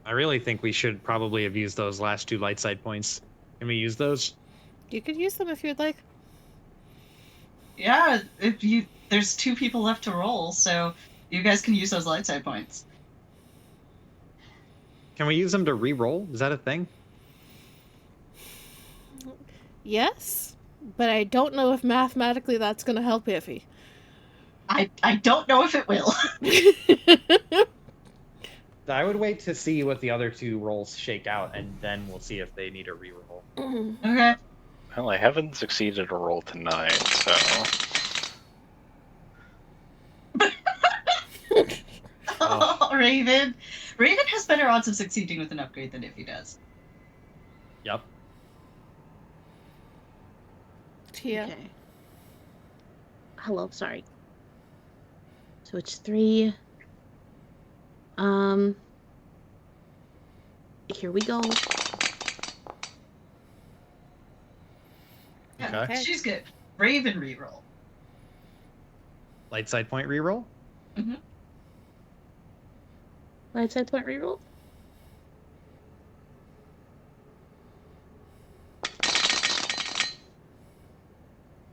I really think we should probably have used those last 2 light side points. Can we use those? You could use them if you'd like. Yeah, there's 2 people left to roll, so you guys can use those light side points. Can we use them to re-roll? Is that a thing? Yes, but I don't know if mathematically that's going to help Iffy. I don't know if it will. I would wait to see what the other 2 rolls shake out, and then we'll see if they need a re-roll. Okay. Well, I haven't succeeded a roll tonight, so Oh, Raven. Raven has better odds of succeeding with an upgrade than if he does. Yep. Tia. Okay. Hello, sorry. So it's 3. Here we go. Yeah, Okay. she's good. Raven reroll. Light side point re-roll? Light side point reroll.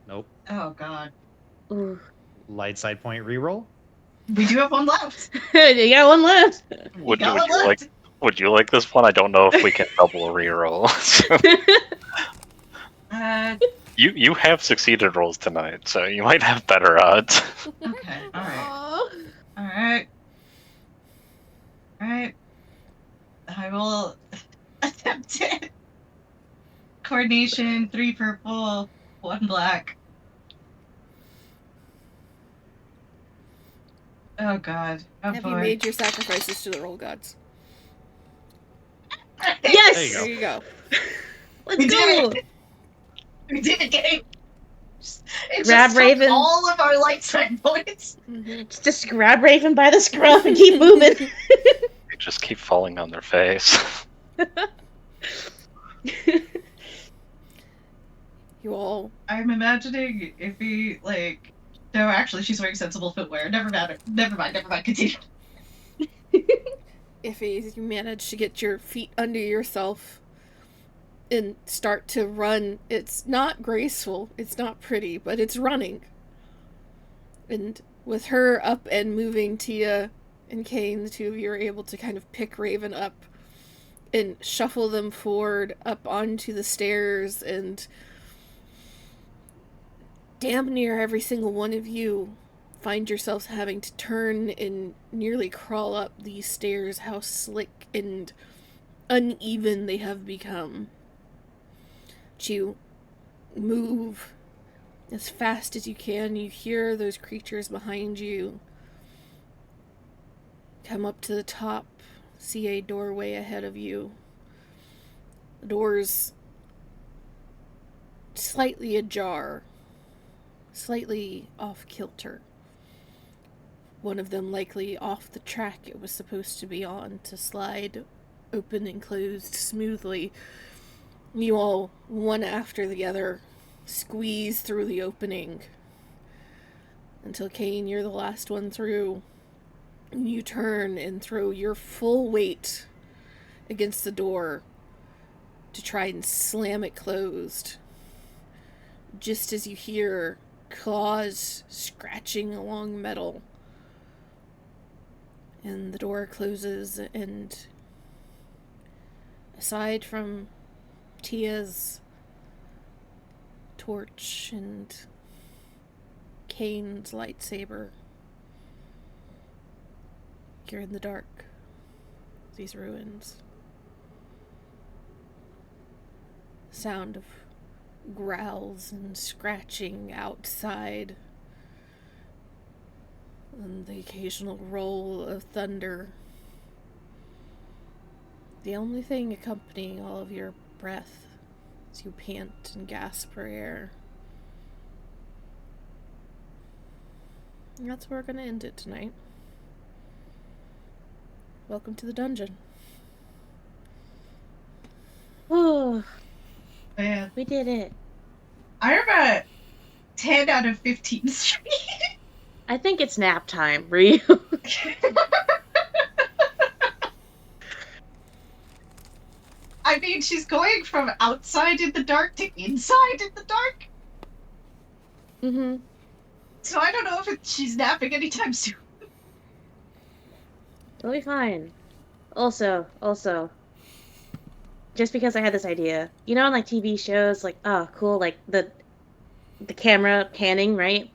Nope. Oh god. Ooh. Light side point re-roll? We do have 1 left. You got 1 left. would got you one like left. would you like this one? I don't know if we can double reroll. You have succeeded rolls tonight, so you might have better odds. Okay, alright. Aw. Alright. Alright. I will attempt it. Coordination, 3 purple, 1 black. Oh god. Oh Have boy. you made your sacrifices to the roll gods? Yes! There you go. There you go. Let's We go! did We did it, gang! It Grab just took Raven. all of our light side points. Just grab Raven by the scruff and keep moving. They just keep falling on their face. You all. I'm imagining if he, like... No, actually, she's wearing sensible footwear. Never mind. Continue. If you manage to get your feet under yourself and start to run, it's not graceful, it's not pretty, but it's running. And with her up and moving, Tia and Kane, the two of you are able to kind of pick Raven up and shuffle them forward up onto the stairs, and damn near every single one of you find yourselves having to turn and nearly crawl up these stairs. How slick and uneven they have become. But you move as fast as you can. You hear those creatures behind you come up to the top, see a doorway ahead of you. The door's slightly ajar, slightly off kilter. One of them likely off the track it was supposed to be on to slide open and closed smoothly. You all, one after the other, squeeze through the opening until, Kane, you're the last one through. You turn and throw your full weight against the door to try and slam it closed. Just as you hear claws scratching along metal, and the door closes, and aside from Tia's torch and Kane's lightsaber, you're in the dark. These ruins. Sound of growls and scratching outside, and the occasional roll of thunder. The only thing accompanying all of your breath as you pant and gasp for air. And that's where we're going to end it tonight. Welcome to the dungeon. Oh, Yeah. we did it. I'm a 10 out of 15 straight. I think it's nap time, Ryu. I mean, she's going from outside in the dark to inside in the dark. Mm-hmm. So I don't know if she's napping anytime soon. It'll be fine. Also, just because I had this idea, you know, in like TV shows, like, oh, cool, like the camera panning, right?